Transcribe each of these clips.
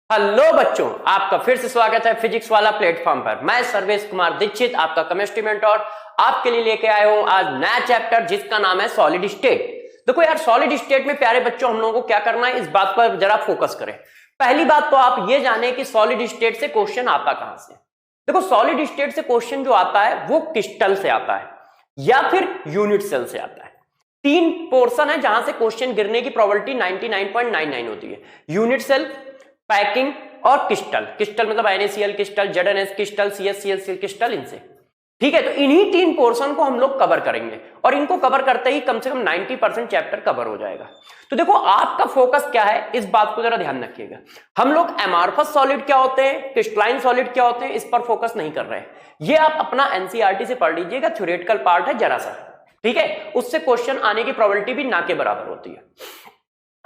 Hello बच्चों, आपका फिर से स्वागत है फिजिक्स वाला प्लेटफॉर्म पर। मैं सर्वेश कुमार दीक्षित, आपका केमिस्ट्री मेंटर, आपके लिए लेके आया हूं आज नया चैप्टर जिसका नाम है सॉलिड स्टेट। देखो यार, सॉलिड स्टेट में प्यारे बच्चों हम लोगों को क्या करना है, इस बात पर जरा फोकस करें। पहली बात तो आप ये जाने कि सॉलिड स्टेट से क्वेश्चन आता कहां से। देखो, सॉलिड स्टेट से क्वेश्चन जो आता है वो क्रिस्टल से आता है या फिर यूनिट सेल से आता है। तीन पोर्शन है जहां से क्वेश्चन गिरने की प्रोबेबिलिटी 99.99 होती है। यूनिट सेल, पैकिंग और क्रिस्टल। क्रिस्टल मतलब NaCl crystal, ZnS crystal, CsCl crystal, इनसे। ठीक है, तो इन्हीं तीन पोर्शन को हम लोग कवर करेंगे और इनको कवर करते ही कम से कम 90% चैप्टर कवर हो जाएगा। तो देखो, आपका फोकस क्या है, इस बात को जरा ध्यान रखिएगा। हम लोग एमॉर्फस सॉलिड क्या होते हैं, क्रिस्टलाइन सॉलिड क्या होते हैं, इस पर फोकस नहीं कर रहे हैं। ये आप अपना NCERT से पढ़ लीजिएगा, थ्योरेटिकल पार्ट है जरा सा। ठीक है, उससे क्वेश्चन आने की प्रोबेबिलिटी भी ना के बराबर होती है।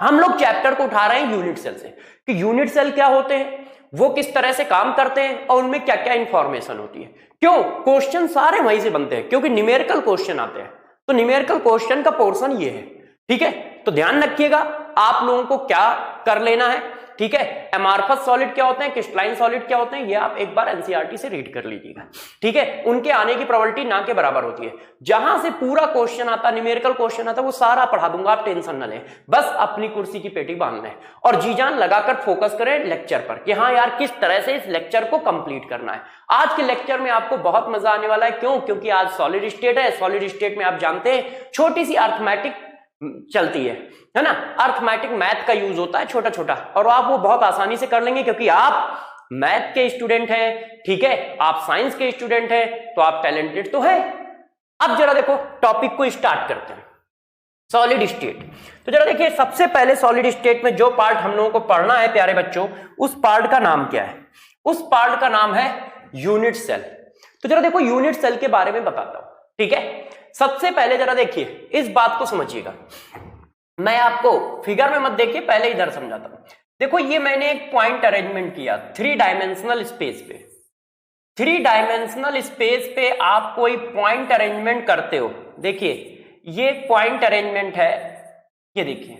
हम लोग चैप्टर को उठा रहे हैं यूनिट सेल से कि यूनिट सेल क्या होते हैं, वो किस तरह से काम करते हैं और उनमें क्या क्या इंफॉर्मेशन होती है। क्यों क्वेश्चन सारे वहीं से बनते हैं, क्योंकि न्यूमेरिकल क्वेश्चन आते हैं। तो न्यूमेरिकल क्वेश्चन का पोर्शन ये है। ठीक है, तो ध्यान रखिएगा आप लोगों को क्या कर लेना है। ठीक है, एमॉर्फस सॉलिड क्या होते हैं, क्रिस्टलाइन सॉलिड क्या होते हैं, ये आप एक बार NCERT से रीड कर लीजिएगा। ठीक है, उनके आने की प्रोबेबिलिटी ना के बराबर होती है। जहां से पूरा क्वेश्चन आता, न्यूमेरिकल क्वेश्चन आता, वो सारा पढ़ा दूंगा, आप टेंशन न लें। बस अपनी कुर्सी की पेटी बांध लें और जी जान लगाकर फोकस करें लेक्चर पर कि हाँ यार, किस तरह से इस लेक्चर को कंप्लीट करना है। आज के लेक्चर में आपको बहुत मजा आने वाला है। क्यों? क्योंकि आज सॉलिड स्टेट है। सॉलिड स्टेट में आप जानते हैं छोटी सी अर्थमेटिक चलती है ना। अर्थमेटिक मैथ का यूज होता है छोटा छोटा, और आप वो बहुत आसानी से कर लेंगे क्योंकि आप मैथ के स्टूडेंट हैं। ठीक है, आप साइंस के स्टूडेंट हैं, तो आप टैलेंटेड तो है। अब जरा देखो, टॉपिक को स्टार्ट करते हैं। सॉलिड स्टेट, तो जरा देखिए, सबसे पहले सॉलिड स्टेट में जो पार्ट हम लोगों को पढ़ना है प्यारे बच्चों, उस पार्ट का नाम क्या है? उस पार्ट का नाम है यूनिट सेल। तो जरा देखो, यूनिट सेल के बारे में बताता हूं। ठीक है, सबसे पहले जरा देखिए, इस बात को समझिएगा। मैं आपको फिगर में मत देखिए, पहले इधर समझाता हूं। देखो, ये मैंने एक पॉइंट अरेंजमेंट किया 3 डायमेंशनल स्पेस पे। 3 डायमेंशनल स्पेस पे आप कोई पॉइंट अरेंजमेंट करते हो। देखिए, ये पॉइंट अरेंजमेंट है। ये देखिए,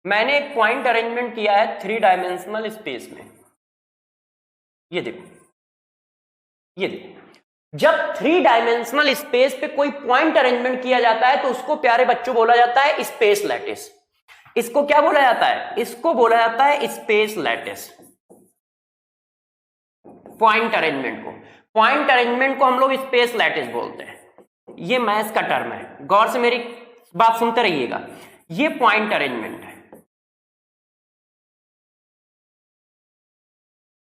मैंने एक पॉइंट अरेंजमेंट किया है 3 डायमेंशनल स्पेस में। ये देखो, ये देखो, जब 3 डायमेंशनल स्पेस पे कोई पॉइंट अरेंजमेंट किया जाता है तो उसको प्यारे बच्चों बोला जाता है स्पेस लैटिस। इसको क्या बोला जाता है? इसको बोला जाता है स्पेस लैटिस। पॉइंट अरेंजमेंट को हम लोग स्पेस लैटिस बोलते हैं। ये मैथ्स का टर्म है, गौर से मेरी बात सुनते रहिएगा। ये पॉइंट अरेंजमेंट है।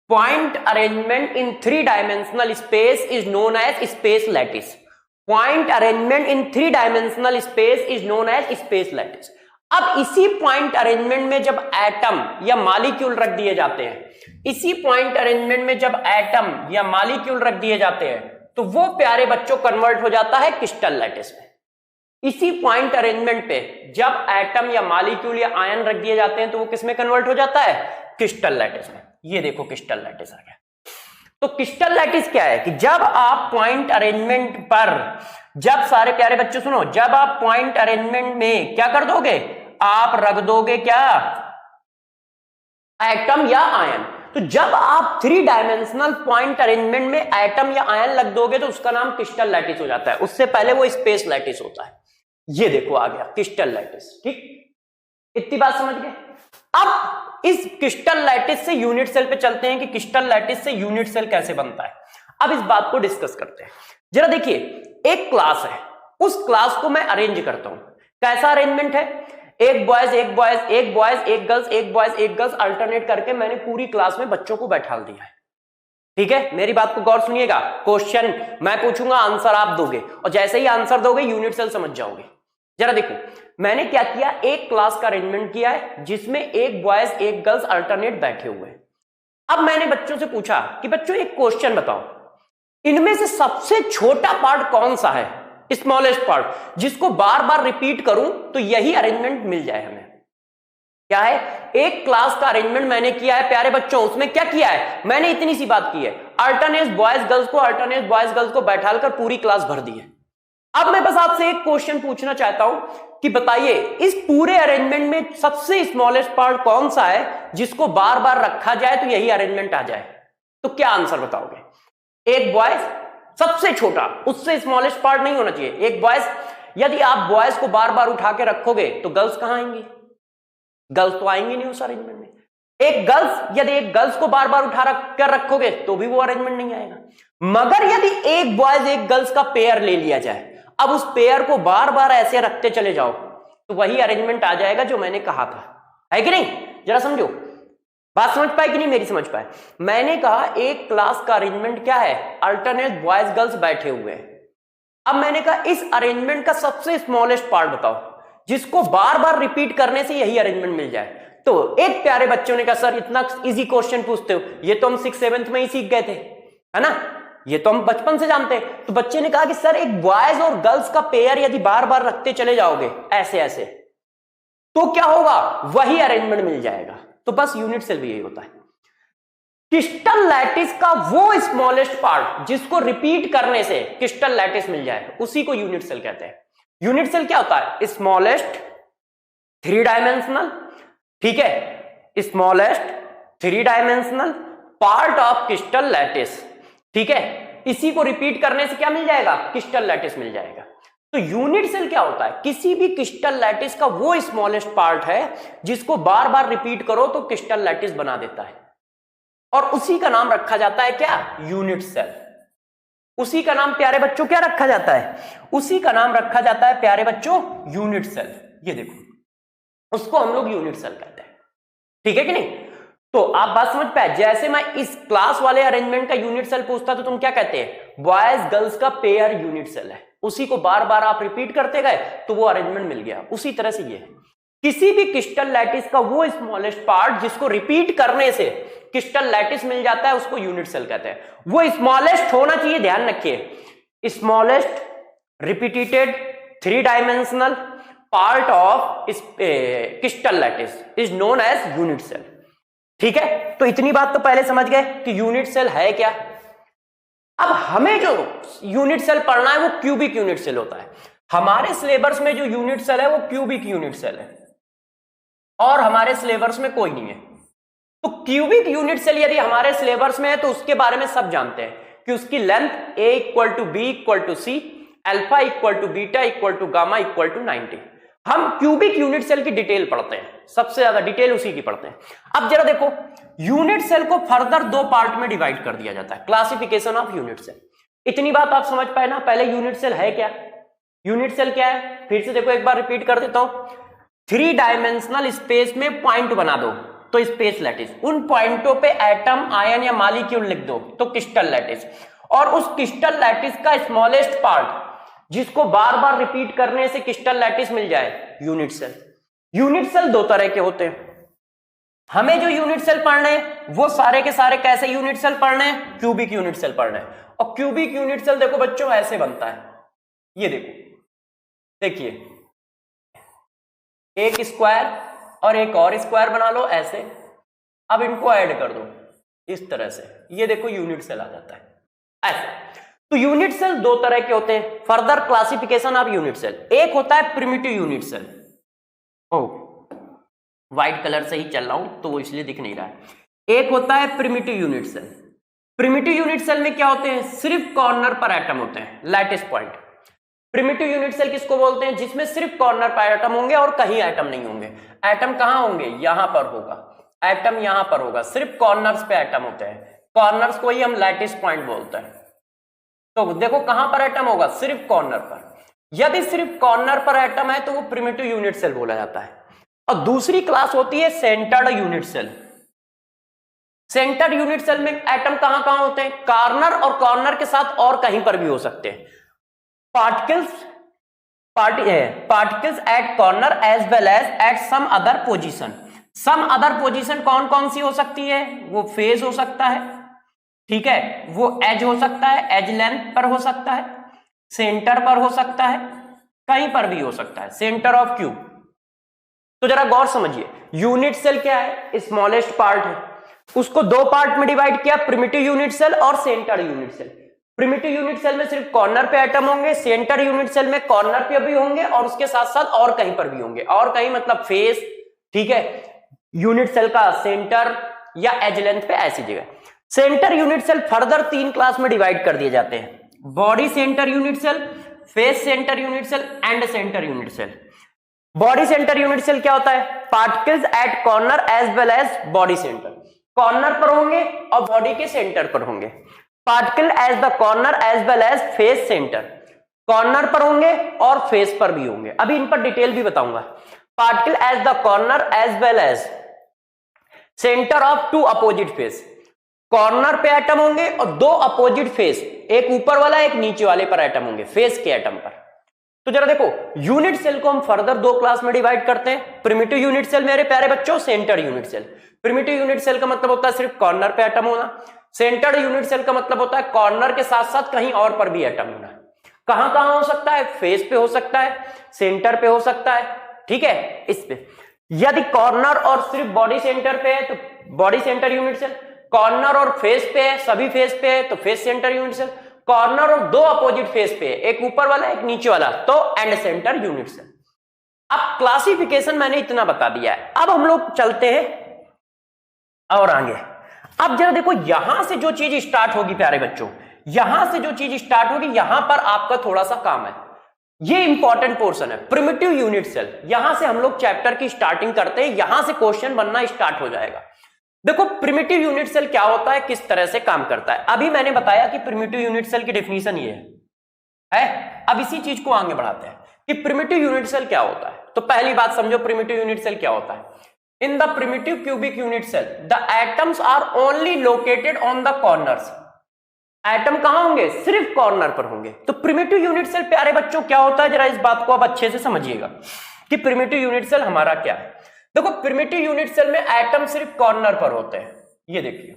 Point arrangement in 3 dimensional space is known as space lattice. Point arrangement in 3 dimensional space is known as space lattice. अब इसी पॉइंट अरेंजमेंट में जब एटम या मॉलिक्यूल रख दिए जाते हैं, इसी पॉइंट अरेंजमेंट में जब एटम या मॉलिक्यूल रख दिए जाते हैं, तो वो प्यारे बच्चों कन्वर्ट हो जाता है क्रिस्टल लैटिस में। इसी पॉइंट अरेंजमेंट पे जब एटम या मॉलिक्यूल या आयन रख दिए जाते हैं तो वो किसमें कन्वर्ट हो जाता है? क्रिस्टल लैटिस में। ये देखो, क्रिस्टल लैटिस आ गया। तो क्रिस्टल लैटिस क्या है कि जब आप पॉइंट अरेंजमेंट पर, जब सारे प्यारे बच्चों सुनो, जब आप पॉइंट अरेंजमेंट में क्या कर दोगे, आप रख दोगे क्या? एटम या आयन। तो जब आप 3 डायमेंशनल पॉइंट अरेंजमेंट में एटम या आयन लग दोगे तो उसका नाम क्रिस्टल लैटिस हो जाता है। उससे पहले वो स्पेस लैटिस होता है। ये देखो आ गया क्रिस्टल लैटिस। ठीक, इतनी बात समझ गए। अब इस क्रिस्टल लैटिस से यूनिट सेल पे चलते हैं कि क्रिस्टल लैटिस से यूनिट सेल कैसे बनता है। अब इस बात को डिस्कस करते हैं। जरा देखिए, एक क्लास है, उस क्लास को मैं अरेंज करता हूं। कैसा अरेंजमेंट है? एक बॉयज एक बॉयज, एक बॉयज एक गर्ल्स, एक बॉयज एक गर्ल्स, अल्टरनेट करके मैंने पूरी क्लास में बच्चों को बैठाल दिया है। ठीक है, मेरी बात को गौर सुनिएगा। क्वेश्चन मैं पूछूंगा, आंसर आप दोगे, और जैसे ही आंसर दोगे यूनिट सेल समझ जाओगे। जरा देखो, मैंने क्या किया, एक क्लास का अरेंजमेंट किया है जिसमें एक बॉयज एक गर्ल्स अल्टरनेट बैठे हुए हैं। अब मैंने बच्चों से पूछा कि बच्चों एक क्वेश्चन बताओ, इनमें से सबसे छोटा पार्ट कौन सा है, स्मॉलेस्ट पार्ट, जिसको बार बार रिपीट करूं तो यही अरेंजमेंट मिल जाए हमें। क्या है? एक क्लास का अरेंजमेंट मैंने किया है प्यारे बच्चों। उसमें क्या किया है? मैंने इतनी सी बात की है, अल्टरनेट बॉयज गर्ल्स को बैठालकर पूरी क्लास भर दी है। अब मैं बस आपसे एक क्वेश्चन पूछना चाहता हूं कि बताइए इस पूरे अरेंजमेंट में सबसे स्मॉलेस्ट पार्ट कौन सा है जिसको बार बार रखा जाए तो यही अरेंजमेंट आ जाए? तो क्या आंसर बताओगे? एक बॉयज सबसे छोटा, उससे स्मॉलेस्ट पार्ट नहीं होना चाहिए, एक बॉयज। यदि आप बॉयज को बार बार उठा के रखोगे तो गर्ल्स कहां आएंगी? गर्ल्स तो आएंगी नहीं उस अरेंजमेंट में। एक गर्ल्स, यदि एक गर्ल्स को बार बार उठा कर रखोगे तो भी वो अरेंजमेंट नहीं आएगा। मगर यदि एक बॉयज एक गर्ल्स का पेयर ले लिया जाए, अब उस पेयर को बार बार ऐसे रखते चले जाओ तो वही अरेंजमेंट आ जाएगा जो मैंने कहा था, है कि नहीं? जरा समझो, बात समझ पाए कि नहीं मेरी? समझ पाए? मैंने कहा एक क्लास का अरेंजमेंट क्या है? अल्टरनेट बॉयज गर्ल्स बैठे हुए हैं। अब मैंने कहा इस अरेंजमेंट का सबसे स्मॉलेस्ट पार्ट बताओ जिसको बार बार रिपीट करने से यही अरेंजमेंट मिल जाए। तो एक प्यारे बच्चों ने कहा सर इतना इजी क्वेश्चन पूछते हो, ये तो हम 6th-7th में ही सीख गए थे, है ना, ये तो हम बचपन से जानते हैं। तो बच्चे ने कहा कि सर एक बॉयज और गर्ल्स का पेयर यदि बार बार रखते चले जाओगे ऐसे ऐसे तो क्या होगा? वही अरेंजमेंट मिल जाएगा। तो बस यूनिट सेल भी यही होता है। क्रिस्टल लैटिस का वो स्मॉलेस्ट पार्ट जिसको रिपीट करने से क्रिस्टल लैटिस मिल जाए उसी को यूनिट सेल कहते हैं। यूनिट सेल क्या होता है? स्मॉलेस्ट 3 डायमेंशनल, ठीक है, smallest 3 dimensional part of crystal lattice, ठीक है। इसी को रिपीट करने से क्या मिल जाएगा? क्रिस्टल लैटिस मिल जाएगा। तो यूनिट सेल क्या होता है? किसी भी क्रिस्टल लैटिस का वो स्मॉलेस्ट पार्ट है जिसको बार बार रिपीट करो तो क्रिस्टल लैटिस बना देता है, और उसी का नाम रखा जाता है क्या? Unit cell. उसी का नाम प्यारे बच्चों क्या रखा जाता है? उसी का नाम रखा जाता है प्यारे बच्चों यूनिट सेल। ये देखो, उसको हम लोग यूनिट सेल कहते हैं, ठीक है कि नहीं? तो आप बात समझ पाए? जैसे मैं इस क्लास वाले अरेंजमेंट का यूनिट सेल पूछता तो तुम क्या कहते हैं? बॉयज गर्ल्स का पेयर यूनिट सेल है। उसी को बार बार आप रिपीट करते गए तो वो अरेंजमेंट मिल गया। उसी तरह से ये है, किसी भी क्रिस्टल लैटिस का वो स्मॉलेस्ट पार्ट जिसको रिपीट करने से क्रिस्टल लैटिस मिल जाता है उसको यूनिट सेल कहते हैं। वो स्मॉलेस्ट होना चाहिए, ध्यान रखिए, smallest repeated 3 dimensional part of crystal lattice is known as unit cell, ठीक है। तो इतनी बात तो पहले समझ गए कि यूनिट सेल है क्या। अब हमें जो यूनिट सेल पढ़ना है वो क्यूबिक यूनिट सेल होता है। हमारे सिलेबस में जो यूनिट सेल है वो क्यूबिक यूनिट सेल है, और हमारे सिलेबस में कोई नहीं है। तो क्यूबिक यूनिट सेल यदि हमारे सिलेबस में है तो उसके बारे में सब जानते हैं कि उसकी length a = b = c, alpha = beta = gamma = 90। हम क्यूबिक यूनिट सेल की डिटेल पढ़ते हैं, सबसे ज्यादा डिटेल उसी की पढ़ते हैं। अब जरा देखो, यूनिट सेल को फर्दर 2 पार्ट में डिवाइड कर दिया जाता है, क्लासिफिकेशन ऑफ यूनिट सेल। इतनी बात आप समझ पाए ना? पहले यूनिट सेल है क्या? यूनिट सेल क्या है? फिर से देखो, एक बार रिपीट कर देता हूं। 3 डायमेंशनल स्पेस में पॉइंट बना दो तो स्पेस लैटिस, उन पॉइंटों पे एटम, आयन या मॉलिक्यूल लिख दो तो क्रिस्टल लैटिस, और उस क्रिस्टल लैटिस का स्मॉलेस्ट पार्ट जिसको बार बार रिपीट करने से क्रिस्टल लैटिस मिल जाए, यूनिट सेल। यूनिट सेल 2 तरह के होते हैं। हमें जो यूनिट सेल पढ़ने हैं वो सारे के सारे कैसे यूनिट सेल पढ़ने हैं? क्यूबिक यूनिट सेल पढ़ने हैं। और क्यूबिक यूनिट सेल देखो बच्चों ऐसे बनता है, ये देखो, देखिए, एक स्क्वायर और एक और स्क्वायर बना लो ऐसे। अब इनको ऐड कर दो इस तरह से, ये देखो यूनिट सेल आ जाता है ऐसे। तो यूनिट सेल 2 तरह के होते हैं। Further classification of unit cell, एक होता है प्रिमिटिव यूनिट सेल। ओह, व्हाइट कलर से ही चल रहा हूं तो वो इसलिए दिख नहीं रहा है। एक होता है primitive unit cell. Primitive unit cell में क्या होते हैं? सिर्फ कॉर्नर पर एटम होते हैं, lattice point. Primitive unit cell किसको बोलते हैं? जिसमें सिर्फ कॉर्नर पर एटम होंगे और कहीं एटम नहीं होंगे। एटम कहां होंगे? यहां पर होगा एटम, यहां पर होगा, सिर्फ कॉर्नर्स पे एटम होते हैं। कॉर्नर्स को ही हम लैटिस पॉइंट बोलते हैं। तो देखो कहां पर एटम होगा? सिर्फ कॉर्नर पर। यदि सिर्फ कॉर्नर पर एटम है तो वो प्रिमिटिव यूनिट सेल बोला जाता है। और दूसरी क्लास होती है centred unit cell. Centre unit cell में एटम कहां कहां होते हैं? कॉर्नर, और कॉर्नर के साथ और कहीं पर भी हो सकते हैं। Particles at corner as well as at some other position. Some other position कौन कौन सी हो सकती है? वो फेज हो सकता है, ठीक है, वो एज हो सकता है, एज लेंथ पर हो सकता है, सेंटर पर हो सकता है, कहीं पर भी हो सकता है, सेंटर ऑफ क्यूब। तो जरा गौर समझिए, यूनिट सेल क्या है? स्मॉलेस्ट पार्ट है, उसको 2 पार्ट में डिवाइड किया, प्रिमिटिव यूनिट सेल और centre unit cell. Primitive unit cell में सिर्फ कॉर्नर पे एटम होंगे, सेंटर यूनिट सेल में कॉर्नर पे भी होंगे और उसके साथ साथ और कहीं पर भी होंगे, और कहीं मतलब फेस, ठीक है, यूनिट सेल का सेंटर या एज लेंथ पे, ऐसी जगह। Centre unit cell further 3 class में डिवाइड कर दिए जाते हैं, body centre unit cell, face centre unit cell and centre unit cell. Body centre unit cell क्या होता है? Particles at corner as well as body centre, corner पर होंगे और बॉडी के सेंटर पर होंगे। Particle as the corner as well as face centre, corner पर होंगे और फेस पर भी होंगे। अभी इन पर डिटेल भी बताऊंगा। Particle as the corner as well as centre of 2 opposite face, corner पे एटम होंगे और 2 अपोजिट फेस, एक ऊपर वाला एक नीचे वाले पर एटम होंगे, फेस के एटम पर। तो जरा देखो, यूनिट सेल को हम फर्दर 2 क्लास में डिवाइड करते हैं। प्रिमिटिव यूनिट सेल मेरे प्यारे बच्चों, centre unit cell. Primitive unit cell का मतलब होता है सिर्फ कॉर्नर पे एटम होना। सेंटर यूनिट सेल का मतलब होता है कॉर्नर के साथ साथ कहीं और पर भी एटम होना। कहां कहां हो सकता है? फेस पे हो सकता है, सेंटर पे हो सकता है, ठीक है, इस पे। यदि कॉर्नर और सिर्फ बॉडी सेंटर पे है तो body centre unit cell, corner और फेस पे है, सभी फेस पे है तो face centre unit cell, corner और 2 अपोजिट फेस पे है, एक ऊपर वाला एक नीचे वाला, तो एंड सेंटर यूनिट सेल। अब क्लासिफिकेशन मैंने इतना बता दिया है, अब हम लोग चलते हैं और आगे। अब जरा देखो, यहां से जो चीज स्टार्ट होगी प्यारे बच्चों, यहां से जो चीज स्टार्ट होगी, यहां पर आपका थोड़ा सा काम है। ये इंपॉर्टेंट पोर्शन है, प्रिमिटिव यूनिट सेल। यहां से हम लोग चैप्टर की स्टार्टिंग करते हैं, यहां से क्वेश्चन बनना स्टार्ट हो जाएगा। देखो, प्रिमिटिव यूनिट सेल क्या होता है, किस तरह से काम करता है। अभी मैंने बताया कि प्रिमिटिव यूनिट सेल की डेफिनेशन ये है। अब इसी चीज को आगे बढ़ाते हैं कि प्रिमिटिव यूनिट सेल क्या होता है। तो पहली बात समझो, प्रिमिटिव यूनिट सेल क्या होता है। In the primitive cubic unit cell the atoms are only located on the corners. Atom कहां होंगे? सिर्फ कॉर्नर पर होंगे। तो प्रिमिटिव यूनिट सेल प्यारे बच्चों क्या होता है, जरा इस बात को आप अच्छे से समझिएगा कि प्रिमिटिव यूनिट सेल हमारा क्या है। देखो, प्रिमिटिव यूनिट सेल में एटम सिर्फ कॉर्नर पर होते हैं। ये देखिए,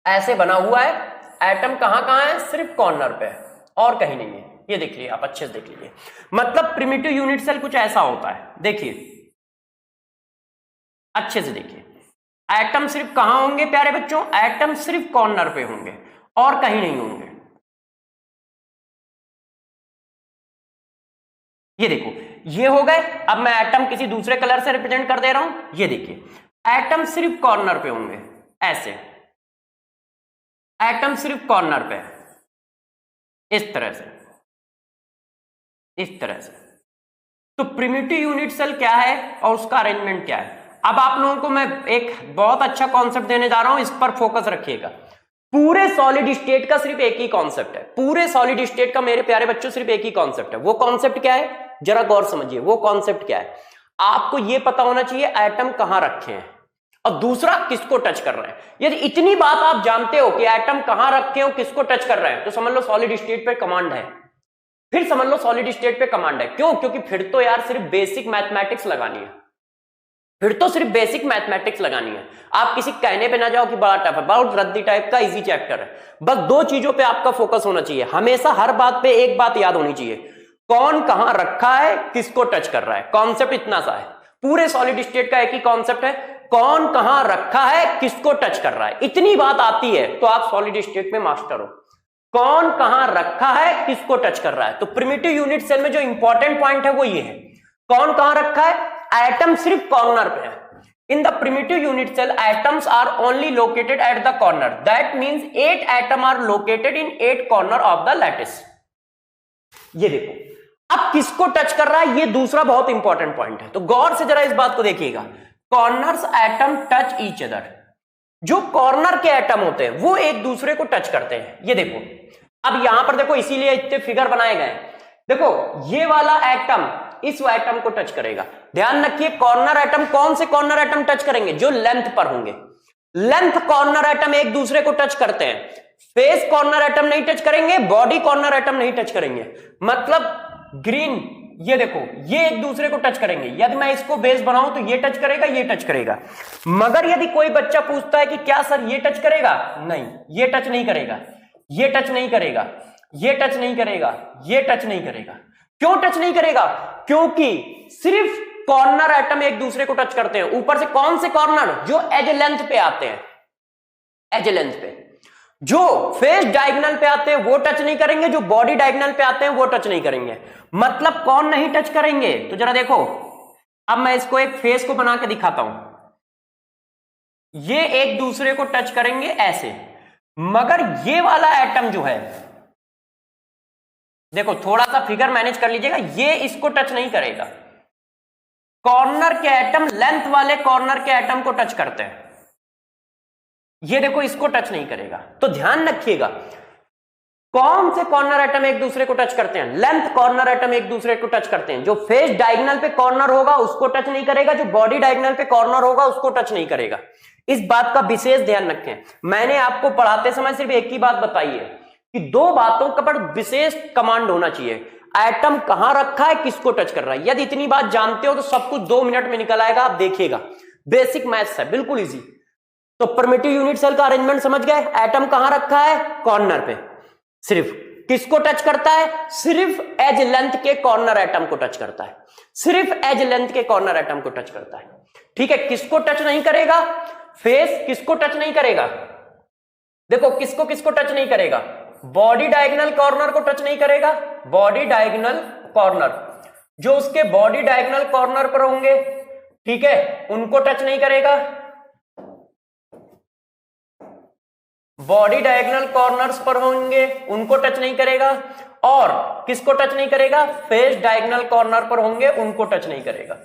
ऐसे बना हुआ है, एटम कहां कहां है? सिर्फ कॉर्नर पे है और कहीं नहीं है। ये देख लीजिए, आप अच्छे से देख लीजिए, मतलब प्रिमिटिव यूनिट सेल कुछ ऐसा होता है। देखिए, अच्छे से देखिए, एटम सिर्फ कहां होंगे प्यारे बच्चों? एटम सिर्फ कॉर्नर पे होंगे और कहीं नहीं होंगे। ये देखो, ये हो गए। अब मैं एटम किसी दूसरे कलर से रिप्रेजेंट कर दे रहा हूं। ये देखिए, एटम सिर्फ कॉर्नर पे होंगे, ऐसे एटम सिर्फ कॉर्नर पे, इस तरह से, इस तरह से। तो प्रिमिटिव यूनिट सेल क्या है और उसका अरेंजमेंट क्या है। अब आप लोगों को मैं एक बहुत अच्छा कॉन्सेप्ट देने जा रहा हूं, इस पर फोकस रखिएगा। पूरे सॉलिड स्टेट का सिर्फ एक ही कॉन्सेप्ट है, पूरे सॉलिड स्टेट का मेरे प्यारे बच्चों सिर्फ एक ही कॉन्सेप्ट है। वो कॉन्सेप्ट क्या है, जरा गौर समझिए। वो कॉन्सेप्ट क्या है? आपको यह पता होना चाहिए एटम कहां रखे हैं और दूसरा किसको टच कर रहे हैं। यदि इतनी बात आप जानते हो कि एटम कहां रखे हो, किसको टच कर रहे हैं, तो समझ लो सॉलिड स्टेट पे कमांड है। फिर समझ लो सॉलिड स्टेट पे कमांड है। क्यों? क्योंकि फिर तो यार सिर्फ बेसिक मैथमेटिक्स लगानी है, फिर तो सिर्फ बेसिक मैथमेटिक्स लगानी है। आप किसी कहने पे ना जाओ कि बड़ा टफ है, बहुत रद्दी टाइप का इजी चैप्टर है। बस 2 चीजों पे आपका फोकस होना चाहिए हमेशा, हर बात पे एक बात याद होनी चाहिए, कौन कहां रखा है, किसको टच कर रहा है। कॉन्सेप्ट इतना सा है, पूरे सॉलिड स्टेट का एक ही कॉन्सेप्ट है, कौन कहां रखा है, किसको टच कर रहा है। इतनी बात आती है तो आप सॉलिड स्टेट में मास्टर हो। कौन कहां रखा है, किसको टच कर रहा है। तो प्रिमिटिव यूनिट सेल में जो इंपॉर्टेंट पॉइंट है वो ये है, कौन कहां रखा है, एटम सिर्फ कॉर्नर पे है। In the primitive unit cell atoms are only located at the corner, that means 8 atom are located in 8 corner of the lattice. ये देखो, अब किसको टच कर रहा है, ये दूसरा बहुत इंपॉर्टेंट पॉइंट है। तो गौर से जरा इस बात को देखिएगा, corners atom touch each other. जो कॉर्नर के एटम होते हैं वो एक दूसरे को टच करते हैं। ये देखो, अब यहां पर देखो, इसीलिए इतने फिगर बनाए गए। देखो, ये वाला एटम इस एटम को टच करेगा। ध्यान रखिए, कॉर्नर एटम, कौन से कॉर्नर एटम टच करेंगे, जो लेंथ पर होंगे। लेंथ कॉर्नर एटम एक दूसरे को टच करते हैं, फेस कॉर्नर एटम नहीं टच करेंगे, बॉडी कॉर्नर एटम नहीं टच करेंगे। मतलब ग्रीन, ये देखो, ये एक दूसरे को टच करेंगे। यदि मैं इसको बेस बनाऊं तो ये टच करेगा, ये टच करेगा। मगर यदि कोई बच्चा पूछता है कि क्या सर ये टच करेगा, नहीं, ये टच नहीं करेगा, ये टच नहीं करेगा, ये टच नहीं करेगा, ये टच नहीं करेगा। क्यों टच नहीं करेगा? क्योंकि सिर्फ कॉर्नर एटम एक दूसरे को टच करते हैं। ऊपर से कौन से कॉर्नर, जो एज लेंथ पे आते हैं, एज लेंथ पे। जो फेस डायगोनल पे आते हैं वो टच नहीं करेंगे, जो बॉडी डायगोनल पे आते हैं वो टच नहीं करेंगे। मतलब कौन नहीं टच करेंगे? तो जरा देखो, अब मैं इसको एक फेस को बना के दिखाता हूं। ये एक दूसरे को टच करेंगे ऐसे, मगर ये वाला एटम जो है, देखो थोड़ा सा फिगर मैनेज कर लीजिएगा, ये इसको टच नहीं करेगा। कॉर्नर के एटम लेंथ वाले कॉर्नर के एटम को टच करते हैं, ये देखो इसको टच नहीं करेगा। तो ध्यान रखिएगा, कौन से कॉर्नर एटम एक दूसरे को टच करते हैं? लेंथ कॉर्नर एटम एक दूसरे को टच करते हैं। जो फेस डायगोनल पे कॉर्नर होगा उसको टच नहीं करेगा, जो बॉडी डायगोनल पे कॉर्नर होगा उसको टच नहीं करेगा। इस बात का विशेष ध्यान रखें। मैंने आपको पढ़ाते समय सिर्फ एक ही बात बताई है कि दो बातों का पर विशेष कमांड होना चाहिए। एटम कहां रखा है, किसको टच कर रहा है। यदि इतनी बात जानते हो तो सब कुछ 2 मिनट में निकल आएगा, आप देखिएगा। बेसिक मैथ्स है, बिल्कुल इजी। तो प्रिमिटिव यूनिट सेल का अरेंजमेंट समझ गए। एटम कहां रखा है? कॉर्नर पे। सिर्फ किसको टच करता है? सिर्फ एज लेंथ के कॉर्नर एटम को टच करता है, सिर्फ एज लेंथ के कॉर्नर एटम को टच करता है। ठीक है, किसको टच नहीं करेगा? फेस किसको टच नहीं करेगा? देखो किसको किसको टच नहीं करेगा? बॉडी डायगोनल कॉर्नर को टच नहीं करेगा। बॉडी डायगोनल कॉर्नर, जो उसके बॉडी डायगोनल कॉर्नर पर होंगे, ठीक है, उनको टच नहीं करेगा। बॉडी डायगोनल कॉर्नर्स पर होंगे उनको टच नहीं करेगा। और किसको टच नहीं करेगा? फेस डायगोनल कॉर्नर पर होंगे उनको टच नहीं करेगा।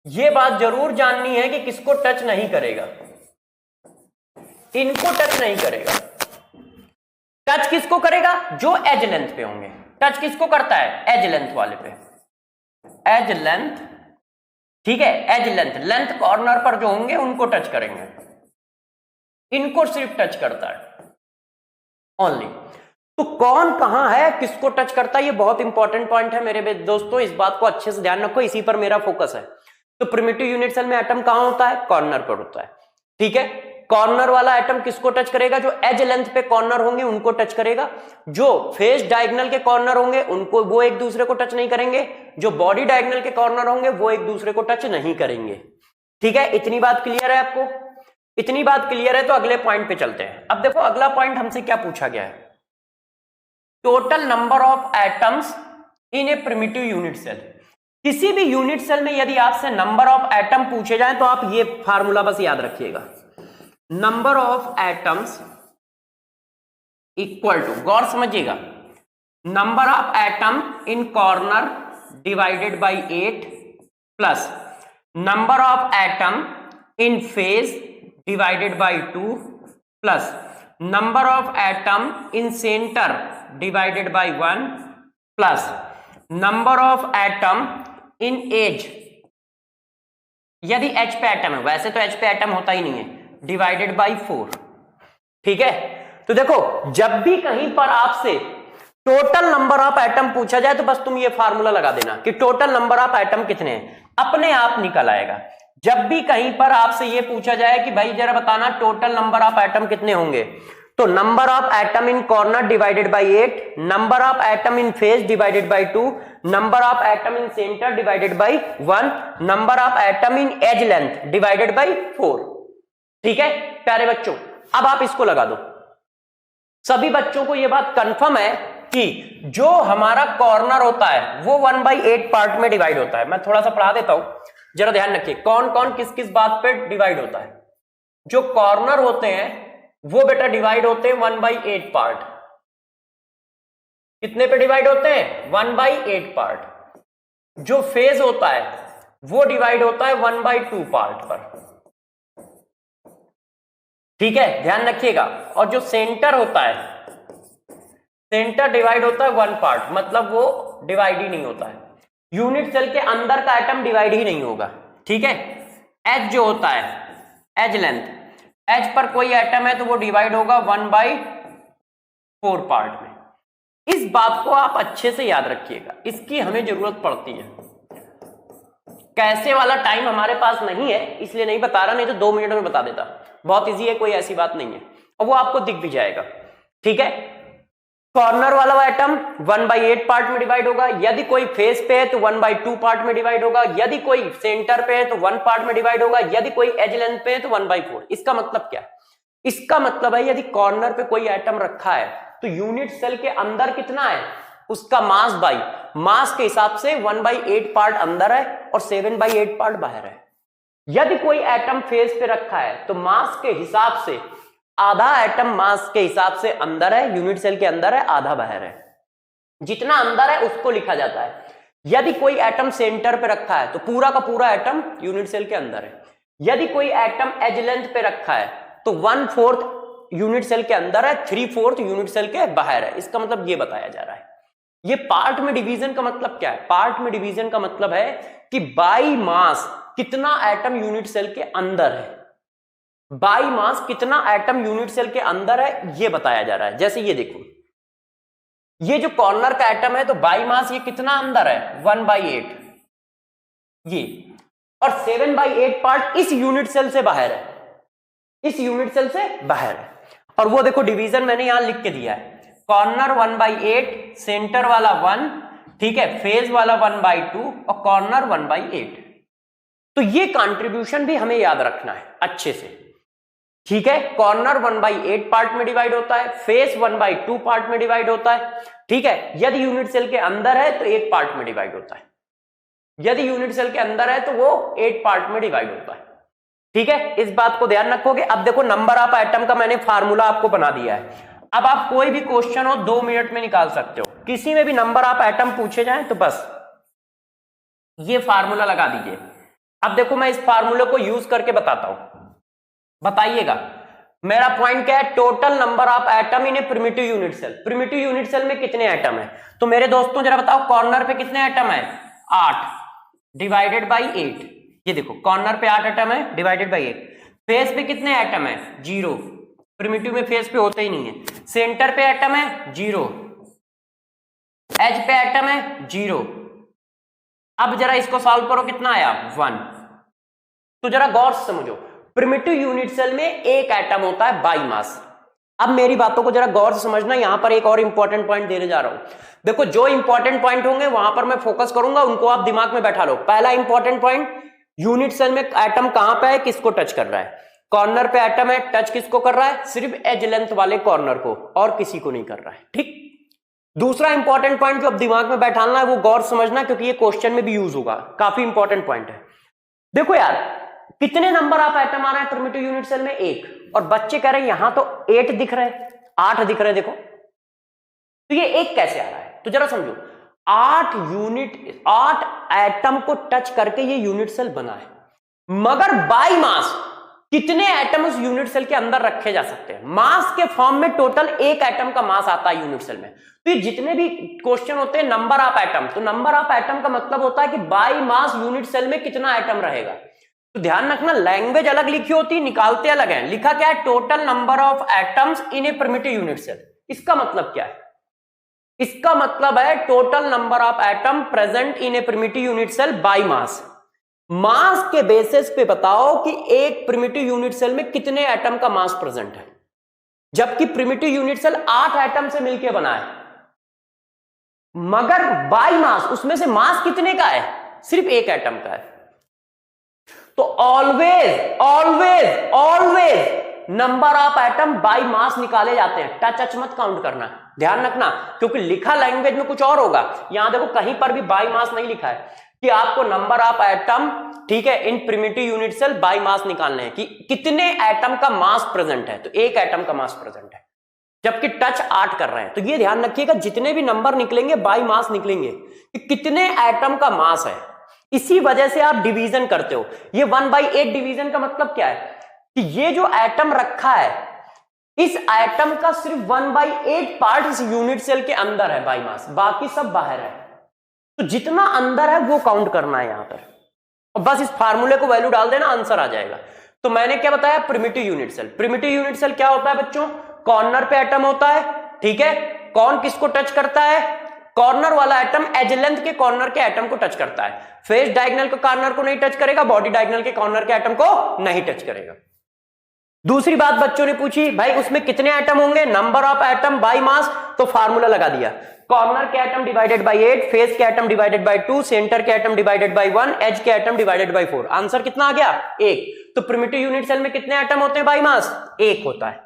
यह बात जरूर जाननी है कि किसको टच नहीं करेगा, इनको टच नहीं करेगा। टच किसको करेगा? जो एज लेंथ पे होंगे। टच किसको करता है? एज लेंथ वाले पे, एज लेंथ, ठीक है, एज लेंथ, लेंथ कॉर्नर पर जो होंगे उनको टच करेंगे, इनको सिर्फ टच करता है ओनली। तो कौन कहां है, किसको टच करता है, ये बहुत इंपॉर्टेंट पॉइंट है मेरे दोस्तों। इस बात को अच्छे से ध्यान रखो, इसी पर मेरा फोकस है। तो प्रिमिटिव यूनिट सेल में एटम कहां होता है? कॉर्नर पर होता है। ठीक है, कॉर्नर वाला एटम किसको टच करेगा? जो एज लेंथ पे कॉर्नर होंगे उनको टच करेगा। जो फेस डायगोनल के कॉर्नर होंगे उनको, वो एक दूसरे को टच नहीं करेंगे। जो बॉडी डायगोनल के कॉर्नर होंगे वो एक दूसरे को टच नहीं करेंगे। ठीक है, इतनी बात क्लियर है आपको? इतनी बात क्लियर है तो अगले पॉइंट पे चलते हैं। अब देखो अगला पॉइंट हमसे क्या पूछा गया है? Total number of atoms in a primitive unit cell. किसी भी यूनिट सेल में यदि आपसे नंबर ऑफ एटम पूछे जाए तो आप ये फार्मूला बस याद रखिएगा, number of atoms equal to, गौर समझिएगा, number of atom in corner divided by 8 plus number of atom in face divided by 2 plus number of atom in centre divided by 1 plus number of atom in edge, यदि edge पे atom है, वैसे तो H पे atom होता ही नहीं है, divided by 4। ठीक है, तो देखो जब भी कहीं पर आपसे टोटल नंबर ऑफ एटम पूछा जाए तो बस तुम ये फार्मूला लगा देना कि टोटल नंबर ऑफ एटम कितने हैं, अपने आप निकल आएगा। जब भी कहीं पर आपसे ये पूछा जाए कि भाई जरा बताना टोटल नंबर ऑफ एटम कितने होंगे, तो number of atom in corner divided by 8, number of atom in face divided by 2, number of atom in centre divided by 1, number of atom in edge length divided by 4। ठीक है प्यारे बच्चों, अब आप इसको लगा दो। सभी बच्चों को यह बात कंफर्म है कि जो हमारा कॉर्नर होता है वो 1/8 पार्ट में डिवाइड होता है। मैं थोड़ा सा पढ़ा देता हूं, जरा ध्यान रखिए कौन कौन किस किस बात पे डिवाइड होता है। जो कॉर्नर होते हैं वो बेटा डिवाइड होते हैं 1/8 पार्ट। कितने पे डिवाइड होते हैं? 1/8 पार्ट। जो फेस होता है वो डिवाइड होता है 1/2 पार्ट पर। ठीक है ध्यान रखिएगा। और जो सेंटर होता है, सेंटर डिवाइड होता है 1 पार्ट, मतलब वो डिवाइड ही नहीं होता है। यूनिट सेल के अंदर का एटम डिवाइड ही नहीं होगा। ठीक है, एच जो होता है, एज लेंथ, एच पर कोई एटम है तो वो डिवाइड होगा 1/4 पार्ट में। इस बात को आप अच्छे से याद रखिएगा, इसकी हमें जरूरत पड़ती है। कैसे वाला टाइम हमारे पास नहीं है इसलिए नहीं बता रहा, नहीं तो 2 मिनट में बता देता। बहुत इजी है, कोई ऐसी बात नहीं है, और वो आपको दिख भी जाएगा। ठीक है, कॉर्नर वाला एटम 1/8 पार्ट में डिवाइड होगा। यदि कोई फेस पे है तो 1/2 पार्ट में डिवाइड होगा। यदि कोई सेंटर पे है तो 1 पार्ट में डिवाइड होगा। यदि कोई एज लेंथ पे है तो 1/4। इसका मतलब क्या? इसका मतलब है यदि कॉर्नर पे कोई एटम रखा है तो यूनिट सेल के अंदर कितना है, उसका मास बाई मास के हिसाब से 1/8 पार्ट अंदर है और 7/8 पार्ट बाहर है। यदि कोई एटम फेस पे रखा है तो मास के हिसाब से आधा एटम मास के हिसाब से अंदर है, यूनिट सेल के अंदर है, आधा बाहर है। जितना अंदर है उसको लिखा जाता है। यदि कोई एटम सेंटर पे रखा है तो पूरा का पूरा एटम यूनिट सेल के अंदर है। यदि कोई एटम एज लेंथ पे रखा है तो 1/4 यूनिट सेल के अंदर है, 3/4 यूनिट सेल के बाहर है। इसका मतलब ये बताया जा रहा है। ये पार्ट में डिवीजन का मतलब क्या है? पार्ट में डिवीजन का मतलब है कि बाई मास कितना एटम यूनिट सेल के अंदर है, बाई मास कितना एटम यूनिट सेल के अंदर है, ये बताया जा रहा है। जैसे ये देखो, ये जो कॉर्नर का एटम है तो बाई मास ये कितना अंदर है, 1/8 ये, और 7/8 पार्ट इस यूनिट सेल से बाहर है, इस यूनिट सेल से बाहर है। और वो देखो डिवीजन मैंने यहां लिख के दिया है, कॉर्नर 1/8, सेंटर वाला 1, ठीक है, फेज वाला 1/2 और कॉर्नर 1/8। तो ये कंट्रीब्यूशन भी हमें याद रखना है अच्छे से, ठीक है। कॉर्नर 1/8 पार्ट में डिवाइड होता है, फेस 1/2 पार्ट में डिवाइड होता है, ठीक है। यदि यूनिट सेल के अंदर है तो 1 पार्ट में डिवाइड होता है, यदि यूनिट सेल के अंदर है तो वो 8 पार्ट में डिवाइड होता है, ठीक है। इस बात को ध्यान रखोगे। अब देखो नंबर ऑफ एटम का मैंने फार्मूला आपको बना दिया है। अब आप कोई भी क्वेश्चन हो 2 मिनट में निकाल सकते हो। किसी में भी नंबर ऑफ एटम पूछे जाए तो बस ये फार्मूला लगा दीजिए। अब देखो मैं इस फार्मूले को यूज करके बताता हूं, बताइएगा। मेरा पॉइंट क्या है, total number of atom in a primitive unit cell. Primitive unit cell में कितने एटम है? तो मेरे दोस्तों जरा बताओ, कॉर्नर पे कितने एटम है? 8 डिवाइडेड बाई 8। ये देखो कॉर्नर पे 8 एटम है डिवाइडेड बाई 8। फेस पे कितने एटम है? 0, प्रिमिटिव में फेस पे होते ही नहीं है। सेंटर पे एटम है 0, एज पे एटम है 0। अब जरा इसको सॉल्व करो, कितना आया? 1। तो जरा गौर से समझो, प्रिमिटिव यूनिट सेल में एक एटम होता है बाई मास। अब मेरी बातों को जरा गौर से समझना, यहां पर एक और इंपॉर्टेंट पॉइंट देने जा रहा हूं। देखो जो इंपॉर्टेंट पॉइंट होंगे वहां पर मैं फोकस करूंगा, उनको आप दिमाग में बैठा लो। पहला इंपॉर्टेंट पॉइंट, यूनिट सेल में एटम कहां पे है, किसको टच कर रहा है? कॉर्नर पे एटम है, टच किसको कर रहा है? सिर्फ एज लेंथ वाले कॉर्नर को, और किसी को नहीं कर रहा है, ठीक। दूसरा इंपॉर्टेंट पॉइंट जो अब दिमाग में बैठाना है वो गौर समझना, क्योंकि ये क्वेश्चन में भी यूज होगा, काफी इंपॉर्टेंट पॉइंट है। देखो यार, कितने नंबर ऑफ एटम आ रहा है प्रिमिटिव यूनिट सेल में? 1। और बच्चे कह रहे हैं यहां तो 8 दिख रहे हैं, 8 दिख रहे हैं, देखो तो ये 1 कैसे आ रहा है? तो जरा समझो, 8 एटम को टच करके ये यूनिट सेल बना है, मगर बाई मास कितने एटम उस यूनिट सेल के अंदर रखे जा सकते हैं? मास के फॉर्म में टोटल 1 एटम का मास आता है यूनिट सेल में। तो ये जितने भी क्वेश्चन होते हैं नंबर ऑफ एटम, तो नंबर ऑफ एटम का मतलब होता है कि बाई मास यूनिट सेल में कितना एटम रहेगा। तो ध्यान रखना, लैंग्वेज अलग लिखी होती है, निकालते अलग है। लिखा क्या है? Total number of atoms in a primitive unit cell. इसका मतलब क्या है? इसका मतलब है total number of atom present in a primitive unit cell by mass. Mass के बेसिस पे बताओ कि एक प्रिमिटिव यूनिट सेल में कितने एटम का मास प्रेजेंट है, जबकि प्रिमिटिव यूनिट सेल 8 एटम से मिलकर बना है, मगर बाई मास उसमें से मास कितने का है? सिर्फ 1 एटम का है। तो always always always number of atom by mass निकाले जाते हैं। टच मत काउंट करना, ध्यान रखना, क्योंकि लिखा लैंग्वेज में कुछ और होगा। यहां देखो कहीं पर भी बाई मास नहीं लिखा है कि आपको नंबर ऑफ एटम, ठीक है, in primitive unit cell by mass निकालने हैं कि कितने एटम का मास प्रेजेंट है। तो 1 एटम का मास प्रेजेंट है, जबकि टच 8 कर रहे हैं। तो ये ध्यान रखिएगा, जितने भी नंबर निकलेंगे बाई मास निकलेंगे कि कितने एटम का मास है। इसी वजह से आप डिवीजन करते हो। ये 1/8 डिवीजन का मतलब क्या है कि ये जो एटम रखा है, इस एटम का सिर्फ 1/8 पार्ट इस यूनिट सेल के अंदर है बाई मास, बाकी सब बाहर है। तो जितना अंदर है वो काउंट करना है यहां पर, और बस इस फार्मूले को वैल्यू डाल देना, आंसर आ जाएगा। तो मैंने क्या बताया? Primitive unit cell. Primitive unit cell क्या होता है बच्चों? कॉर्नर पे एटम होता है, ठीक है। कौन किसको टच करता है? कॉर्नर वाला एटम एज लेंथ के कॉर्नर के एटम को टच करता है। फेस डायगोनल के कॉर्नर को नहीं टच करेगा, बॉडी डायगोनल के कॉर्नर के एटम को नहीं टच करेगा। दूसरी बात बच्चों ने पूछी, भाई उसमें कितने एटम होंगे? Number of atom by mass. तो फार्मूला लगा दिया, कॉर्नर के एटम डिवाइडेड बाय 8, फेस के एटम डिवाइडेड बाय 2, सेंटर के एटम डिवाइडेड बाय 1, एज के एटम डिवाइडेड बाय 4। आंसर कितना आ गया? 1। तो प्रिमिटिव यूनिट सेल में कितने एटम होते हैं बाई मास? 1 होता है।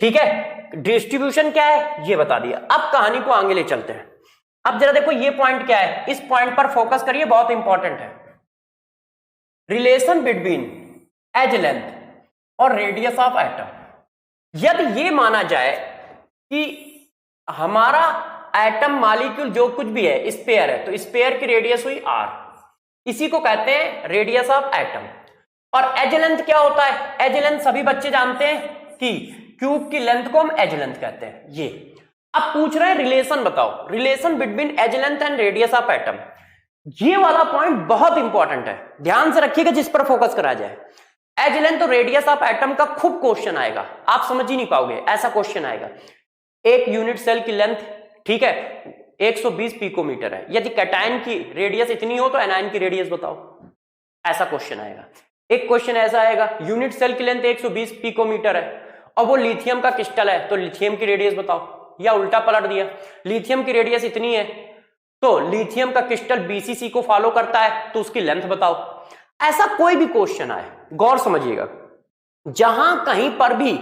ठीक है, डिस्ट्रीब्यूशन क्या है ये बता दिया। अब कहानी को आगे ले चलते हैं। अब जरा देखो ये पॉइंट क्या है, इस पॉइंट पर फोकस करिए, बहुत इंपॉर्टेंट है। रिलेशन बिटवीन एज लेंथ और रेडियस ऑफ एटम। यदि ये माना जाए कि हमारा एटम मॉलिक्यूल जो कुछ भी है स्पेयर है, तो स्पेयर की रेडियस हुई r, इसी को कहते हैं रेडियस ऑफ एटम। और एज लेंथ क्या होता है? एज लेंथ सभी बच्चे जानते हैं कि क्यूब की लेंथ को हम एज लेंथ कहते हैं। ये अब पूछ रहे हैं रिलेशन बताओ, relation between edge length and radius of atom. ये वाला पॉइंट बहुत इंपॉर्टेंट है, ध्यान से रखिएगा, जिस पर फोकस करा जाए। एज लेंथ और रेडियस ऑफ एटम का खूब क्वेश्चन आएगा, आप समझ ही नहीं पाओगे, ऐसा क्वेश्चन आएगा। एक यूनिट सेल की लेंथ, ठीक है, 120 पिकोमीटर है, यदि कैटायन की रेडियस इतनी हो तो एनायन की रेडियस बताओ, ऐसा क्वेश्चन आएगा। एक क्वेश्चन ऐसा आएगा, यूनिट सेल की लेंथ 120 पिकोमीटर है और वो लिथियम का क्रिस्टल है, तो लिथियम की रेडियस बताओ। या उल्टा पलट दिया, लिथियम की रेडियस इतनी है तो लिथियम का क्रिस्टल बीसीसी को फॉलो करता है, तो उसकी लेंथ बताओ। ऐसा कोई भी क्वेश्चन आए, गौर समझिएगा, जहां कहीं पर भी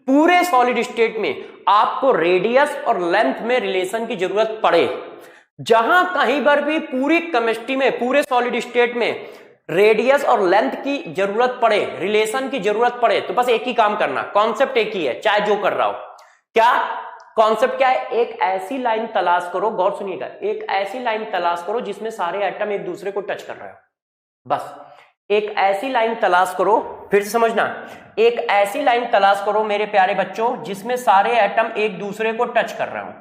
पूरे सॉलिड स्टेट में आपको रेडियस और लेंथ में रिलेशन की जरूरत पड़े, जहां कहीं पर भी पूरी केमिस्ट्री में पूरे सॉलिड स्टेट में रेडियस और लेंथ की जरूरत पड़े, रिलेशन की जरूरत पड़े, तो बस एक ही काम करना, कॉन्सेप्ट एक ही है, चाहे जो कर रहा हो। क्या कॉन्सेप्ट क्या है? एक ऐसी लाइन तलाश करो, गौर सुनिएगा, एक ऐसी लाइन तलाश करो जिसमें सारे एटम एक दूसरे को टच कर रहे हो। बस एक ऐसी लाइन तलाश करो, फिर से समझना, एक ऐसी लाइन तलाश करो मेरे प्यारे बच्चों जिसमें सारे एटम एक दूसरे को टच कर रहे हो।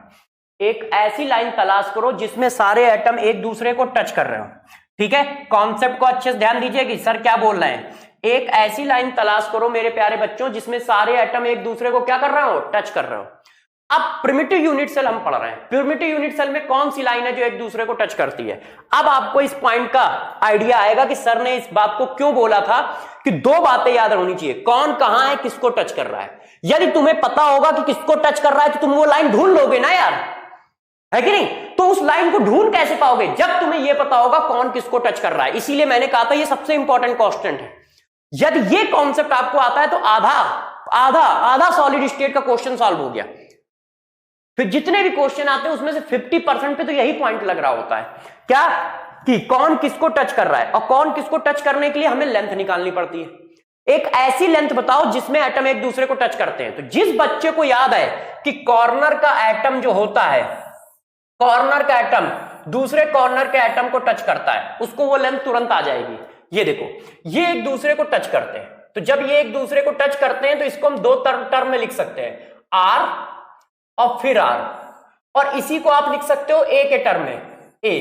एक ऐसी लाइन तलाश करो जिसमें सारे एटम एक दूसरे को टच कर रहे हो। ठीक है, कॉन्सेप्ट को अच्छे से ध्यान दीजिए कि सर क्या बोल रहे हैं। एक ऐसी लाइन तलाश करो मेरे प्यारे बच्चों जिसमें सारे एटम एक दूसरे को क्या कर रहे हो? टच कर रहे हो। अब प्रिमिटिव यूनिट सेल हम पढ़ रहे हैं, प्रिमिटिव यूनिट सेल में कौन सी लाइन है जो एक दूसरे को टच करती है? अब आपको इस पॉइंट का आइडिया आएगा कि सर ने इस बात को क्यों बोला था, कि दो बातें याद होनी चाहिए, कौन कहां है, किसको टच कर रहा है। यदि तुम्हें पता होगा कि किसको टच कर रहा है तो तुम वो लाइन ढूंढ लोगे ना यार, है कि नहीं? तो उस लाइन को ढूंढ कैसे पाओगे? जब तुम्हें यह पता होगा कौन किसको टच कर रहा है। इसीलिए मैंने कहा था ये सबसे इंपॉर्टेंट कॉन्स्टेंट है। यदि ये कॉन्सेप्ट आपको आता है तो आधा आधा आधा सॉलिड स्टेट का क्वेश्चन सॉल्व हो गया। फिर जितने भी क्वेश्चन आते हैं उसमें से 50% पे तो यही पॉइंट लग रहा होता है, क्या कि कौन किसको टच कर रहा है, और कौन किसको टच करने के लिए हमें लेंथ निकालनी पड़ती है। एक ऐसी लेंथ बताओ जिसमें एटम एक दूसरे को टच करते हैं। तो जिस बच्चे को याद है कि कॉर्नर का एटम जो होता है, कॉर्नर का एटम दूसरे कॉर्नर के एटम को टच करता है, उसको वो लेंथ तुरंत आ जाएगी। ये देखो, ये एक दूसरे को टच करते हैं, तो जब ये एक दूसरे को टच करते हैं तो इसको हम दो टर्म में लिख सकते हैं, आर और फिर आर, और इसी को आप लिख सकते हो ए के टर्म में, ए।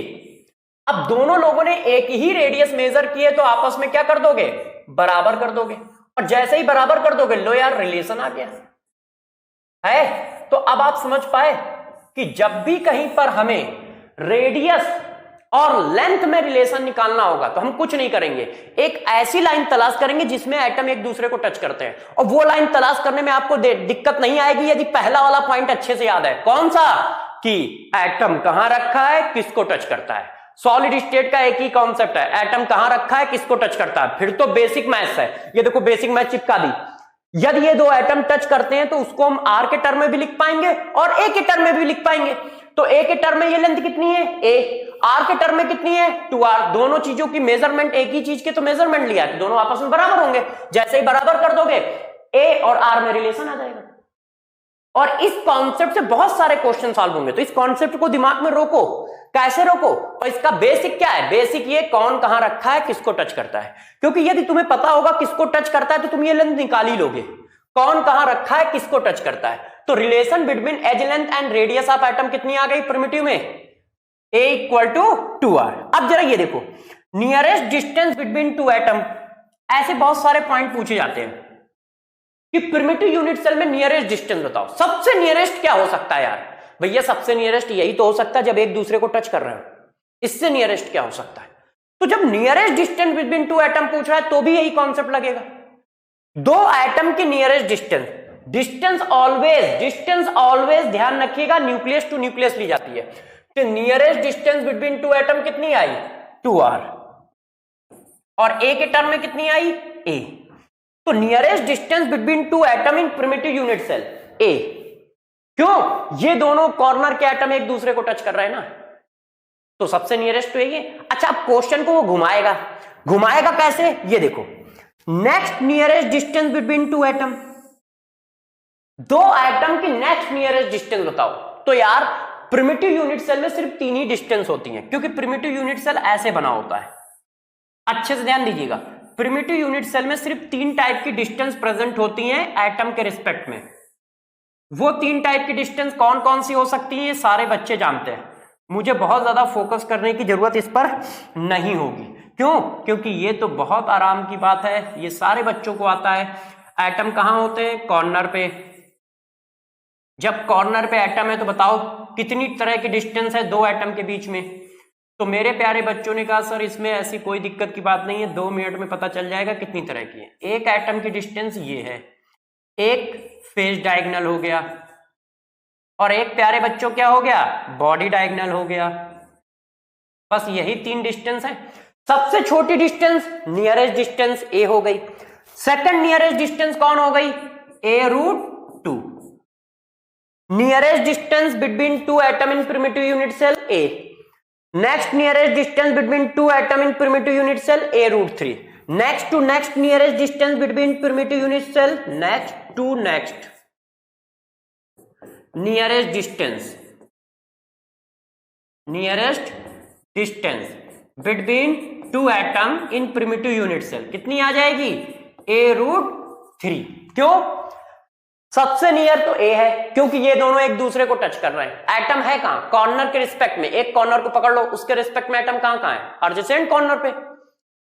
अब दोनों लोगों ने एक ही रेडियस मेजर किए तो आपस में क्या कर दोगे? बराबर कर दोगे, और जैसे ही बराबर कर दोगे, लो यार रिलेशन आ गया है। तो अब आप समझ पाए कि जब भी कहीं पर हमें रेडियस और लेंथ में रिलेशन निकालना होगा तो हम कुछ नहीं करेंगे, एक ऐसी लाइन तलाश करेंगे जिसमें एटम एक दूसरे को टच करते हैं। और वो लाइन तलाश करने में आपको दिक्कत नहीं आएगी यदि पहला वाला पॉइंट अच्छे से याद है। कौन सा? कि एटम कहां रखा है, किसको टच करता है। सॉलिड स्टेट का एक ही कॉन्सेप्ट है, एटम कहां रखा है, किसको टच करता है। फिर तो बेसिक मैथ्स है, ये देखो बेसिक मैथ चिपका दी। यदि ये दो एटम टच करते हैं तो उसको हम आर के टर्म में भी लिख पाएंगे और ए के टर्म में भी लिख पाएंगे। तो ए के टर्म में ये लेंथ कितनी है? ए। आर के टर्म में कितनी है? 2r। दोनों चीजों की मेजरमेंट एक ही चीज के तो मेजरमेंट लिया है, दोनों आपस में बराबर होंगे। जैसे ही बराबर कर दोगे ए और आर में रिलेशन आ जाएगा। और इस कॉन्सेप्ट से बहुत सारे क्वेश्चन सॉल्व होंगे। तो इस कॉन्सेप्ट को दिमाग में रोको। कैसे रोको? और इसका बेसिक क्या है? बेसिक ये कौन कहां रखा है, किसको टच करता है। क्योंकि यदि तुम्हें पता होगा किसको टच करता है तो तुम ये लेंथ निकाल ही लोगे, कौन कहां रखा है, किसको टच करता है। तो relation between edge length and radius of atom कितनी आ गई प्रिमिटिव में? A equal to 2r। अब जरा ये देखो, nearest distance between two atom, ऐसे बहुत सारे पॉइंट पूछे जाते हैं कि प्रिमिटिव यूनिट सेल में नियरेस्ट डिस्टेंस बताओ। सबसे नियरेस्ट क्या हो सकता है यार? भैया सबसे नियरेस्ट यही तो हो सकता है जब एक दूसरे को टच कर रहे हो, इससे नियरेस्ट क्या हो सकता है? तो जब nearest distance between two atom पूछ रहा है तो भी यही कॉन्सेप्ट लगेगा। दो एटम की नियरेस्ट डिस्टेंस, डिस्टेंस ऑलवेज ध्यान रखिएगा न्यूक्लियस टू न्यूक्लियस ली जाती है। तो nearest distance between two atom कितनी आई 2r, और ए के टर्म में कितनी आई a। तो nearest distance between two atom in primitive unit cell a, क्यों? ये दोनों कॉर्नर के एटम एक दूसरे को टच कर रहे हैं ना, तो सबसे नियरेस्ट तो ये। अच्छा, अब क्वेश्चन को वो घुमाएगा कैसे, ये देखो। Next nearest distance between two atom, दो एटम की नेक्स्ट नियरेस्ट डिस्टेंस बताओ। तो यार प्रिमिटिव यूनिट सेल में सिर्फ 3 ही डिस्टेंस होती हैं, क्योंकि प्रिमिटिव यूनिट सेल ऐसे बना होता है। अच्छे से ध्यान दीजिएगा, प्रिमिटिव यूनिट सेल में सिर्फ 3 टाइप की डिस्टेंस प्रेजेंट होती हैं एटम के रिस्पेक्ट में। वो 3 टाइप की डिस्टेंस कौन कौन सी हो सकती है, ये सारे बच्चे जानते हैं। मुझे बहुत ज्यादा फोकस करने की जरूरत इस पर नहीं होगी। क्यों? क्योंकि ये तो बहुत आराम की बात है, ये सारे बच्चों को आता है। एटम कहां होते हैं? कॉर्नर पे। जब कॉर्नर पे एटम है तो बताओ कितनी तरह की डिस्टेंस है दो एटम के बीच में। तो मेरे प्यारे बच्चों ने कहा सर इसमें ऐसी कोई दिक्कत की बात नहीं है, 2 मिनट में पता चल जाएगा कितनी तरह की है। एक एटम की डिस्टेंस ये है, एक फेस डायगोनल हो गया, और एक प्यारे बच्चों क्या हो गया, बॉडी डायगोनल हो गया। बस यही 3 डिस्टेंस है। सबसे छोटी डिस्टेंस नियरेस्ट डिस्टेंस ए हो गई। सेकंड नियरेस्ट डिस्टेंस कौन हो गई, a√2। Nearest distance between two atom in primitive unit cell A. Next nearest distance between two atom in primitive unit cell a√3। Next to next nearest distance between primitive unit cell, next to next nearest distance between two atom in primitive unit cell कितनी आ जाएगी, a√3। क्यों? सबसे near तो ए है, क्योंकि ये दोनों एक दूसरे को टच कर रहे हैं। एटम है कहां, कॉर्नर के रिस्पेक्ट में। एक कॉर्नर को पकड़ लो, उसके रिस्पेक्ट में एटम कहां है, एडजेसेंट कॉर्नर पे,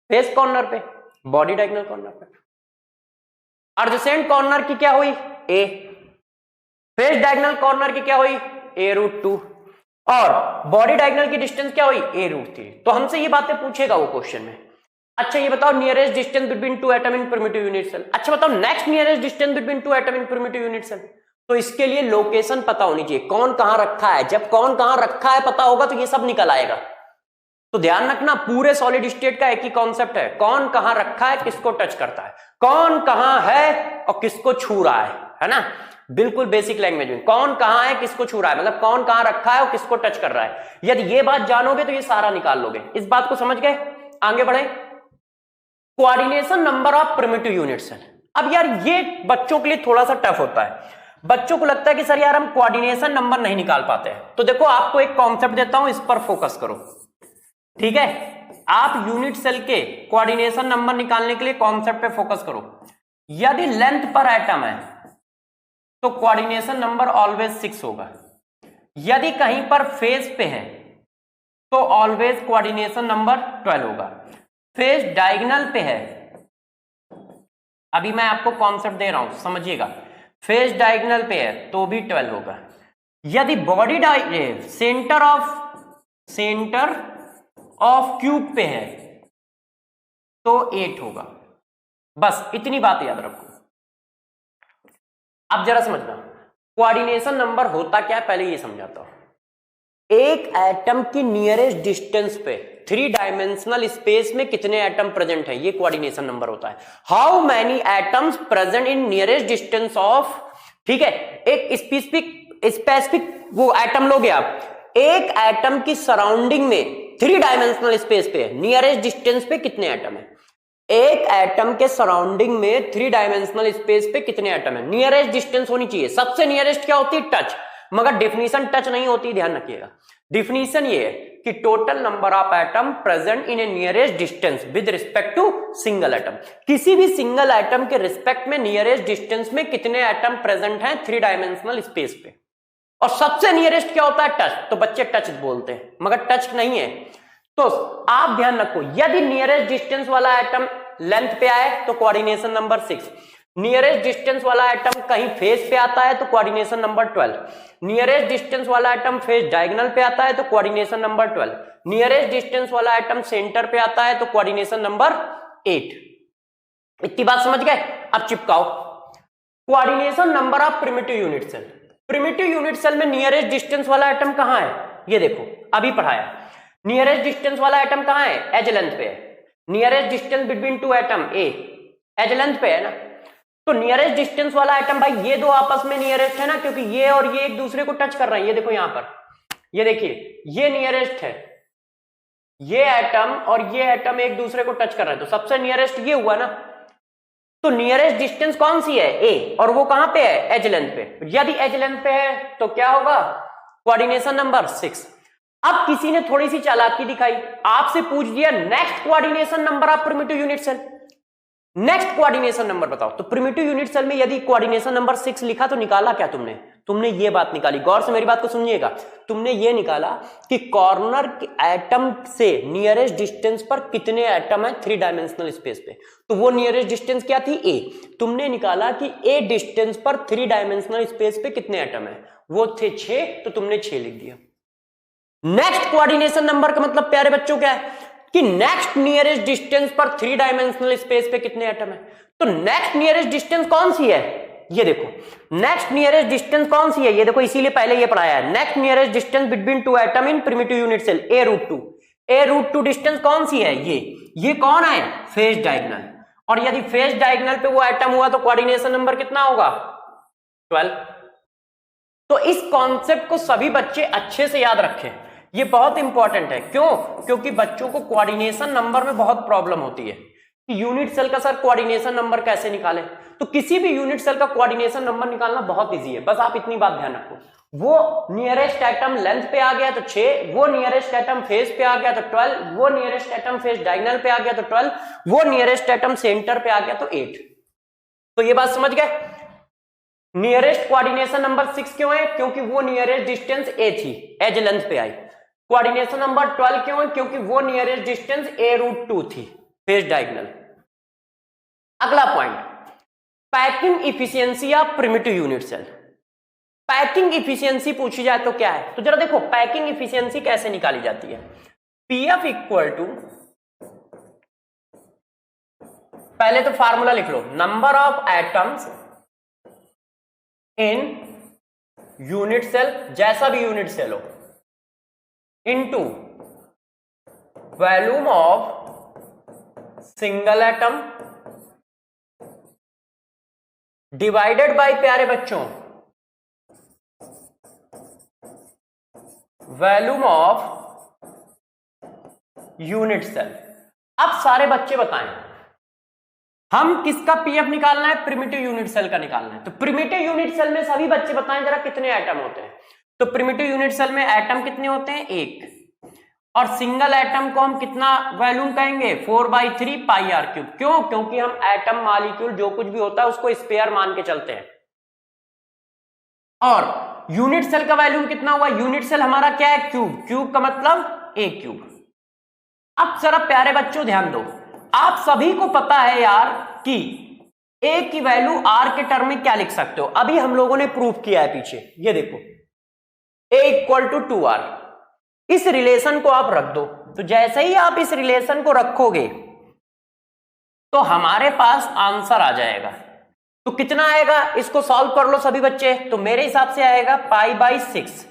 फेस कॉर्नर पे, बॉडी डायगोनल कॉर्नर पे। एडजेसेंट कॉर्नर की क्या हुई, ए। फेस डायगोनल कॉर्नर की क्या हुई, a√2। और बॉडी डायगोनल की डिस्टेंस क्या हुई, a√3। तो हमसे ये बातें पूछेगा वो क्वेश्चन में। अच्छा ये बताओ nearest distance between two atom in primitive unit cell. अच्छा बताओ next nearest distance between two atom in primitive unit cell. तो इसके लिए लोकेशन पता होनी चाहिए, कौन कहां रखा है। जब कौन कहां रखा है पता होगा तो ये सब निकल आएगा। तो ध्यान रखना, पूरे सॉलिड स्टेट का एक ही कॉन्सेप्ट है, कौन कहां रखा है, किसको टच करता है, कौन कहां है और किसको छू रहा है ना। बिल्कुल बेसिक लैंग्वेज में, कौन कहां है किसको छू रहा है, मतलब कौन कहां रखा है और किसको टच कर रहा है। यदि ये बात जानोगे तो ये सारा निकाल लोगे। इस बात को समझ गए, आगे बढ़े। Coordination number of primitive unit cell. अब यार ये बच्चों के लिए थोड़ा सा टफ होता है। बच्चों को लगता है कि सर यार हम कोऑर्डिनेशन नंबर नहीं निकाल पाते हैं। तो देखो आपको एक कॉन्सेप्ट देता हूं, इस पर फोकस करो, ठीक है। आप यूनिट सेल के कोऑर्डिनेशन नंबर निकालने के लिए कॉन्सेप्ट पे फोकस करो। यदि लेंथ पर एटम है तो कोऑर्डिनेशन नंबर ऑलवेज 6 होगा। यदि कहीं पर फेस पे है तो ऑलवेज कोऑर्डिनेशन नंबर 12 होगा। फेस डायगोनल पे है, अभी मैं आपको कॉन्सेप्ट दे रहा हूं समझिएगा, फेस डायगोनल पे है तो भी 12 होगा। यदि बॉडी सेंटर ऑफ क्यूब पे है तो 8 होगा। बस इतनी बात याद रखो। अब जरा समझना कोऑर्डिनेशन नंबर होता क्या है, पहले ये समझाता हूं। एक एटम की नियरेस्ट डिस्टेंस पे 3 डायमेंशनल स्पेस में कितने एटम प्रेजेंट है, ये कोऑर्डिनेशन नंबर होता है। How many atoms present in nearest distance of, ठीक है, एक स्पेसिफिक वो एटम लोगे आप। एक एटम की सराउंडिंग में 3 डायमेंशनल स्पेस पे नियरेस्ट डिस्टेंस पे कितने एटम है। एक एटम के सराउंडिंग में 3 डायमेंशनल स्पेस पे कितने एटम है, नियरेस्ट डिस्टेंस होनी चाहिए। सबसे नियरेस्ट क्या होती है, टच, मगर डिफिनीशन टच नहीं होती, ध्यान रखिएगा। डिफिनीशन ये है कि total number of atom present in a nearest distance with respect to single atom. किसी भी सिंगल एटम के रिस्पेक्ट में नियरेस्ट डिस्टेंस में कितने एटम प्रेजेंट हैं 3 डायमेंशनल स्पेस पे। और सबसे नियरेस्ट क्या होता है, टच। तो बच्चे टच बोलते हैं मगर टच नहीं है। तो आप ध्यान रखो, यदि नियरेस्ट डिस्टेंस वाला एटम लेंथ पे आए तो कोऑर्डिनेशन नंबर 6। नियरेस्ट डिस्टेंस वाला एटम कहीं फेस पे आता है तो कोऑर्डिनेशन नंबर 12। नियरेस्ट डिस्टेंस वाला एटम फेस डायगोनल पे आता है तो कोऑर्डिनेशन नंबर 12। नियरेस्ट डिस्टेंस वाला एटम सेंटर पे आता है तो कोऑर्डिनेशन नंबर 8। इतनी बात समझ गए। अब चिपकाओ coordination number of primitive unit cell. Primitive unit cell में नियरेस्ट डिस्टेंस वाला एटम कहां है, ये देखो अभी पढ़ाया, नियरेस्ट डिस्टेंस वाला एटम कहां है, एज लेंथ पे है। Nearest distance between two atom A, edge length पे है ना। तो नियरेस्ट डिस्टेंस वाला एटम भाई ये दो आपस में नियरेस्ट है ना, क्योंकि ये और ये एक दूसरे को टच कर रहे हैं। ये देखो यहां पर, ये देखिए ये नियरेस्ट है, ये एटम और ये एटम एक दूसरे को टच कर रहे हैं, तो सबसे नियरेस्ट ये हुआ ना। तो नियरेस्ट डिस्टेंस कौन सी है, ए, और वो कहां पे है, एज लेंथ पे। यदि एज लेंथ पे है तो क्या होगा, कोऑर्डिनेशन नंबर 6। अब किसी ने थोड़ी सी चालाकी दिखाई, आपसे पूछ दिया next coordination number of primitive unit cell, next coordination number बताओ। तो प्रिमिटिव यूनिट सेल में यदि कोऑर्डिनेशन नंबर 6 लिखा तो निकाला क्या तुमने, तुमने ये बात निकाली, गौर से मेरी बात को सुनिएगा, तुमने ये निकाला कि कॉर्नर के एटम से नियरेस्ट डिस्टेंस पर कितने एटम है 3 डायमेंशनल स्पेस पे। तो वो नियरेस्ट डिस्टेंस क्या थी, ए। तुमने निकाला कि ए डिस्टेंस पर 3 डायमेंशनल स्पेस पे कितने एटम है, वो थे 6, तो तुमने 6 लिख दिया। नेक्स्ट कोऑर्डिनेशन नंबर का मतलब प्यारे बच्चों क्या है कि नेक्स्ट नियरेस्ट डिस्टेंस पर 3 डायमेंशनल स्पेस पे कितने एटम है। तो नेक्स्ट नियरेस्ट डिस्टेंस कौन सी है, ये देखो नेक्स्ट नियरेस्ट डिस्टेंस कौन सी है, ये देखो इसीलिए पहले ये पढ़ाया है, next nearest distance between two atom in primitive unit cell a√2। a√2 distance कौन सी है, ये कौन है, फेज डायगोनल। और यदि फेज डायगोनल पे वो एटम हुआ तो कोऑर्डिनेशन नंबर कितना होगा, 12। तो इस कॉन्सेप्ट को सभी बच्चे अच्छे से याद रखें, ये बहुत इंपॉर्टेंट है। क्यों, क्योंकि बच्चों को कोऑर्डिनेशन नंबर में बहुत प्रॉब्लम होती है कि यूनिट सेल का सर कोऑर्डिनेशन नंबर कैसे निकालें। तो किसी भी यूनिट सेल का कोऑर्डिनेशन नंबर निकालना बहुत इजी है, बस आप इतनी बात ध्यान रखो, वो नियरेस्ट एटम लेंथ पे आ गया तो 6, वो नियरेस्ट एटम फेज पे आ गया तो 12, वो नियरेस्ट एटम फेज डायगोनल पे आ गया तो 12, वो नियरेस्ट एटम सेंटर पे आ गया तो 8। तो ये बात समझ गए। नियरेस्ट कोऑर्डिनेशन नंबर 6 क्यों है, क्योंकि वो नियरेस्ट डिस्टेंस ए थी, एज लेंथ पे आई। कोऑर्डिनेशन नंबर 12 क्यों है, क्योंकि वो नियरेस्ट डिस्टेंस a√2 थी, फेज डायगोनल। अगला point, packing efficiency of primitive unit cell. Packing efficiency पूछी जाए तो क्या है, तो जरा देखो पैकिंग इफिशियंसी कैसे निकाली जाती है। पीएफ इक्वल टू, पहले तो फार्मूला लिख लो, number of atoms in unit cell, जैसा भी यूनिट सेल हो, into volume of single atom divided by प्यारे बच्चों वॉल्यूम ऑफ यूनिट सेल। अब सारे बच्चे बताएं हम किसका पीएफ निकालना है, प्रिमिटिव यूनिट सेल का निकालना है। तो प्रिमिटिव यूनिट सेल में सभी बच्चे बताएं जरा कितने एटम होते हैं। तो प्रिमिटिव यूनिट सेल में एटम कितने होते हैं, 1, और सिंगल एटम को हम कितना वॉल्यूम कहेंगे, 4/3 πr³। क्यों, क्योंकि हम एटम मॉलिक्यूल जो कुछ भी होता है उसको स्पेयर मान के चलते हैं। और यूनिट सेल का वॉल्यूम कितना हुआ, यूनिट सेल हमारा क्या है, क्यूब, क्यूब का मतलब a³। अब जरा प्यारे बच्चों ध्यान दो, आप सभी को पता है यार कि a की वैल्यू r के टर्म में क्या लिख सकते हो, अभी हम लोगों ने प्रूफ किया है पीछे, ये देखो a = 2r। इस रिलेशन को आप रख दो, तो जैसे ही आप इस रिलेशन को रखोगे तो हमारे पास आंसर आ जाएगा। तो कितना आएगा, इसको सॉल्व कर लो सभी बच्चे। तो मेरे हिसाब से आएगा π/6।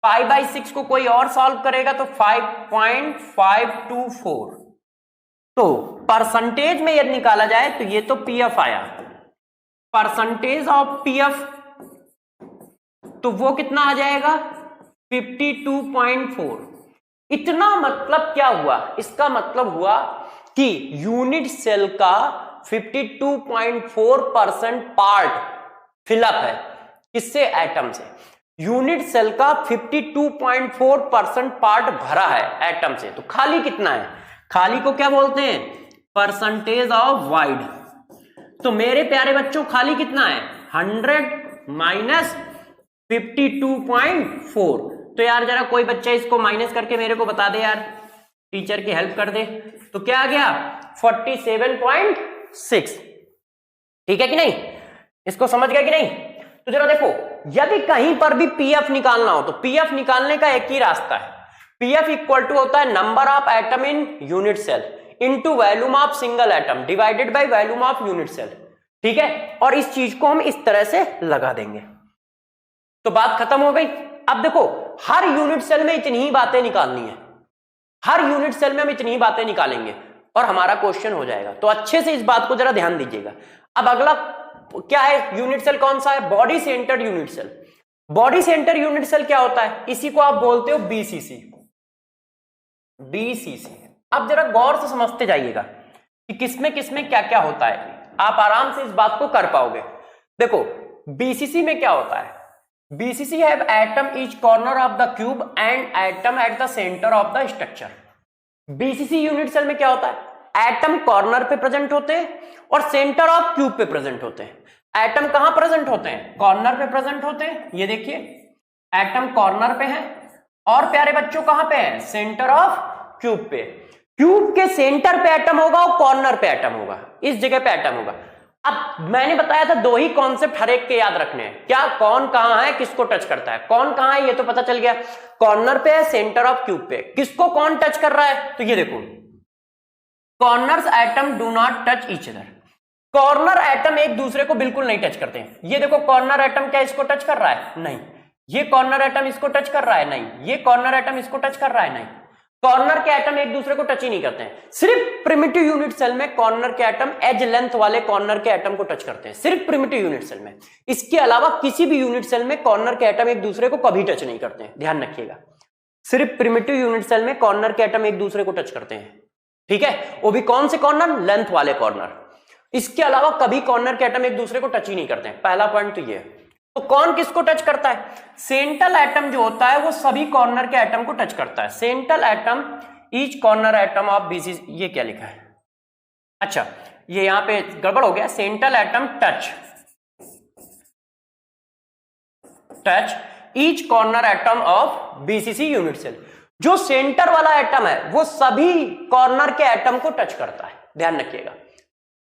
π/6 को कोई और सॉल्व करेगा तो 5.524। तो परसेंटेज में यदि निकाला जाए तो ये तो पीएफ आया, परसेंटेज ऑफ पीएफ तो वो कितना आ जाएगा, 52.4। इतना मतलब क्या हुआ, इसका मतलब हुआ कि यूनिट सेल का 52.4% पार्ट फिलअप है, किससे, एटम से। यूनिट सेल का 52.4% पार्ट भरा है एटम से, तो खाली कितना है, खाली को क्या बोलते हैं, परसेंटेज ऑफ वाइड। तो मेरे प्यारे बच्चों खाली कितना है, 100 माइनस 52.4। तो यार जरा कोई बच्चा इसको माइनस करके मेरे को बता दे यार, टीचर की हेल्प कर दे। तो क्या आ गया, 47.6। ठीक है कि नहीं, इसको समझ गया कि नहीं। तो जरा देखो, यदि कहीं पर भी पीएफ निकालना हो तो पीएफ निकालने का एक ही रास्ता है, पीएफ इक्वल टू होता है number of atom in unit cell into volume of single atom divided by volume of unit cell. ठीक है, और इस चीज को हम इस तरह से लगा देंगे तो बात खत्म हो गई। अब देखो हर यूनिट सेल में इतनी ही बातें निकालनी है, हर यूनिट सेल में हम इतनी ही बातें निकालेंगे और हमारा क्वेश्चन हो जाएगा। तो अच्छे से इस बात को जरा ध्यान दीजिएगा। अब अगला क्या है, यूनिट सेल कौन सा है, body centred unit cell. Body centre unit cell क्या होता है, इसी को आप बोलते हो बीसीसी। बीसीसी अब जरा गौर से समझते जाइएगा कि किसमें किसमें क्या क्या होता है, आप आराम से इस बात को कर पाओगे। देखो बीसीसी में क्या होता है, BCC have atom each corner of the cube and atom at the centre of the structure. BCC unit cell में क्या होता है, एटम कॉर्नर पे प्रेजेंट होते हैं और सेंटर ऑफ क्यूब पे प्रेजेंट होते हैं। एटम कहां प्रेजेंट होते हैं, कॉर्नर पे प्रेजेंट होते हैं। ये देखिए एटम कॉर्नर पे है और प्यारे बच्चों कहां पे है, सेंटर ऑफ क्यूब पे। क्यूब के सेंटर पे एटम होगा और कॉर्नर पे एटम होगा, इस जगह पे एटम होगा। अब मैंने बताया था दो ही कॉन्सेप्ट हर एक के याद रखने हैं, क्या, कौन कहां है, किसको टच करता है। कौन कहां है ये तो पता चल गया, कॉर्नर पे है, सेंटर ऑफ क्यूब पे। किसको कौन टच कर रहा है, तो ये देखो corners atom do not touch each other. Corner atom एक दूसरे को बिल्कुल नहीं टच करते हैं। ये देखो कॉर्नर एटम क्या इसको टच कर रहा है, नहीं। ये कॉर्नर एटम इसको टच कर रहा है, नहीं। ये कॉर्नर एटम इसको टच कर रहा है, नहीं। कॉर्नर के एटम एक दूसरे को टच ही नहीं करते हैं। सिर्फ प्रिमिटिव यूनिट सेल में कॉर्नर के एटम एज लेंथ वाले कॉर्नर के एटम को टच करते हैं, सिर्फ प्रिमिटिव यूनिट सेल में। इसके अलावा किसी भी यूनिट सेल में कॉर्नर के एटम एक दूसरे को कभी टच नहीं करते हैं, ध्यान रखिएगा। सिर्फ प्रिमिटिव यूनिट सेल में कॉर्नर के एटम एक दूसरे को टच करते हैं, ठीक है। वो भी कौन से कॉर्नर, लेंथ वाले कॉर्नर। इसके अलावा कभी कॉर्नर के एटम एक दूसरे को टच ही नहीं करते हैं। पहला पॉइंट तो ये है। तो कौन किसको टच करता है, सेंट्रल एटम जो होता है वो सभी कॉर्नर के एटम को टच करता है। Central atom each corner atom of BC, ये क्या लिखा है, अच्छा ये यहां पे गड़बड़ हो गया। Central atom touch each corner atom of BCC unit cell. जो सेंटर वाला एटम है वो सभी कॉर्नर के एटम को टच करता है, ध्यान रखिएगा।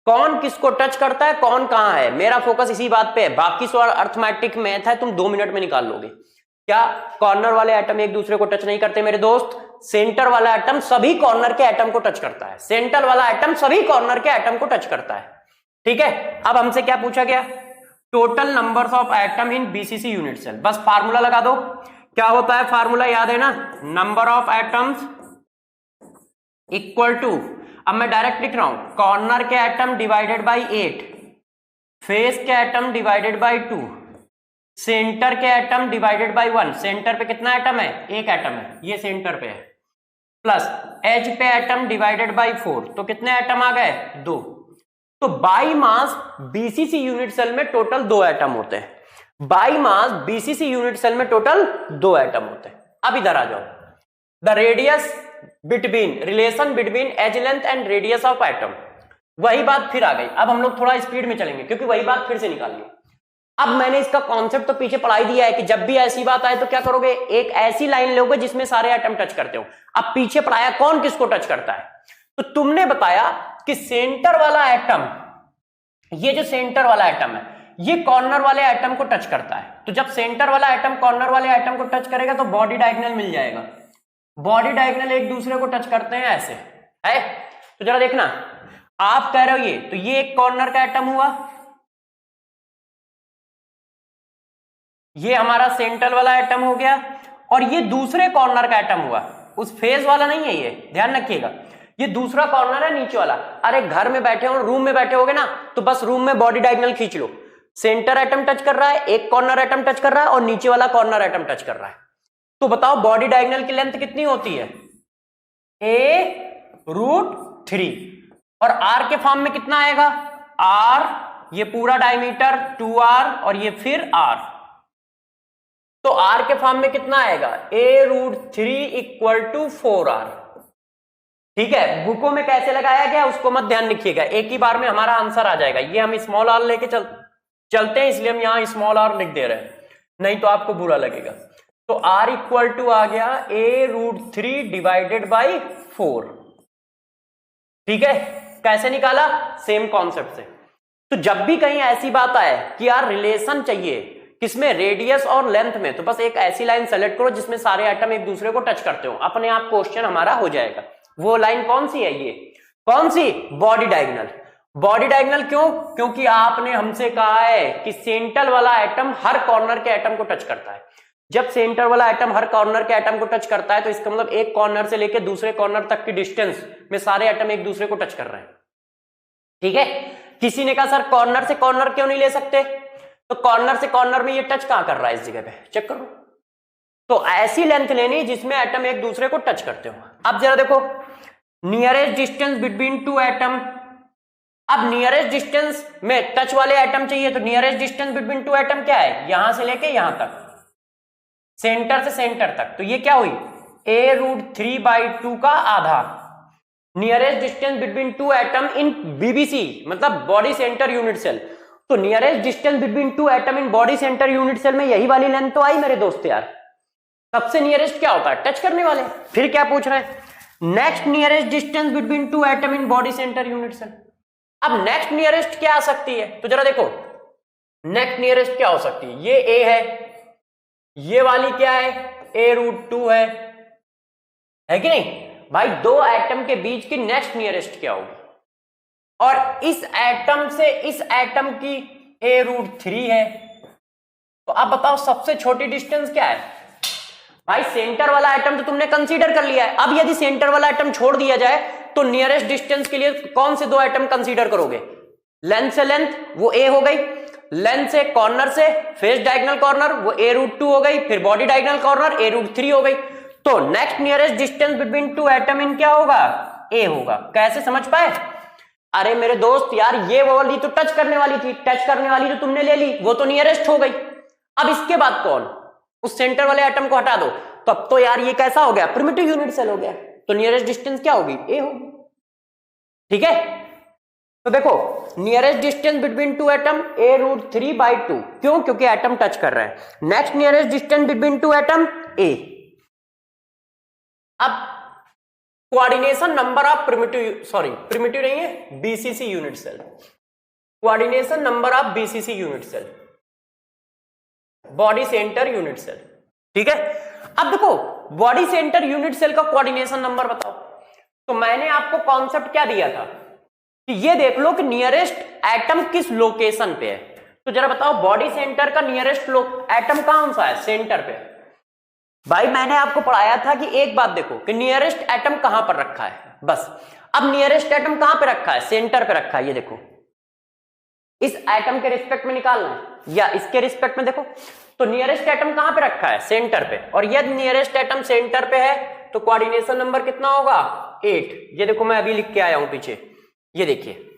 कौन किसको टच करता है, कौन कहां है, मेरा फोकस इसी बात पे है। बाकी सवाल अर्थमेटिक मैथ है, तुम 2 मिनट में निकाल लोगे। क्या कॉर्नर वाले एटम एक दूसरे को टच नहीं करते मेरे दोस्त, सेंटर वाला एटम सभी कॉर्नर के एटम को टच करता है। सेंटर वाला एटम सभी कॉर्नर के एटम को टच करता है, ठीक है। अब हमसे क्या पूछा गया, total numbers of atom in BCC unit cell. बस फार्मूला लगा दो, क्या होता है फार्मूला याद है ना, number of atoms equal to, अब मैं डायरेक्ट लिख रहा हूं, कॉर्नर के एटम डिवाइडेड बाई 8, फेस के एटम डिवाइडेड बाई 2, सेंटर के एटम डिवाइडेड बाई 1। सेंटर पे कितना एटम है, एक एटम है, ये सेंटर पे है, प्लस एज पे एटम डिवाइडेड बाई 4, तो कितने एटम आ गए, 2। तो by mass BCC unit cell में टोटल 2 एटम होते हैं। By mass BCC unit cell में टोटल 2 एटम होते हैं। अब इधर आ जाओ, the radius between, relation between edge length and radius of atom, वही बात फिर आ गई। अब हम लोग थोड़ा स्पीड में चलेंगे क्योंकि वही बात फिर से निकालिए। अब मैंने इसका कॉन्सेप्ट तो पीछे पढ़ाई दिया है कि जब भी ऐसी बात आए तो क्या करोगे, एक ऐसी लाइन लोगे जिसमें सारे एटम टच करते हो। अब पीछे पढ़ाया कौन किसको टच करता है, तो तुमने बताया कि सेंटर वाला एटम, ये जो सेंटर वाला एटम है ये कॉर्नर वाले एटम को टच करता है। तो जब सेंटर वाला एटम कॉर्नर वाले एटम को टच करेगा तो बॉडी डायगोनल मिल जाएगा। बॉडी डायगोनल एक दूसरे को टच करते हैं ऐसे है। तो जरा देखना, आप कह रहे हो ये, तो ये एक कॉर्नर का एटम हुआ, ये हमारा सेंटर वाला एटम हो गया, और ये दूसरे कॉर्नर का एटम हुआ, उस फेज वाला नहीं है ये, ध्यान रखिएगा। ये दूसरा कॉर्नर है नीचे वाला। अरे घर में बैठे हो, रूम में बैठे होगे ना, तो बस रूम में बॉडी डायगोनल खींच लो। सेंटर एटम टच कर रहा है, एक कॉर्नर एटम टच कर रहा है और नीचे वाला कॉर्नर एटम टच कर रहा है। तो बताओ बॉडी डायगोनल की लेंथ कितनी होती है, a√3, और r के फॉर्म में कितना आएगा, r, ये पूरा डायमीटर 2r और ये फिर r, तो r के फॉर्म में कितना आएगा, a√3 = 4r। ठीक है, बुकों में कैसे लगाया गया उसको मत ध्यान रखिएगा, एक ही बार में हमारा आंसर आ जाएगा। ये हम स्मॉल r लेके चलते हैं, इसलिए हम यहां स्मॉल r लिख दे रहे हैं, नहीं तो आपको बुरा लगेगा। तो r = आ गया a√3 डिवाइडेड बाई 4। ठीक है, कैसे निकाला, सेम कॉन्सेप्ट से। तो जब भी कहीं ऐसी बात आए कि यार रिलेशन चाहिए किसमें, रेडियस और लेंथ में, तो बस एक ऐसी लाइन सेलेक्ट करो जिसमें सारे एटम एक दूसरे को टच करते हो, अपने आप क्वेश्चन हमारा हो जाएगा। वो लाइन कौन सी है, ये कौन सी, बॉडी डायगोनल। बॉडी डायगोनल क्यों, क्योंकि आपने हमसे कहा है कि सेंटर वाला एटम हर कॉर्नर के एटम को टच करता है। जब सेंटर वाला एटम हर कॉर्नर के एटम को टच करता है तो इसका मतलब एक कॉर्नर से लेकर दूसरे कॉर्नर तक की डिस्टेंस में सारे एटम एक दूसरे को टच कर रहे हैं। ठीक है, किसी ने कहा सर कॉर्नर से कॉर्नर क्यों नहीं ले सकते, तो कॉर्नर से कॉर्नर में ये टच कहां कर रहा है, इस जगह पे चेक करो। तो ऐसी लेंथ लेनी जिसमें एटम एक दूसरे को टच करते हो। अब जरा देखो nearest distance between two atom, अब नियरेस्ट डिस्टेंस में टच वाले एटम चाहिए, तो nearest distance between two atom क्या है, यहां से लेके यहां तक, सेंटर से सेंटर तक, तो ये क्या हुई a√3/2 का आधा। Nearest distance between two atom in BBC मतलब बॉडी सेंटर यूनिट सेल, तो nearest distance between two atom in body centre unit cell में यही वाली लेंथ तो आई मेरे दोस्त यार। सबसे नियरेस्ट क्या होता है, टच करने वाले। फिर क्या पूछ रहे हैं, next nearest distance between two atom in body centre unit cell. अब नेक्स्ट नियरेस्ट क्या आ सकती है, तो जरा देखो नेक्स्ट नियरेस्ट क्या हो सकती है, ये ए है, ये वाली क्या है a√2 है कि नहीं भाई। दो एटम के बीच की नेक्स्ट नियरेस्ट क्या होगी, और इस एटम से इस एटम की a√3 है, तो अब बताओ सबसे छोटी डिस्टेंस क्या है भाई। सेंटर वाला एटम तो तुमने कंसीडर कर लिया है, अब यदि सेंटर वाला एटम छोड़ दिया जाए तो नियरेस्ट डिस्टेंस के लिए कौन से दो एटम कंसीडर करोगे, लेंथ से लेंथ वो a हो गई, लेंथ से कॉर्नर से फेस डायगोनल कॉर्नर वो a√2 हो गई, फिर बॉडी डायगोनल कॉर्नर a√3 हो गई। तो next nearest distance between two atom इन क्या होगा, a होगा। कैसे समझ पाए, अरे मेरे दोस्त यार ये वाली तो टच करने वाली थी, टच करने वाली तो तुमने ले ली, वो तो नियरेस्ट हो गई। अब इसके बाद कौन, उस सेंटर वाले एटम को हटा दो, तब तो यार ये कैसा हो गया, प्रिमिटिव यूनिट सेल हो गया, तो नियरेस्ट डिस्टेंस क्या होगी, a होगी। ठीक है, तो देखो nearest distance between two atom a√3/2, क्यों, क्योंकि एटम टच कर रहा है। Next nearest distance between two atom a। अब कोऑर्डिनेशन नंबर ऑफ प्रिमिटिव नहीं है, BCC unit cell, coordination number of BCC unit cell, body centre unit cell. ठीक है, अब देखो बॉडी सेंटर यूनिट सेल का कोऑर्डिनेशन नंबर बताओ, तो मैंने आपको कॉन्सेप्ट क्या दिया था कि ये देख लो कि नियरेस्ट एटम किस लोकेशन पे है। तो जरा बताओ बॉडी सेंटर का नियरेस्ट एटम कौन सा है, सेंटर पे। भाई मैंने आपको पढ़ाया था कि एक बात देखो कि नियरेस्ट एटम कहां पर रखा है, बस। अब नियरेस्ट एटम कहां पे रखा है, सेंटर पे रखा है, ये देखो इस एटम के रिस्पेक्ट में निकालना है या इसके रिस्पेक्ट में, देखो तो नियरेस्ट एटम कहां पे रखा है, सेंटर पे। और यदि नियरेस्ट एटम सेंटर पे है तो कोऑर्डिनेशन नंबर कितना होगा, 8। ये देखो मैं अभी लिख के आया हूं पीछे, ये देखिए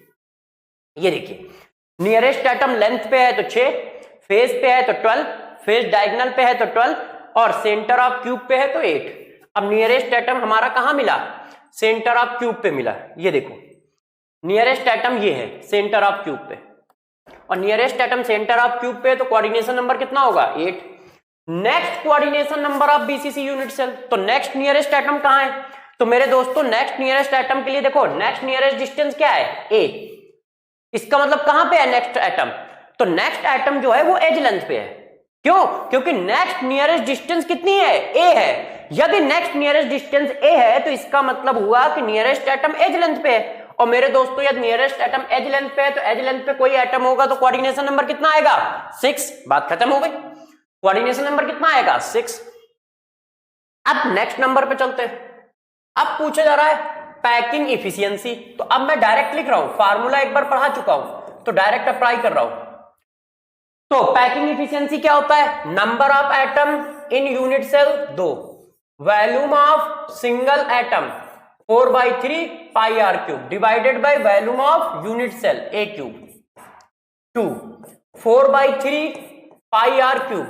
नियरेस्ट एटम लेंथ पे है तो 6, फेस पे है तो 12, फेस डायगोनल पे है तो 12 और सेंटर ऑफ क्यूब पे है तो 8। अब नियरेस्ट एटम हमारा कहां मिला, सेंटर ऑफ क्यूब पे मिला। ये देखो नियरेस्ट एटम ये है सेंटर ऑफ क्यूब पे, और nearest atom centre of cube पे, तो कोऑर्डिनेशन नंबर कितना होगा, 8। Next coordination number of BCC unit cell, तो नेक्स्ट नियरेस्ट एटम कहां है, तो मेरे दोस्तों नेक्स्ट नियरेस्ट एटम के लिए देखो नेक्स्ट नियरेस्ट डिस्टेंस क्या है, a। इसका मतलब कहां पे है नेक्स्ट एटम, तो नेक्स्ट एटम जो है वो एज लेंथ पे है। क्यों, क्योंकि नेक्स्ट नियरेस्ट डिस्टेंस कितनी है, a है। यदि नेक्स्ट नियरेस्ट डिस्टेंस a है तो इसका मतलब हुआ कि नियरेस्ट एटम एज लेंथ पे है। और मेरे दोस्तों यदि नियरेस्ट एटम एज लेंथ पे है तो एज लेंथ पे कोई एटम होगा तो कोऑर्डिनेशन नंबर कितना आएगा, 6। बात खत्म हो गई, कोऑर्डिनेशन नंबर कितना आएगा, 6। अब नेक्स्ट नंबर पे चलते हैं। अब पूछा जा रहा है पैकिंग इफिशियंसी, तो अब मैं डायरेक्ट लिख रहा हूं, फार्मूला एक बार पढ़ा चुका हूं तो डायरेक्ट अप्लाई कर रहा हूं। तो पैकिंग इफिशियंसी क्या होता है, number of atom in unit cell 2, volume of single atom 4/3 πr³ divided by volume of unit cell a³। 2 4/3 πr³,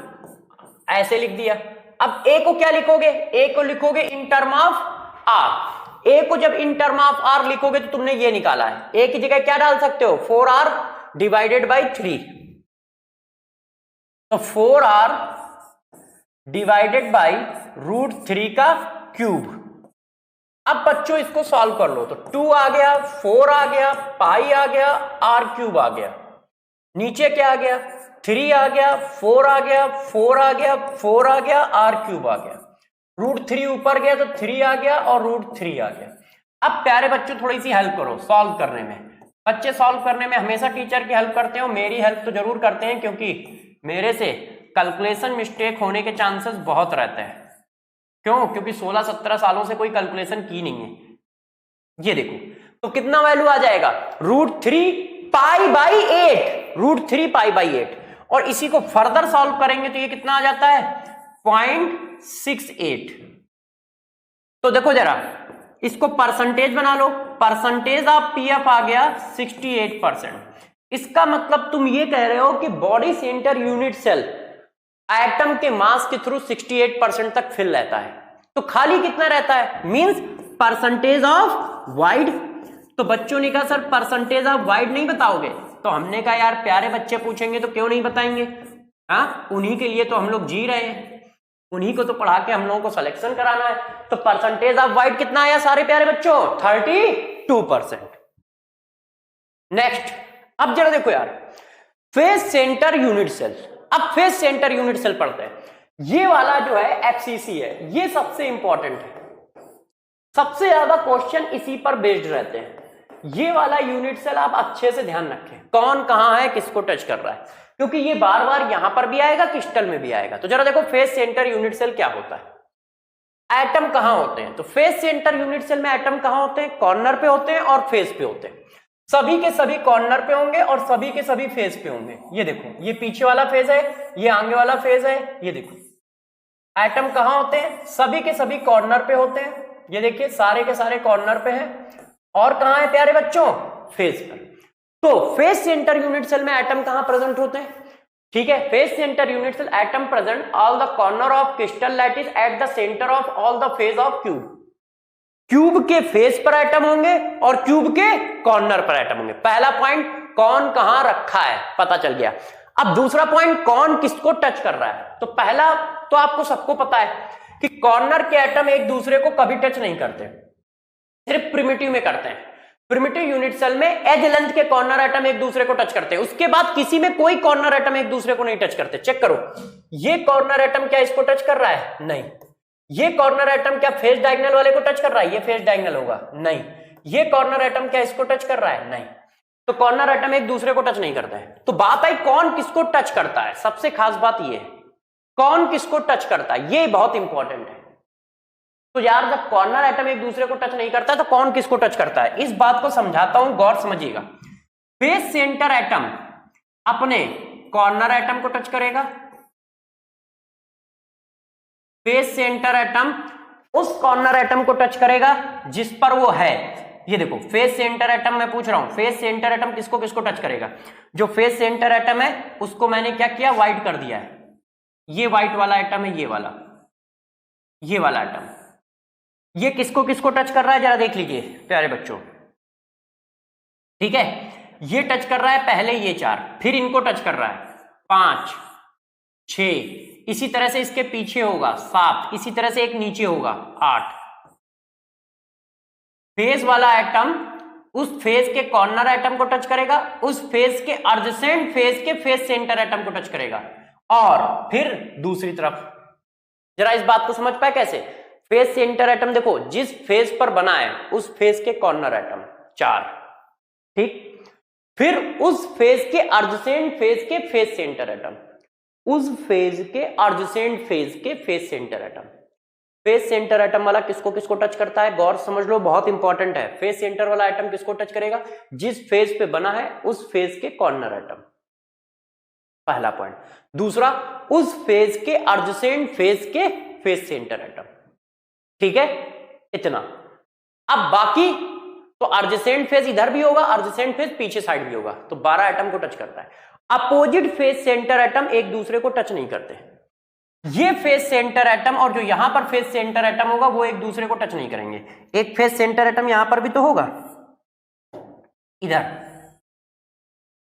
ऐसे लिख दिया। अब a को क्या लिखोगे, a को लिखोगे in term of r। a को जब इन टर्म ऑफ r लिखोगे तो तुमने ये निकाला है, a की जगह क्या डाल सकते हो, 4r डिवाइडेड बाई 3। तो 4r डिवाइडेड बाई √3 का क्यूब। अब बच्चों इसको सॉल्व कर लो, तो 2 आ गया, 4 आ गया, पाई आ गया, r³ आ गया, नीचे क्या आ गया, 3 आ गया, 4 आ गया, 4 आ गया, 4 आ गया, r³ आ गया, √3 ऊपर गया तो 3 आ गया और √3 आ गया। अब प्यारे बच्चों थोड़ी सी हेल्प करो सॉल्व करने में। बच्चे सॉल्व करने में हमेशा टीचर की हेल्प करते हो, मेरी हेल्प तो जरूर करते हैं क्योंकि मेरे से कैलकुलेशन मिस्टेक होने के चांसेस बहुत रहते हैं। क्यों? क्योंकि 16-17 सालों से कोई कैलकुलेशन की नहीं है। ये देखो, तो कितना वैल्यू आ जाएगा? √3π/8, √3π/8। और इसी को फर्दर सॉल्व करेंगे तो ये कितना आ जाता है? 0.68। तो देखो जरा, इसको परसेंटेज बना लो। परसेंटेज ऑफ पीएफ आ गया 68%। इसका मतलब तुम ये कह रहे हो कि body centre unit cell atom के मास के थ्रू 68% तक फिल रहता है। तो खाली कितना रहता है? Means percentage of wide. तो बच्चों ने कहा सर परसेंटेज ऑफ वाइड नहीं बताओगे? तो हमने कहा यार प्यारे बच्चे पूछेंगे तो क्यों नहीं बताएंगे। हाँ, उन्हीं के लिए तो हम लोग जी रहे हैं, उन्हीं को तो पढ़ा के हम लोगों को सिलेक्शन कराना है। तो परसेंटेज ऑफ वाइड कितना आया सारे प्यारे बच्चों? 32%। नेक्स्ट, अब जरा देखो यार, फेस सेंटर यूनिट सेल। अब फेस सेंटर यूनिट सेल पढ़ते हैं। ये वाला जो है एफसीसी है, ये सबसे इंपॉर्टेंट है। सबसे ज्यादा क्वेश्चन इसी पर बेस्ड रहते हैं। ये वाला यूनिट सेल आप अच्छे से ध्यान रखें, कौन कहां है, किसको टच कर रहा है, क्योंकि ये बार बार यहां पर भी आएगा, क्रिस्टल में भी आएगा। तो जरा देखो, फेस सेंटर यूनिट सेल क्या होता है? एटम कहां होते हैं? तो फेस सेंटर यूनिट सेल में एटम कहां होते हैं? कॉर्नर पे होते हैं और फेस पे होते हैं। सभी के सभी कॉर्नर पे होंगे और सभी के सभी फेस पे होंगे। ये देखो, ये पीछे वाला फेस है, ये आगे वाला फेस है। ये देखो, एटम कहां होते हैं? सभी के सभी कॉर्नर पे होते हैं। ये देखिए, सारे के सारे कॉर्नर पे हैं। और कहां है प्यारे बच्चों? फेस पर। तो फेस सेंटर यूनिट सेल में एटम कहां प्रेजेंट होते हैं? ठीक है, face centre unit cell atom present all the corner of crystal lattice at the centre of all the face of cube. Cube के फेस पर एटम होंगे और क्यूब के कॉर्नर पर एटम होंगे। पहला पॉइंट, कौन कहां रखा है पता चल गया। अब दूसरा पॉइंट, कौन किसको टच कर रहा है। तो पहला तो आपको सबको पता है कि कॉर्नर के एटम एक दूसरे को कभी टच नहीं करते, सिर्फ प्रिमिटिव में करते हैं। प्रिमिटिव यूनिट सेल में एज लेंथ के कॉर्नर एटम एक दूसरे को टच करते हैं, उसके बाद किसी में कोई कॉर्नर एटम एक दूसरे को नहीं टच करते। चेक करो, ये कॉर्नर एटम क्या इसको टच कर रहा है? नहीं। ये कॉर्नर एटम क्या फेस डायगोनल वाले को टच कर रहा है? ये फेस डायगोनल होगा, नहीं। ये कॉर्नर एटम क्या इसको टच कर रहा है? नहीं। तो कॉर्नर एटम एक दूसरे को टच नहीं करता है। तो बात आई कौन किसको टच करता है। सबसे खास बात ये है, कौन किसको टच करता है, ये बहुत इंपॉर्टेंट है। तो यार, जब कॉर्नर एटम एक दूसरे को टच नहीं करता तो कौन किसको टच करता है, इस बात को समझाता हूं, गौर समझिएगा। फेस सेंटर एटम अपने कॉर्नर एटम को टच करेगा। फेस सेंटर एटम उस कॉर्नर एटम को टच करेगा जिस पर वो है। ये देखो, फेस सेंटर एटम मैं पूछ रहा हूं, फेस सेंटर एटम किसको किसको टच करेगा? जो फेस सेंटर एटम है उसको मैंने क्या किया? व्हाइट कर दिया है। ये व्हाइट वाला एटम है, ये वाला एटम, ये किसको किसको टच कर रहा है जरा देख लीजिए प्यारे बच्चों। ठीक है, ये टच कर रहा है पहले ये 4, फिर इनको टच कर रहा है 5, 6, इसी तरह से इसके पीछे होगा 7, इसी तरह से एक नीचे होगा 8। फेस वाला एटम उस फेस के कॉर्नर एटम को टच करेगा, उस फेस के एडजेसेंट फेस के फेस सेंटर एटम को टच करेगा, और फिर दूसरी तरफ। जरा इस बात को समझ पाए कैसे? फेस सेंटर एटम देखो, जिस फेस पर बना है उस फेस के कॉर्नर एटम 4, ठीक। फिर उस फेस के एडजेसेंट फेस के फेस सेंटर एटम, उस फेज के एडजेसेंट फेज के face centre atom. Face centre atom वाला किसको किसको टच करता है, गौर समझ लो, बहुत इंपॉर्टेंट है। फेस सेंटर वाला एटम किसको टच करेगा? जिस फेज पे बना है उस फेज के कॉर्नर एटम, पहला पॉइंट। दूसरा, उस फेज के एडजेसेंट फेज के फेस सेंटर एटम। ठीक है, इतना। अब बाकी तो एडजेसेंट फेज इधर भी होगा, एडजेसेंट फेज पीछे साइड भी होगा, तो 12 एटम को टच करता है। अपोजिट फेस सेंटर एटम एक दूसरे को टच नहीं करते। ये फेस सेंटर एटम और जो यहां पर फेस सेंटर एटम होगा वो एक दूसरे को टच नहीं करेंगे। एक फेस सेंटर एटम यहां पर भी तो होगा, इधर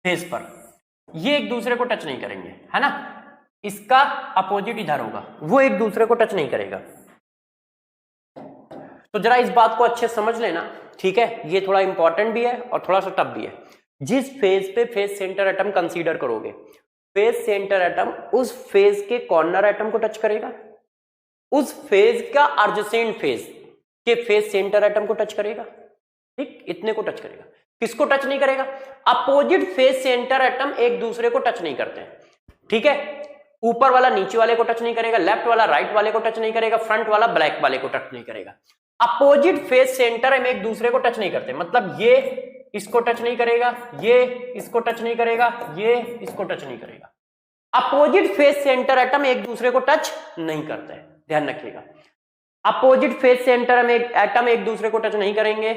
फेस पर, ये एक दूसरे को टच नहीं करेंगे, है ना। इसका अपोजिट इधर होगा, वो एक दूसरे को टच नहीं करेगा। तो जरा इस बात को अच्छे समझ लेना, ठीक है। ये थोड़ा इंपॉर्टेंट भी है और थोड़ा सा टफ भी है। जिस फेज पे फेस सेंटर एटम कंसीडर करोगे, फेस सेंटर एटम उस फेज के कॉर्नर एटम को टच करेगा, उस फेज का एडजेसेंट फेज के फेस सेंटर एटम को टच करेगा, ठीक, इतने को टच करेगा। किसको टच नहीं करेगा? अपोजिट फेस सेंटर एटम एक दूसरे को टच नहीं करते हैं, ठीक है। ऊपर वाला नीचे वाले को टच नहीं करेगा, लेफ्ट वाला राइट वाले को टच नहीं करेगा, फ्रंट वाला ब्लैक वाले को टच नहीं करेगा। अपोजिट फेस सेंटर में एक दूसरे को टच नहीं करते, मतलब ये इसको टच नहीं करेगा, ये इसको टच नहीं करेगा, ये इसको टच नहीं करेगा। अपोजिट फेस सेंटर एटम एक दूसरे को टच नहीं करते हैं, ध्यान रखिएगा। अपोजिट फेस सेंटर में एटम एक दूसरे को टच नहीं करेंगे।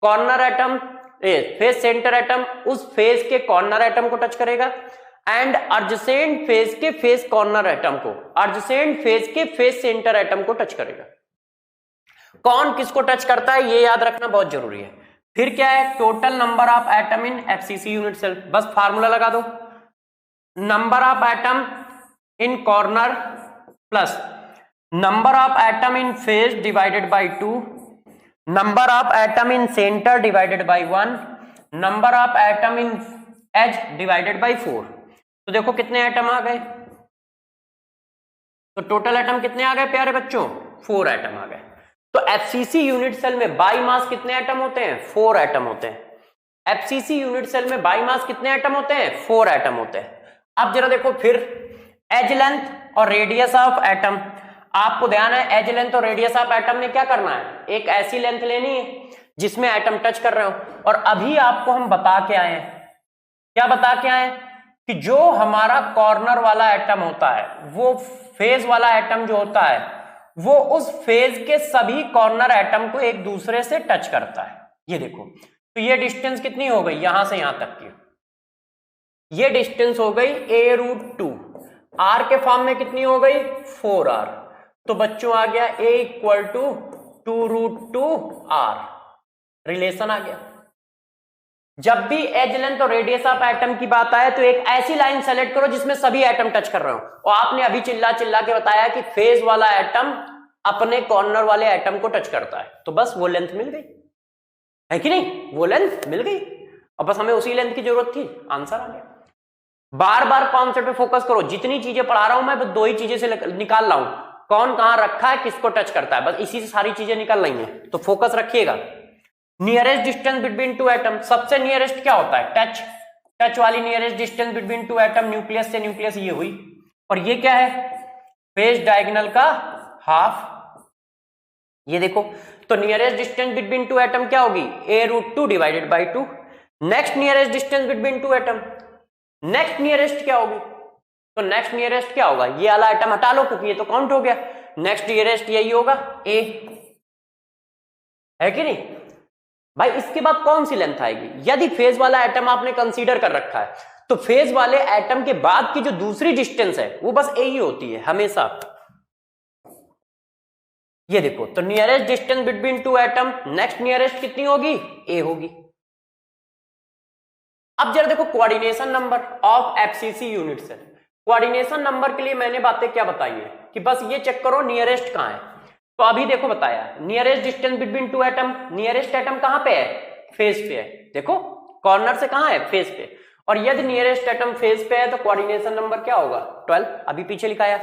Corner atom face centre atom उस फेस के कॉर्नर एटम को टच करेगा एंड एडजेसेंट फेस के फेस कॉर्नर एटम को, एडजेसेंट फेस के फेस सेंटर एटम को टच करेगा। कौन किसको टच करता है ये याद रखना बहुत जरूरी है। फिर क्या है, total number of atom in FCC unit cell, बस फार्मूला लगा दो, number of atom in corner plus number of atom in face divided by 2, number of atom in centre divided by 1, number of atom in edge divided by 4। तो देखो कितने atom आ गए, तो total atom कितने आ गए प्यारे बच्चों, 4 एटम आ गए। तो एफसीसी यूनिट सेल में बाई मास कितने एटम होते हैं, 4 एटम होते हैं। एफसीसी यूनिट सेल में बाई मास कितने एटम होते हैं, 4 एटम होते हैं। अब जरा देखो फिर एज लेंथ और रेडियस ऑफ एटम, आपको ध्यान है एज लेंथ और रेडियस ऑफ एटम में क्या करना है, एक ऐसी लेंथ लेनी है जिसमें एटम टच कर रहे हो। और अभी आपको हम बता के आए हैं, क्या बता के आए, कि जो हमारा कॉर्नर वाला एटम होता है, वो फेज वाला एटम जो होता है, वो उस फेज के सभी कॉर्नर एटम को एक दूसरे से टच करता है। ये देखो, तो ये डिस्टेंस कितनी हो गई, यहां से यहां तक की, ये डिस्टेंस हो गई a√2, r के फॉर्म में कितनी हो गई 4r। तो बच्चों आ गया a = 2√2r, रिलेशन आ गया। जब भी एज लेंथ और रेडियस ऑफ एटम की बात आए तो एक ऐसी लाइन सेलेक्ट करो जिसमें सभी एटम टच कर रहे हो। और आपने अभी चिल्ला चिल्ला के बताया कि फेज वाला एटम अपने कॉर्नर वाले एटम को टच करता है, तो बस वो लेंथ मिल गई, है कि नहीं, वो लेंथ मिल गई। और बस हमें उसी लेंथ की जरूरत थी, आंसर आ गया। बार बार कॉन्सेप्ट पे फोकस करो, जितनी चीजें पढ़ा रहा हूं मैं बस 2 ही चीजें से निकाल रहा हूं, कौन कहां रखा है, किसको टच करता है, बस इसी से सारी चीजें निकल रही हैं, तो फोकस रखिएगा। नियरेस्ट डिस्टेंस बिटवीन 2 एटम, सबसे नियरेस्ट क्या होता है, टच, टच वाली nearest distance between 2 atom, nucleus से न्यूक्लियस ये हुई, और ये क्या है, फेज डायगोनल का हाफ। ये देखो, तो नियरेस्ट डिस्टेंस बिटवीन 2 एटम क्या होगी, a√2 divided by 2। Next nearest distance between 2 atom, next nearest क्या होगी, तो नेक्स्ट नियरेस्ट क्या होगा, ये वाला एटम हटा लो क्योंकि ये तो काउंट हो गया, नेक्स्ट नियरेस्ट यही होगा a, है कि नहीं भाई। इसके बाद कौन सी लेंथ आएगी, यदि फेज वाला एटम आपने कंसीडर कर रखा है तो फेज वाले एटम के बाद की जो दूसरी डिस्टेंस है वो बस a ही होती है हमेशा। ये देखो, तो nearest distance between 2 atom, next nearest कितनी होगी, a होगी। अब जरा देखो coordination number of FCC unit cell. Coordination number के लिए मैंने बातें क्या बताई है कि बस ये चेक करो नियरेस्ट कहां है। तो अभी देखो बताया nearest distance between 2 atom, nearest atom कहां पे है, फेज पे है। देखो कॉर्नर से कहां है, फेज पे। और यदि नियरेस्ट एटम फेज पे है तो कोऑर्डिनेशन नंबर क्या होगा, 12। अभी पीछे लिखाया,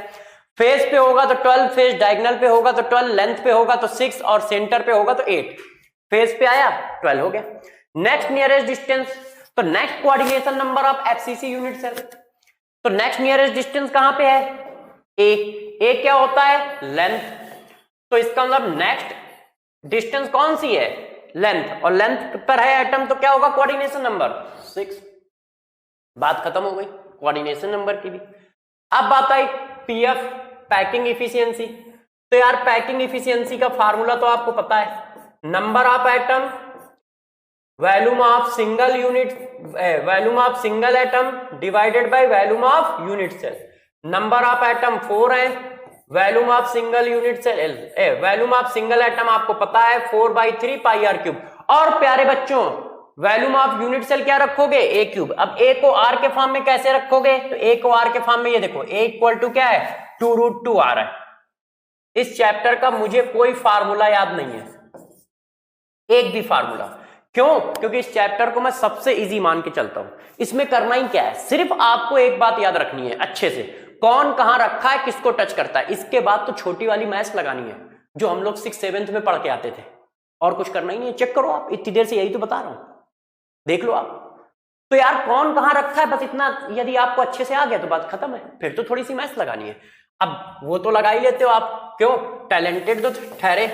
फेज पे होगा तो 12, फेज डायगोनल पे होगा तो 12, लेंथ पे होगा तो 6 और सेंटर पे होगा तो 8। फेज पे आया 12 हो गया। नेक्स्ट नियरेस्ट डिस्टेंस, तो next coordination number of FCC unit cell, तो नेक्स्ट नियरेस्ट डिस्टेंस कहां पे है, a क्या होता है, लेंथ। तो इसका मतलब नेक्स्ट डिस्टेंस कौन सी है, लेंथ, और लेंथ पर है एटम तो क्या होगा, कोऑर्डिनेशन नंबर 6। बात खत्म हो गई कोऑर्डिनेशन नंबर की भी। अब बात आई पीएफ, पैकिंग इफिशियंसी। तो यार पैकिंग इफिशियंसी का फार्मूला तो आपको पता है, number of atom volume of single unit, volume of single atom divided by volume of unit cell. Number of atom 4 है, volume of single unit cell, volume of single atom आपको पता है 4/3 πr³। और प्यारे बच्चों वॉल्यूम ऑफ यूनिट सेल क्या रखोगे, a³। अब a को r के फॉर्म में कैसे रखोगे, तो a को r के फॉर्म में ये देखो a = क्या है, 2√2r है। इस चैप्टर का मुझे कोई फार्मूला याद नहीं है, एक भी फार्मूला। क्यों, क्योंकि इस चैप्टर को मैं सबसे इजी मान के चलता हूं। इसमें करना ही क्या है, सिर्फ आपको एक बात याद रखनी है अच्छे से, कौन कहां रखा है, किसको टच करता है। इसके बाद तो छोटी वाली मैथ्स लगानी है जो हम लोग 6th 7th में पढ़ के आते थे, और कुछ करना ही नहीं है। चेक करो आप, इतनी देर से यही तो बता रहा हूं, देख लो आप। तो यार कौन कहां रखा है, बस इतना यदि आपको अच्छे से आ गया तो बात खत्म है। फिर तो थोड़ी सी मैथ्स लगानी है। अब वो तो लगा ही लेते हो आप, क्यों, टैलेंटेड तो ठहरे।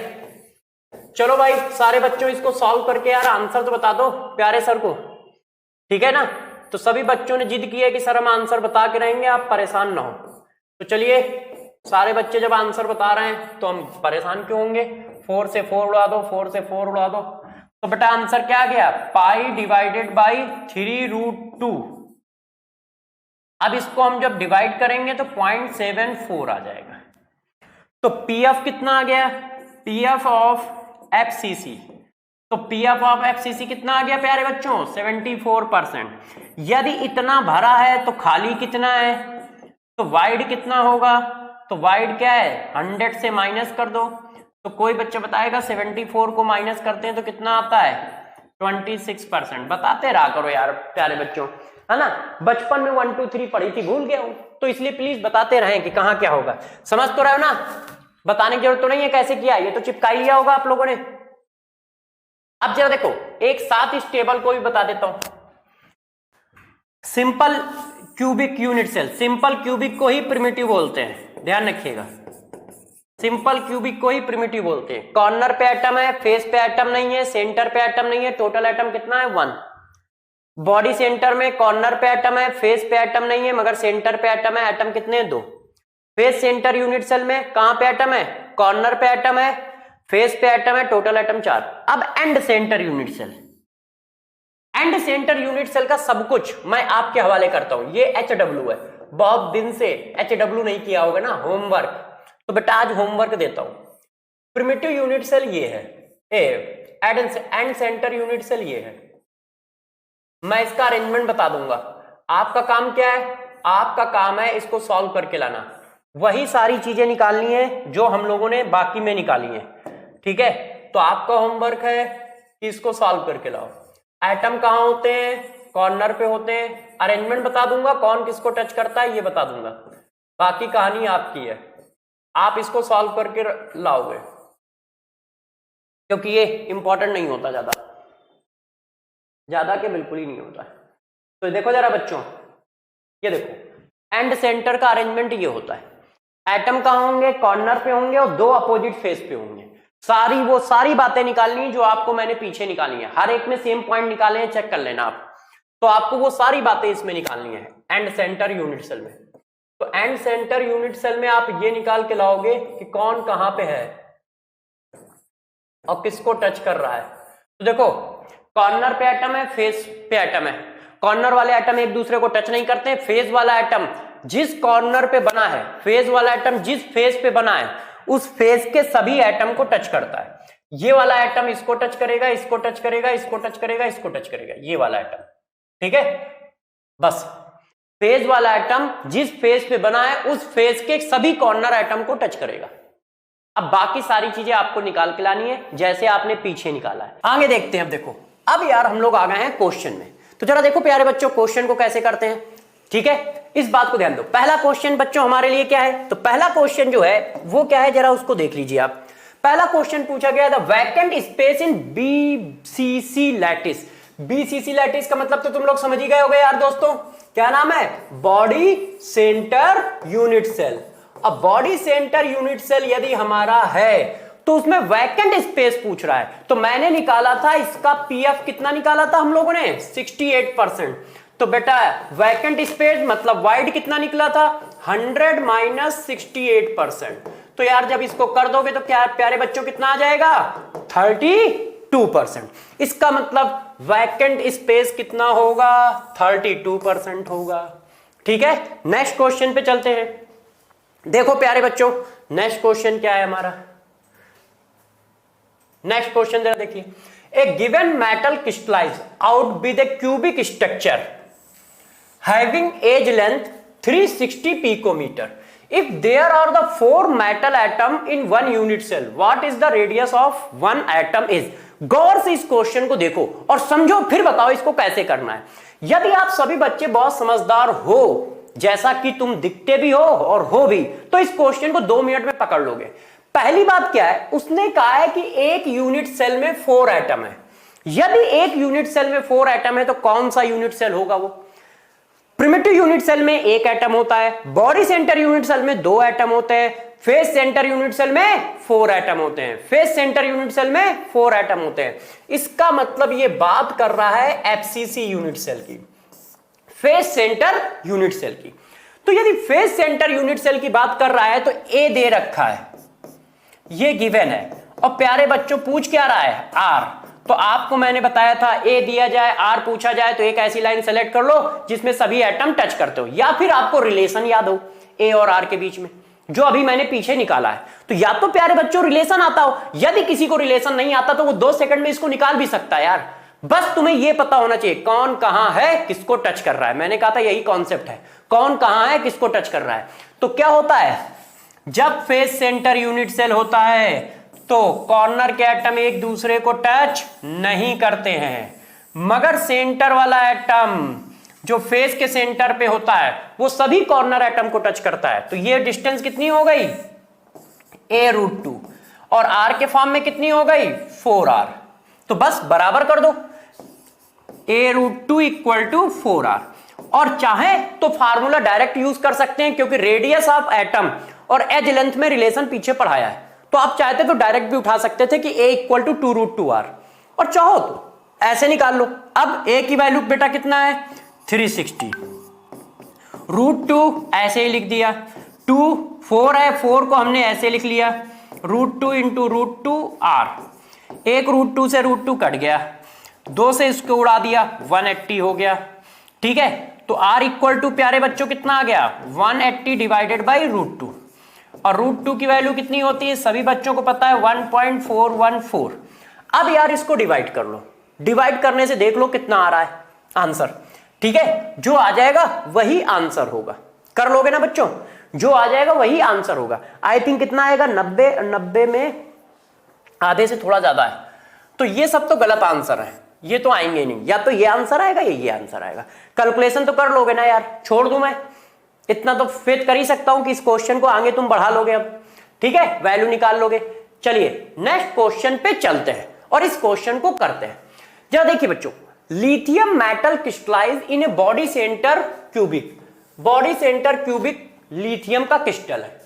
चलो भाई सारे बच्चों इसको सॉल्व करके यार आंसर तो बता दो प्यारे सर को, ठीक है ना। तो सभी बच्चों ने जिद की है कि सर हम आंसर बता के रहेंगे, आप परेशान ना हो। तो चलिए सारे बच्चे जब आंसर बता रहे हैं तो हम परेशान क्यों होंगे। 4 से 4 उड़ा दो, 4 से 4 उड़ा दो। तो बेटा आंसर क्या गया, पाई डिवाइडेड बाई 3√2। अब इसको हम जब डिवाइड करेंगे तो 0.74 आ जाएगा। तो पीएफ कितना आ गया, पीएफ ऑफ एफसीसी, तो पीएफ ऑफ एफसीसी कितना आ गया प्यारे बच्चों, 74%। यदि इतना भरा है तो खाली कितना है, तो वाइड कितना होगा, तो वाइड क्या है 100 से माइनस कर दो। तो कोई बच्चा बताएगा 74 को माइनस करते हैं तो कितना आता है 26%। बताते रहा करो यार प्यारे बच्चों, है ना। बचपन में 1 2 3 पढ़ी थी, भूल गया हूं, तो इसलिए प्लीज बताते रहें कि कहां क्या होगा। समझ तो रहे हो ना, बताने की जरूरत तो नहीं है कैसे किया, ये तो चिपका ही लिया होगा आप लोगों ने। अब जरा देखो एक साथ इस टेबल को भी बता देता हूं। Simple cubic unit cell, simple cubic को ही प्रिमिटिव बोलते हैं, ध्यान रखिएगा। सिंपल क्यूबिक को ही प्रिमिटिव बोलते हैं। कॉर्नर पे एटम है, फेस पे एटम नहीं है, सेंटर पे एटम नहीं है, टोटल एटम कितना है 1। बॉडी सेंटर में कॉर्नर पे एटम है, फेस पे एटम नहीं है, मगर सेंटर पे एटम है, एटम कितने हैं 2। फेस सेंटर यूनिट सेल में कहां पे एटम है, कॉर्नर पे एटम है, फेस पे एटम है, टोटल एटम 4। अब end centre unit cell, and centre unit cell का सब कुछ मैं आपके हवाले करता हूं। ये HW है, बहुत दिन से HW नहीं किया होगा ना होमवर्क, तो बेटा आज होमवर्क देता हूं। प्रिमिटिव यूनिट सेल ये है, एंड सेंटर यूनिट सेल ये है। मैं इसका अरेंजमेंट बता दूंगा। आपका काम क्या है, आपका काम है इसको सॉल्व करके लाना, वही सारी चीजें निकालनी है जो हम लोगों ने बाकी में निकाली है, ठीक है। तो आपका होमवर्क है कि इसको सॉल्व करके लाओ। एटम कहां होते हैं, कॉर्नर पे होते हैं। अरेंजमेंट बता दूंगा, कौन किसको टच करता है ये बता दूंगा, बाकी कहानी आपकी है। आप इसको सॉल्व करके लाओगे, क्योंकि ये इंपॉर्टेंट नहीं होता ज्यादा के बिल्कुल ही नहीं होता। तो देखो जरा बच्चों, ये देखो एंड सेंटर का अरेंजमेंट ये होता है। एटम कहां होंगे, कॉर्नर पे होंगे और 2 अपोजिट फेस पे होंगे। सारी बातें निकालनी जो आपको मैंने पीछे निकाली है, हर एक में सेम पॉइंट निकाले हैं, चेक कर लेना आप। तो आपको वो सारी बातें इसमें निकालनी है एंड सेंटर यूनिट सेल में। तो एंड सेंटर यूनिट सेल में आप ये निकाल के लाओगे कि कौन कहां पे है और किसको टच कर रहा है। तो देखो कॉर्नर पे एटम है, फेस पे एटम है। कॉर्नर वाले एटम एक दूसरे को टच नहीं करते। फेस वाला एटम जिस कॉर्नर पे बना है, फेस वाला एटम जिस फेस पे बना है, उस फेस के सभी एटम को टच करता है। ये वाला एटम इसको टच करेगा, इसको टच करेगा, इसको टच करेगा, इसको टच करेगा, ये वाला एटम, ठीक है। बस फेस वाला एटम जिस फेस पे बना है उस फेस के सभी कॉर्नर एटम को टच करेगा। अब बाकी सारी चीजें आपको निकाल के लानी है जैसे आपने पीछे निकाला है। आगे देखते हैं। अब देखो, अब यार हम लोग आ गए हैं क्वेश्चन में। तो जरा देखो प्यारे बच्चों क्वेश्चन को कैसे करते हैं, ठीक है। इस बात को ध्यान दो। पहला क्वेश्चन बच्चों हमारे लिए क्या है, तो पहला क्वेश्चन जो है वो क्या है, जरा उसको देख लीजिए आप। पहला क्वेश्चन पूछा गया the vacant space in BCC lattice. BCC lattice का मतलब तो तुम लोग समझ ही गए होगे यार दोस्तों, क्या नाम है, बॉडी सेंटर यूनिट सेल। अब बॉडी सेंटर यूनिट सेल यदि हमारा है तो उसमें वैकेंट स्पेस पूछ रहा है। तो मैंने निकाला था इसका पीएफ, कितना निकाला था हम लोगों ने, 68%। तो बेटा वैकेंट स्पेस मतलब वाइड कितना निकला था, 100 माइनस 68%। तो यार जब इसको कर दोगे तो क्या प्यारे बच्चों कितना आ जाएगा, 32%। इसका मतलब वैकेंट स्पेस कितना होगा, 32% होगा, ठीक है। नेक्स्ट क्वेश्चन पे चलते हैं। देखो प्यारे बच्चों नेक्स्ट क्वेश्चन क्या है हमारा। नेक्स्ट क्वेश्चन जरा देखिए, a given metal crystallise out with a cubic structure having edge length 360 picometre. If there are the 4 metal atom in 1 unit cell, what is the radius of 1 atom is. गौर से इस question को देखो और समझो, फिर बताओ इसको कैसे करना है। यदि आप सभी बच्चे बहुत समझदार हो, जैसा कि तुम दिखते भी हो और हो भी, तो इस क्वेश्चन को 2 मिनट में पकड़ लोगे। पहली बात क्या है, उसने कहा है कि एक यूनिट सेल में 4 एटम है। यदि एक यूनिट सेल में 4 एटम है तो कौन सा यूनिट सेल होगा वो? प्रिमिटिव यूनिट सेल में 1 एटम होता है, बॉडी सेंटर यूनिट सेल में 2 एटम होते हैं, फेस सेंटर यूनिट सेल में 4 एटम होते हैं, फेस सेंटर यूनिट सेल में 4 एटम होते हैं। इसका मतलब ये बात कर रहा है एफसीसी यूनिट सेल की, फेस सेंटर यूनिट सेल की। तो यदि फेस सेंटर यूनिट सेल की बात कर रहा है तो ए दे रखा है, ये गिवन है, और प्यारे बच्चों पूछ क्या रहा है? आर। तो आपको मैंने बताया था ए दिया जाए आर पूछा जाए तो एक ऐसी लाइन सेलेक्ट कर लो जिसमें सभी एटम टच करते हो, या फिर आपको रिलेशन याद हो ए और आर के बीच में, जो अभी मैंने पीछे निकाला है। तो या तो प्यारे बच्चों रिलेशन आता हो, यदि किसी को रिलेशन नहीं आता तो वो 2 सेकंड में इसको निकाल भी सकता है यार। बस तुम्हें यह पता होना चाहिए कौन कहां है, किसको टच कर रहा है। मैंने कहा था यही कॉन्सेप्ट है, कौन कहां है, किसको टच कर रहा है। तो क्या होता है, जब फेस सेंटर यूनिट सेल होता है तो कॉर्नर के एटम एक दूसरे को टच नहीं करते हैं, मगर सेंटर वाला एटम जो फेस के सेंटर पे होता है वो सभी कॉर्नर एटम को टच करता है। तो ये डिस्टेंस कितनी हो गई? a√2, और r के फॉर्म में कितनी हो गई? 4r। तो बस बराबर कर दो, a√2 इक्वल टू 4r। और चाहे तो फार्मूला डायरेक्ट यूज कर सकते हैं, क्योंकि रेडियस ऑफ एटम और एज लेंथ में रिलेशन पीछे पढ़ाया है। तो आप चाहते तो डायरेक्ट भी उठा सकते थे कि a इक्वल टू 2√2r, और चाहो तो ऐसे निकाल लो। अब a की वैल्यू बेटा कितना है? 360। √2 ऐसे ही लिख दिया, 2 4 है, 4 को हमने ऐसे लिख लिया, √2 इंटू √2r। एक √2 से √2 कट गया, 2 से इसको उड़ा दिया, 180 हो गया। ठीक है, तो r इक्वल टू प्यारे बच्चों कितना आ गया? 180 डिवाइडेड बाई √2। और √2 की वैल्यू कितनी होती है? सभी बच्चों को पता है 1.414। अब यार इसको डिवाइड कर लो, डिवाइड करने से देख लो कितना आ रहा है आंसर। ठीक है, जो आ जाएगा वही आंसर होगा। कर लोगे ना बच्चों? जो आ जाएगा वही आंसर होगा। आई थिंक कितना आएगा? 90 में आधे से थोड़ा ज्यादा है। तो ये सब तो गलत आंसर है, ये तो आएंगे नहीं, या तो ये आंसर आएगा या ये आंसर आएगा। कैलकुलेशन तो कर लोगे ना यार? छोड़ दूं मैं? इतना तो फेथ कर ही सकता हूं कि इस क्वेश्चन को आगे तुम बढ़ा लोगे अब। ठीक है, वैल्यू निकाल लोगे। चलिए नेक्स्ट क्वेश्चन पे चलते हैं और इस क्वेश्चन को करते हैं। जरा देखिए बच्चों, lithium metal crystallise in a body centre cubic. Body centre cubic lithium का क्रिस्टल है।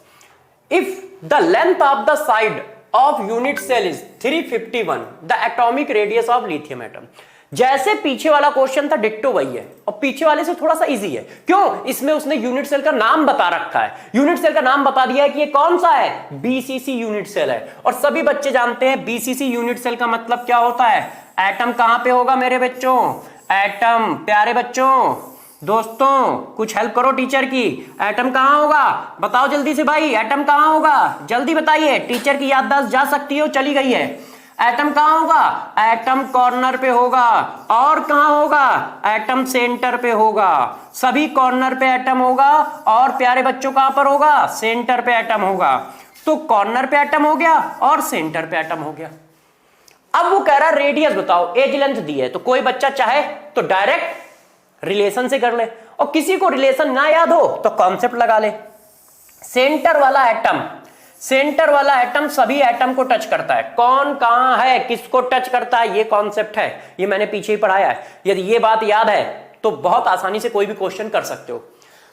If the length of the side of unit cell is 351, the atomic radius of lithium atom. जैसे पीछे वाला क्वेश्चन था डिट्टो वही है, और पीछे वाले से थोड़ा सा इजी है। क्यों? इसमें उसने यूनिट सेल का नाम बता रखा है, यूनिट सेल का नाम बता दिया है कि ये कौन सा है, बीसीसी यूनिट सेल है। और सभी बच्चे जानते हैं बीसीसी यूनिट सेल का मतलब क्या होता है। एटम कहां पे होगा मेरे बच्चों? एटम, प्यारे बच्चों, दोस्तों कुछ हेल्प करो टीचर की। एटम कहां होगा? बताओ जल्दी से भाई, एटम कहां होगा? जल्दी बताइए, टीचर की याददाश्त जा सकती हो, चली गई है। एटम कहां होगा? एटम कॉर्नर पे होगा। और कहां होगा? एटम सेंटर पे होगा। सभी कॉर्नर पे एटम होगा, और प्यारे बच्चों कहां पर होगा? सेंटर पे एटम होगा। तो कॉर्नर पे एटम हो गया और सेंटर पे एटम हो गया। अब वो कह रहा है रेडियस बताओ, एज लेंथ दी है। तो कोई बच्चा चाहे तो डायरेक्ट रिलेशन से कर ले, और किसी को रिलेशन ना याद हो तो कॉन्सेप्ट लगा ले। सेंटर वाला एटम, सेंटर वाला एटम सभी एटम को टच करता है। कौन कहां है, किसको टच करता है, ये कॉन्सेप्ट है, ये मैंने पीछे ही पढ़ाया है। यदि ये बात याद है तो बहुत आसानी से कोई भी क्वेश्चन कर सकते हो।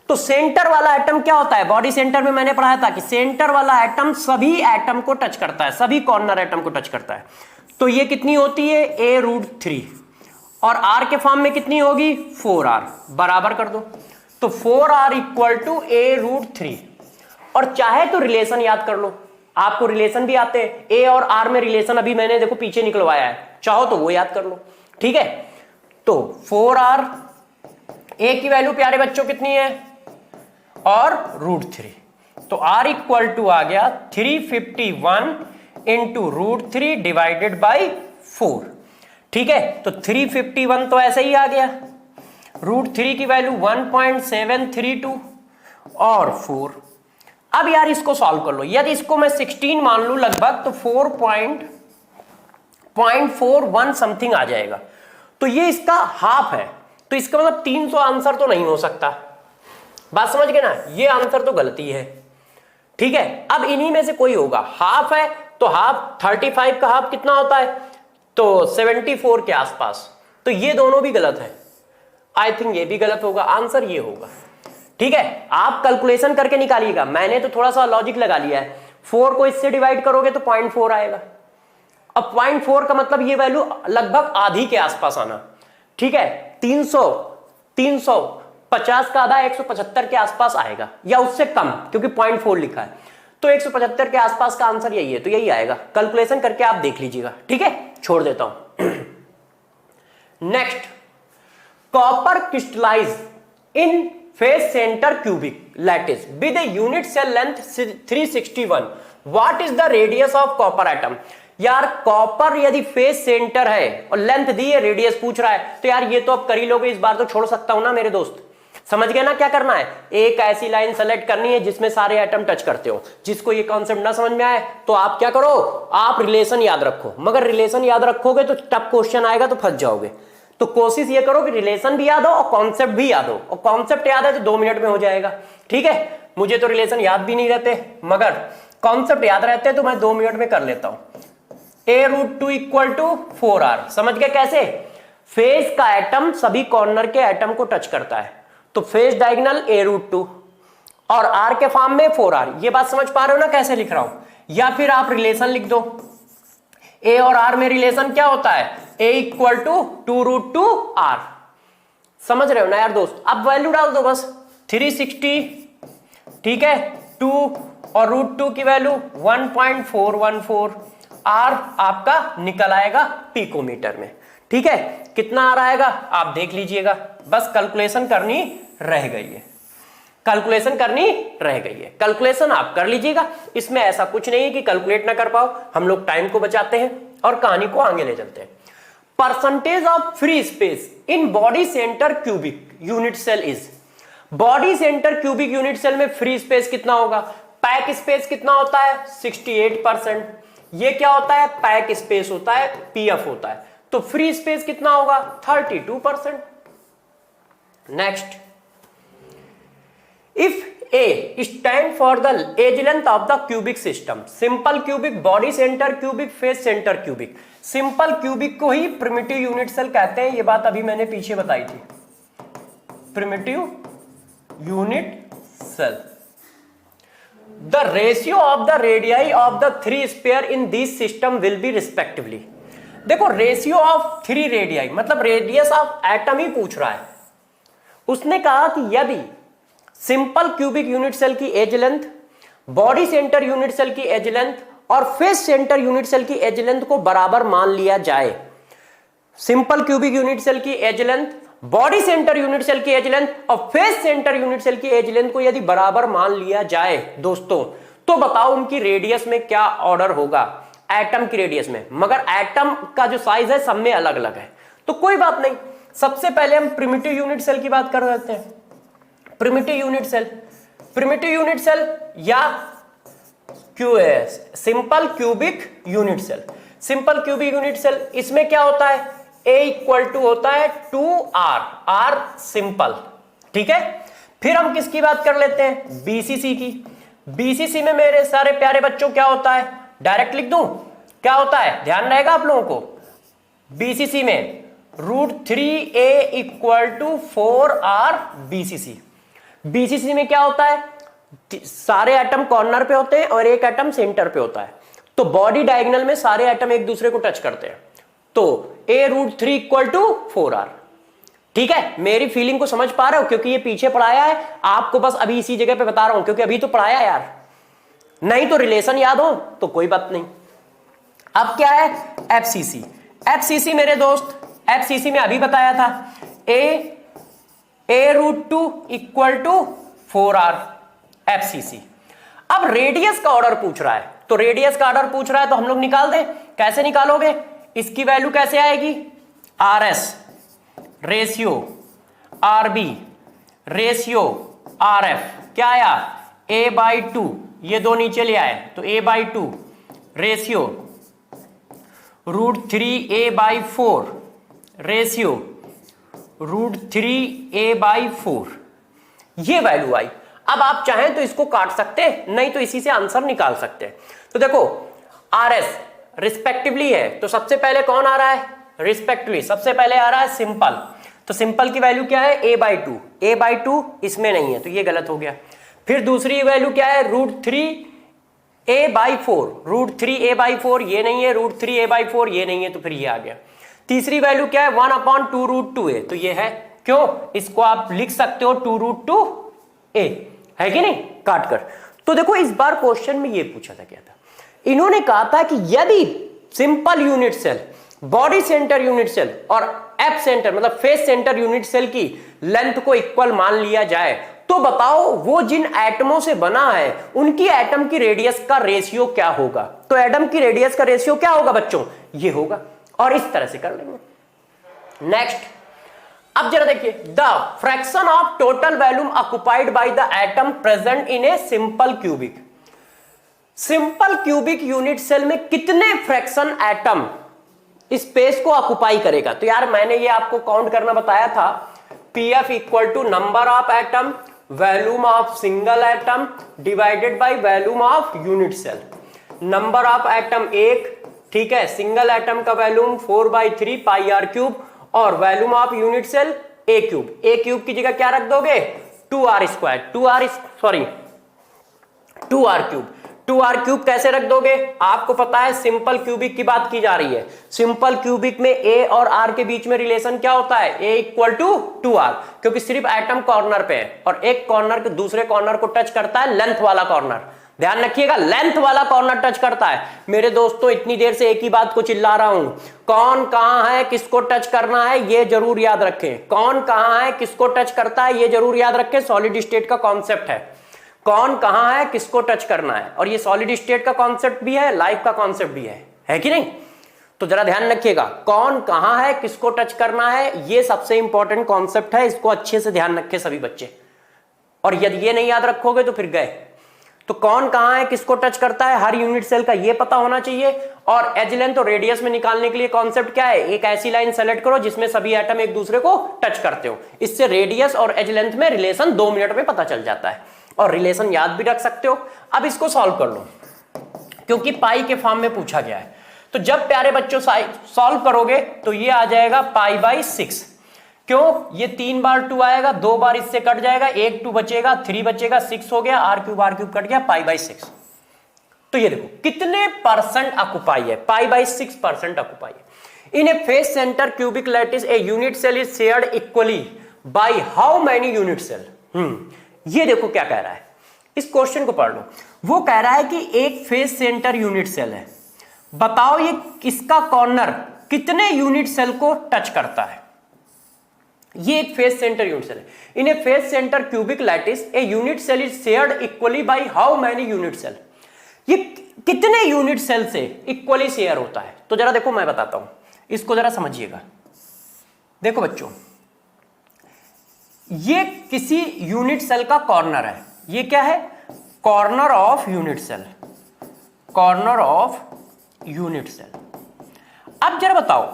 तो सेंटर वाला एटम क्या होता है? बॉडी सेंटर में मैंने पढ़ाया था कि सेंटर वाला एटम सभी एटम को टच करता है, सभी कॉर्नर एटम को टच करता है। तो ये कितनी होती है? a√3, और r के फॉर्म में कितनी होगी? 4r। बराबर कर दो, तो 4r इक्वल टू a√3। और चाहे तो रिलेशन याद कर लो, आपको रिलेशन भी आते हैं। a और r में रिलेशन अभी मैंने देखो पीछे निकलवाया है, चाहो तो वो याद कर लो। ठीक है, तो 4r, a की वैल्यू प्यारे बच्चों कितनी है? और √3। तो r इक्वल टू आ गया 351 इंटू √3 डिवाइडेड बाई 4। ठीक है, तो 351 तो ऐसे ही आ गया। √3 की वैल्यू 1.732 और 4। अब यार इसको सॉल्व कर लो। यदि इसको मैं 16 मान लूं लगभग, तो 4.41 समथिंग आ जाएगा। तो ये इसका हाफ है, तो इसका मतलब 300 आंसर तो नहीं हो सकता। बात समझ गए ना? ये आंसर तो गलती है। ठीक है, अब इन्हीं में से कोई होगा। हाफ है तो हाफ 35 का हाफ कितना होता है? तो 74 के आसपास। तो ये दोनों भी गलत है, आई थिंक ये भी गलत होगा, आंसर ये होगा। ठीक है, आप कैलकुलेशन करके निकालिएगा, मैंने तो थोड़ा सा लॉजिक लगा लिया है। 4 को इससे डिवाइड करोगे तो 0.4 आएगा। अब 0.4 का मतलब ये वैल्यू लगभग आधी के आसपास आना। ठीक है, 350 का आधा 175 के आसपास आएगा या उससे कम, क्योंकि 0.4 लिखा है, तो 175 के आसपास का आंसर यही है, तो यही आएगा। कैलकुलेशन करके आप देख लीजिएगा। ठीक है, छोड़ देता हूं। Next, copper crystallise in face centre cubic lattice with a unit cell length 361, what is the radius of copper atom. यार कॉपर यदि फेस सेंटर है और लेंथ दी है, रेडियस पूछ रहा है, तो यार ये तो अब कर ही लोगे, इस बार तो छोड़ सकता हूं ना मेरे दोस्त। समझ गए ना क्या करना है? एक ऐसी लाइन सेलेक्ट करनी है जिसमें सारे एटम टच करते हो। जिसको ये कॉन्सेप्ट ना समझ में आए तो आप क्या करो, आप रिलेशन याद रखो, मगर रिलेशन याद रखोगे तो टफ क्वेश्चन आएगा तो फंस जाओगे। तो कोशिश ये करो कि रिलेशन भी याद हो और कॉन्सेप्ट भी याद हो, और कॉन्सेप्ट याद है तो 2 मिनट में हो जाएगा। ठीक है, मुझे तो रिलेशन याद भी नहीं रहते, मगर कॉन्सेप्ट याद रहते हैं तो मैं 2 मिनट में कर लेता हूं। a√2 इक्वल टू 4r, समझ गए कैसे? फेस का एटम सभी कॉर्नर के एटम को टच करता है, तो फेस डायगोनल a√2 और r के फॉर्म में 4r। ये बात समझ पा रहे हो ना कैसे लिख रहा हूं? या फिर आप रिलेशन लिख दो, a और r में रिलेशन क्या होता है? a equal to 2√2r। समझ रहे हो ना यार दोस्त? अब वैल्यू डाल दो बस, 360, ठीक है, 2 और √2 की वैल्यू 1.414, r आपका निकल आएगा पिकोमीटर में। ठीक है, कितना आ रहा आएगा आप देख लीजिएगा, बस कैलकुलेशन करनी रह गई है, कैलकुलेशन करनी रह गई है। कैलकुलेशन आप कर लीजिएगा, इसमें ऐसा कुछ नहीं है कि कैलकुलेट ना कर पाओ, हम लोग टाइम को बचाते हैं और कहानी को आगे ले चलते हैं। Percentage of free space in body centre cubic unit cell is, body centre cubic unit cell में फ्री स्पेस कितना होगा? पैक स्पेस कितना होता है? 68%। ये क्या होता है? पैक स्पेस होता है, पीएफ होता है, तो फ्री स्पेस कितना होगा? 32%। Next, if a stand for the edge length of the cubic system, simple cubic, body centre cubic, face centre cubic. Simple cubic को ही प्रिमिटिव यूनिट सेल कहते हैं, ये बात अभी मैंने पीछे बताई थी, primitive unit cell. The ratio of the radii of the 3 sphere in this system will be respectively. देखो, रेशियो ऑफ 3 रेडियाई मतलब रेडियस ऑफ एटम ही पूछ रहा है। उसने कहा कि यदि सिंपल क्यूबिक यूनिट सेल की edge length, body centre unit cell की एज लेंथ और फेस सेंटर यूनिट सेल की एज लेंथ को बराबर मान लिया जाए, सिंपल क्यूबिक यूनिट सेल की edge length, body centre unit cell की एज लेंथ और फेस सेंटर यूनिट सेल की एज लेंथ को यदि बराबर मान लिया जाए दोस्तों, तो बताओ उनकी रेडियस में क्या ऑर्डर होगा? एटम की रेडियस में, मगर एटम का जो साइज है सब में अलग अलग है, तो कोई बात नहीं। सबसे पहले हम प्रिमिटिव यूनिट सेल की बात कर लेते हैं। Primitive unit cell, primitive unit cell या simple cubic unit cell, simple cubic unit cell, इसमें क्या होता है? a इक्वल टू होता है 2r, r सिंपल। ठीक है, फिर हम किसकी बात कर लेते हैं? बीसीसी की। बीसीसी में मेरे सारे प्यारे बच्चों क्या होता है? डायरेक्ट लिख दूं, क्या होता है? ध्यान रहेगा आप लोगों को। बीसीसी में √3a equal to 4r BCC. BCC में क्या होता है? सारे एटम कॉर्नर पे होते हैं और एक एटम सेंटर पे होता है, तो बॉडी डायगोनल में सारे एटम एक दूसरे को टच करते हैं, तो a√3 इक्वल टू 4r। ठीक है, मेरी फीलिंग को समझ पा रहे हो? क्योंकि ये पीछे पढ़ाया है, आपको बस अभी इसी जगह पे बता रहा हूं, क्योंकि अभी तो पढ़ाया यार, नहीं तो रिलेशन याद हो तो कोई बात नहीं। अब क्या है? एफसीसी। एफसीसी मेरे दोस्त, एफसीसी में अभी बताया था a√2 equal to 4r FCC. अब रेडियस का ऑर्डर पूछ रहा है, तो रेडियस का ऑर्डर पूछ रहा है तो हम लोग निकाल दें। कैसे निकालोगे? इसकी वैल्यू कैसे आएगी? RS ratio RB ratio RF, क्या आया? a/2, ये दो नीचे ले आए तो a/2 ratio √3a/4 ratio √3a/4, ये वैल्यू आई। अब आप चाहें तो इसको काट सकते हैं, नहीं तो इसी से आंसर निकाल सकते हैं। तो देखो RS रिस्पेक्टिवली है, तो सबसे पहले कौन आ रहा है, रिस्पेक्टिवली सबसे पहले आ रहा है सिंपल, तो सिंपल की वैल्यू क्या है a/2, a/2 इसमें नहीं है तो ये गलत हो गया। फिर दूसरी वैल्यू क्या है √3a/4, √3a/4 ये नहीं है, √3a/4 ये नहीं है तो फिर ये आ गया। तीसरी वैल्यू क्या है 1/2√2a, तो ये है, क्यों, इसको आप लिख सकते हो 2√2a, है कि नहीं, काट कर। तो देखो इस बार क्वेश्चन में ये पूछा था, क्या था, इन्होंने कहा था कि यदि simple unit cell, body centre unit cell और एप सेंटर मतलब फेस सेंटर यूनिट सेल की लेंथ को इक्वल मान लिया जाए तो बताओ वो जिन एटमों से बना है उनकी एटम की रेडियस का रेशियो क्या होगा। तो एटम की रेडियस का रेशियो क्या होगा बच्चों, ये होगा, और इस तरह से कर लेंगे। नेक्स्ट, अब जरा देखिए, the fraction of total volume occupied by the atom present in a simple cubic, simple cubic unit cell में कितने फ्रैक्शन एटम स्पेस को ऑक्युपाई करेगा। तो यार मैंने ये आपको काउंट करना बताया था, PF equal to number of atom volume of single atom divided by volume of unit cell. Number of atom 1, ठीक है, सिंगल एटम का वॉल्यूम 4/3 πr³ और volume of unit cell a³, a³ की जगह क्या रख दोगे 2r², कैसे रख दोगे, आपको पता है सिंपल क्यूबिक की बात की जा रही है, सिंपल क्यूबिक में a और r के बीच में रिलेशन क्या होता है, a इक्वल टू 2r, क्योंकि सिर्फ एटम कॉर्नर पे है और एक कॉर्नर के दूसरे कॉर्नर को टच करता है लेंथ वाला कॉर्नर, ध्यान रखिएगा लेंथ वाला कॉर्नर टच करता है। मेरे दोस्तों इतनी देर से एक ही बात को चिल्ला रहा हूं, कौन कहां है किसको टच करना है ये जरूर याद रखें, कौन कहां है किसको टच करता है ये जरूर याद रखें, सॉलिड स्टेट का कॉन्सेप्ट है, कौन कहां है किसको टच करना है, और ये सॉलिड स्टेट का कॉन्सेप्ट भी है, लाइफ का कॉन्सेप्ट भी है कि नहीं। तो जरा ध्यान रखिएगा, कौन कहां है किसको टच करना है ये सबसे इंपॉर्टेंट कॉन्सेप्ट है, इसको अच्छे से ध्यान रखें सभी बच्चे, और यदि ये नहीं याद रखोगे तो फिर गए। तो कौन कहां है किसको टच करता है हर यूनिट सेल का ये पता होना चाहिए, और एज लेंथ और रेडियस में निकालने के लिए कॉन्सेप्ट क्या है, एक ऐसी लाइन सेलेक्ट करो जिसमें सभी एटम एक दूसरे को टच करते हो, इससे रेडियस और एज लेंथ में रिलेशन 2 मिनट में पता चल जाता है, और रिलेशन याद भी रख सकते हो। अब इसको सॉल्व कर लो, क्योंकि पाई के फॉर्म में पूछा गया है, तो जब प्यारे बच्चों सॉल्व करोगे तो ये आ जाएगा π/6, क्यों, ये 3 बार 2 आएगा, 2 बार इससे कट जाएगा, 1 2 बचेगा, 3 बचेगा, 6 हो गया, r³ कट गया, π/6। तो ये देखो कितने परसेंट ऑक्युपाई है, π/6% ऑक्युपाई है। In a face centre cubic lattice a unit cell is shared equally by how many unit cell. ये देखो क्या कह रहा है, इस क्वेश्चन को पढ़ लो। वो कह रहा है कि एक फेस सेंटर यूनिट सेल है, बताओ ये किसका कॉर्नर कितने यूनिट सेल को टच करता है। ये एक फेस सेंटर यूनिट सेल है, in a face centre cubic lattice a unit cell is shared equally by how many unit cell, ये कितने यूनिट सेल से इक्वली शेयर होता है। तो जरा देखो मैं बताता हूं, इसको जरा समझिएगा। देखो बच्चों, ये किसी यूनिट सेल का कॉर्नर है, ये क्या है, corner of unit cell, corner of unit cell. अब जरा बताओ,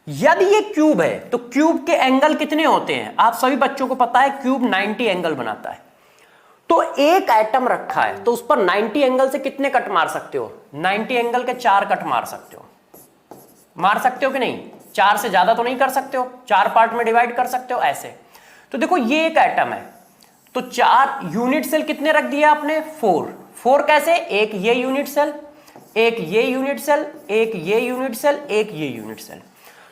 यदि ये क्यूब है तो क्यूब के एंगल कितने होते हैं, आप सभी बच्चों को पता है क्यूब 90 एंगल बनाता है। तो एक एटम रखा है तो उस पर 90 एंगल से कितने कट मार सकते हो, 90 एंगल के 4 कट मार सकते हो कि नहीं, 4 से ज्यादा तो नहीं कर सकते हो, 4 पार्ट में डिवाइड कर सकते हो ऐसे। तो देखो ये एक एटम है, तो 4 यूनिट सेल कितने रख दिया आपने, 4 कैसे, एक ये यूनिट सेल, एक ये यूनिट सेल, एक ये यूनिट सेल, एक ये यूनिट सेल।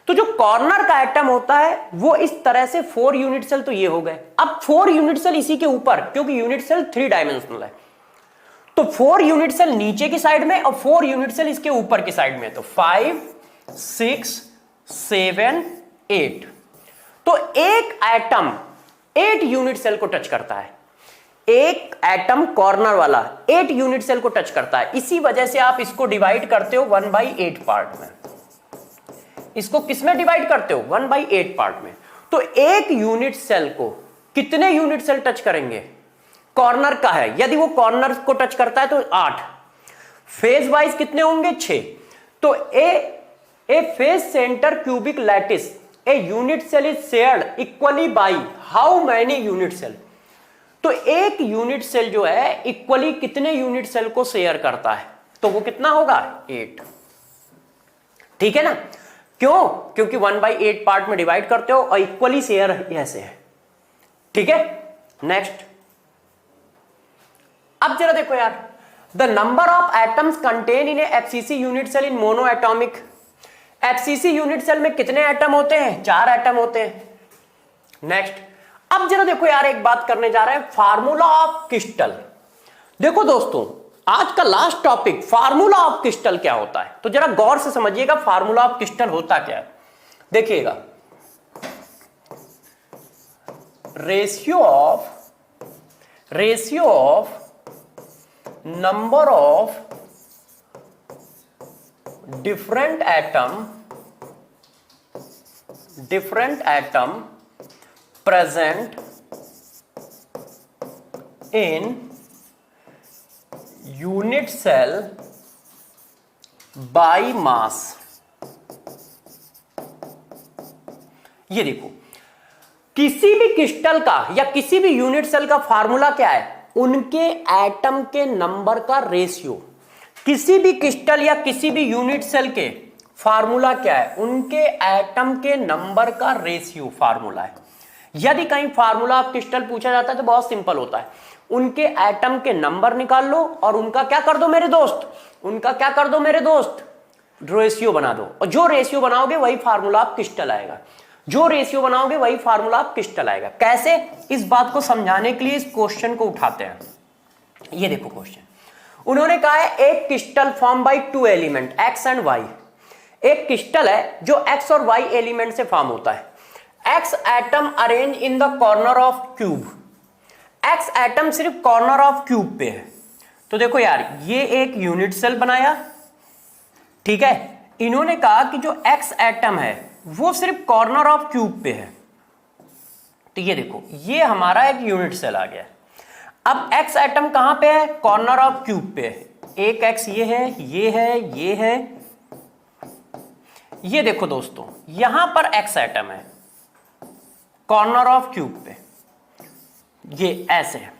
तो जो कॉर्नर का एटम होता है वो इस तरह से 4 यूनिट सेल तो ये हो गए। अब 4 यूनिट सेल इसी के ऊपर, क्योंकि यूनिट सेल 3 डायमेंशनल है, तो 4 यूनिट सेल नीचे की साइड में और 4 यूनिट सेल इसके ऊपर की साइड में, तो 5 6 7 8। तो एक एटम 8 यूनिट सेल को टच करता है, एक एटम कॉर्नर वाला 8 यूनिट सेल को टच करता है। इसी वजह से आप इसको डिवाइड करते हो 1/8 पार्ट में, इसको किसमें डिवाइड करते हो, 1/8 पार्ट में। तो एक यूनिट सेल को कितने यूनिट सेल टच करेंगे, कॉर्नर का है, यदि वो कॉर्नर को टच करता है तो 8, फेज वाइज कितने होंगे 6। तो a face centre cubic lattice a unit cell is shared equally by how many unit cell. तो एक यूनिट सेल जो है इक्वली कितने यूनिट सेल को शेयर करता है, तो वो कितना होगा 8। ठीक है ना? क्यों? क्योंकि 1/8 पार्ट में डिवाइड करते हो और इक्वली शेयर ऐसे है। ठीक है, नेक्स्ट। अब जरा देखो यार, the number of atoms contain in FCC unit cell in monoatomic. FCC unit cell में कितने एटम होते हैं? 4 एटम होते हैं। नेक्स्ट, अब जरा देखो यार, एक बात करने जा रहे हैं, फार्मूला ऑफ क्रिस्टल। देखो दोस्तों, आज का last topic formula of crystal क्या होता है, तो जरा गौर से समझिएगा फार्मूला ऑफ क्रिस्टल होता क्या है। देखिएगा, ratio of number of different atom present in unit cell by mass. ये देखो, किसी भी क्रिस्टल का या किसी भी यूनिट सेल का फार्मूला क्या है? उनके एटम के नंबर का रेशियो। किसी भी क्रिस्टल या किसी भी यूनिट सेल के फार्मूला क्या है? उनके एटम के नंबर का रेशियो फार्मूला है। यदि कहीं फार्मूला ऑफ क्रिस्टल पूछा जाता है तो बहुत सिंपल होता है, उनके एटम के नंबर निकाल लो और उनका क्या कर दो मेरे दोस्त, रेशियो बना दो, और जो रेशियो बनाओगे वही फार्मूला ऑफ क्रिस्टल आएगा। कैसे? इस बात को समझाने के लिए इस क्वेश्चन को उठाते हैं। ये देखो क्वेश्चन, उन्होंने कहा है एक crystal form by 2 element X and Y. एक क्रिस्टल है जो एक्स और वाई एलिमेंट से फॉर्म होता है। X atom arrange in the corner of cube. X atom सिर्फ कॉर्नर ऑफ क्यूब पे है। तो देखो यार, ये एक यूनिट सेल बनाया, ठीक है। इन्होंने कहा कि जो एक्स एटम है वो सिर्फ कॉर्नर ऑफ क्यूब पे है। तो ये देखो, ये हमारा एक यूनिट सेल आ गया। अब एक्स एटम कहां पे है? कॉर्नर ऑफ क्यूब पे है। एक एक्स ये है, ये है, ये है। ये देखो दोस्तों, यहां पर एक्स एटम है कॉर्नर ऑफ क्यूब पे, ये ऐसे है।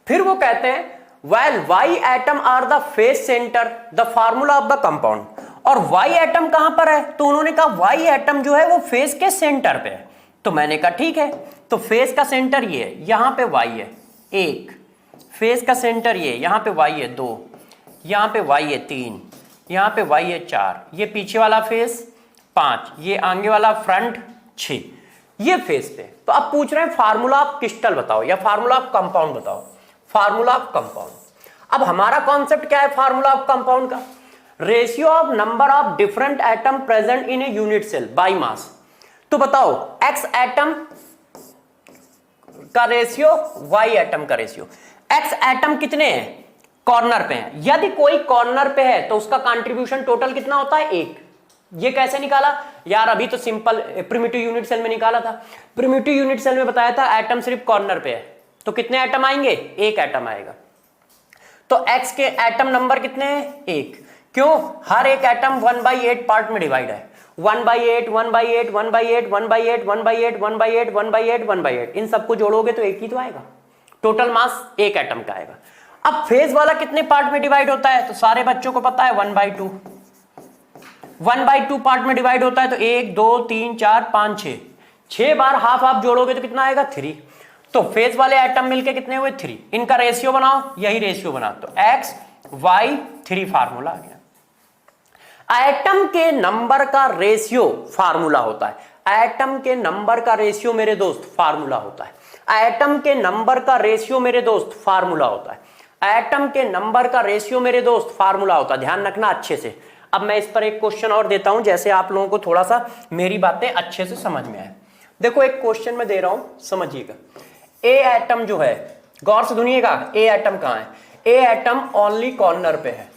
फिर वो कहते हैं while y atom are the face centre the formula of the compound. और y एटम कहां पर है? तो उन्होंने कहा y एटम जो है वो फेस के सेंटर पे है। तो मैंने कहा ठीक है, तो फेस का सेंटर ये है, यहां पे y है 1, फेस का सेंटर ये, यहां पे y है 2, यहां पे y है 3, यहां पे y है 4, ये पीछे वाला फेस 5, ये आगे वाला फ्रंट 6, ये फेस पे। तो अब पूछ रहे हैं फार्मूला ऑफ क्रिस्टल बताओ या फार्मूला ऑफ कंपाउंड बताओ। फार्मूला ऑफ कंपाउंड, अब हमारा कॉन्सेप्ट क्या है फार्मूला ऑफ कंपाउंड का? Ratio of number of different atom present in a unit cell by mass. तो बताओ, एक्स एटम का रेशियो, वाई एटम का रेशियो। एक्स एटम कितने हैं? कॉर्नर पे हैं। यदि कोई कॉर्नर पे है तो उसका कंट्रीब्यूशन टोटल कितना होता है? 1। ये कैसे निकाला यार? अभी तो सिंपल प्रिमिटिव यूनिट सेल में निकाला था। प्रिमिटिव यूनिट सेल में बताया था एटम सिर्फ कॉर्नर पे है, तो कितने एटम आएंगे? 1 एटम आएगा। तो एक्स के एटम नंबर कितने हैं? 1। क्यों? हर एक एटम 1/8 पार्ट में डिवाइड है। 1/8, 1/8, 1/8, 1/8, 1/8, 1/8, 1/8, 1/8, इन सबको जोड़ोगे तो 1 ही तो आएगा। टोटल मास 1 एटम का आएगा। अब फेज वाला कितने पार्ट में डिवाइड होता है? तो सारे बच्चों को पता है 1/2। 1/2 पार्ट में डिवाइड होता है, तो 1, 2, 3, 4, 5, 6, 6 बार हाफ हाफ जोड़ोगे तो कितना आएगा? 3। तो फेज वाले एटम मिलके कितने हुए? 3। इनका रेशियो बनाओ, यही रेशियो बना, तो x y 3 फार्मूला आ गया। एटम के नंबर का रेशियो फार्मूला होता है। एटम के नंबर का रेशियो मेरे दोस्त फार्मूला होता है। एटम के नंबर का रेशियो मेरे दोस्त फार्मूला होता है। एटम के नंबर का रेशियो मेरे दोस्त फार्मूला होता है। ध्यान रखना अच्छे से। अब मैं इस पर एक क्वेश्चन और देता हूं, जैसे आप लोगों को थोड़ा सा मेरी बातें अच्छे से समझ में आए। देखो, एक क्वेश्चन में दे रहा हूं, समझिएगा। ए एटम जो है, गौर से सुनिएगा, ए एटम कहां है? ए एटम ओनली कॉर्नर पे है।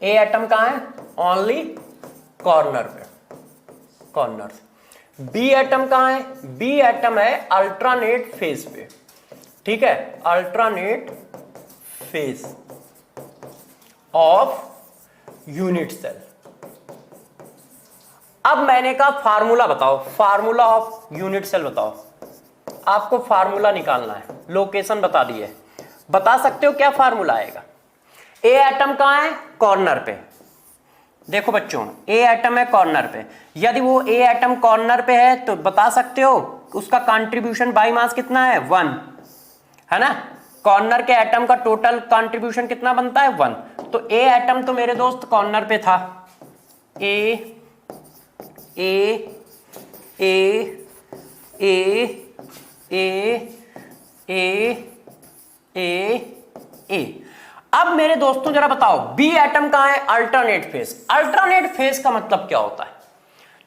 ए एटम कहां है? ओनली कॉर्नर पे, कॉर्नर। बी एटम कहां है? बी एटम है अल्टरनेट फेस पे, ठीक है, alternate face of unit cell. अब मैंने कहा फार्मूला बताओ, फार्मूला ऑफ यूनिट सेल बताओ। आपको फार्मूला निकालना है, लोकेशन बता दी है, बता सकते हो क्या फार्मूला आएगा? ए एटम कहां है? कॉर्नर पे, देखो बच्चों, ए एटम है कॉर्नर पे, यदि वो ए एटम कॉर्नर पे है तो बता सकते हो उसका कंट्रीब्यूशन बाई मास कितना है 1, है ना। कॉर्नर के एटम का टोटल कंट्रीब्यूशन कितना बनता है 1। तो ए एटम तो मेरे दोस्त कॉर्नर पे था, ए ए ए ए ए ए ए ए। अब मेरे दोस्तों जरा बताओ बी एटम कहां है, अल्टरनेट फेज। अल्टरनेट फेज का मतलब क्या होता है,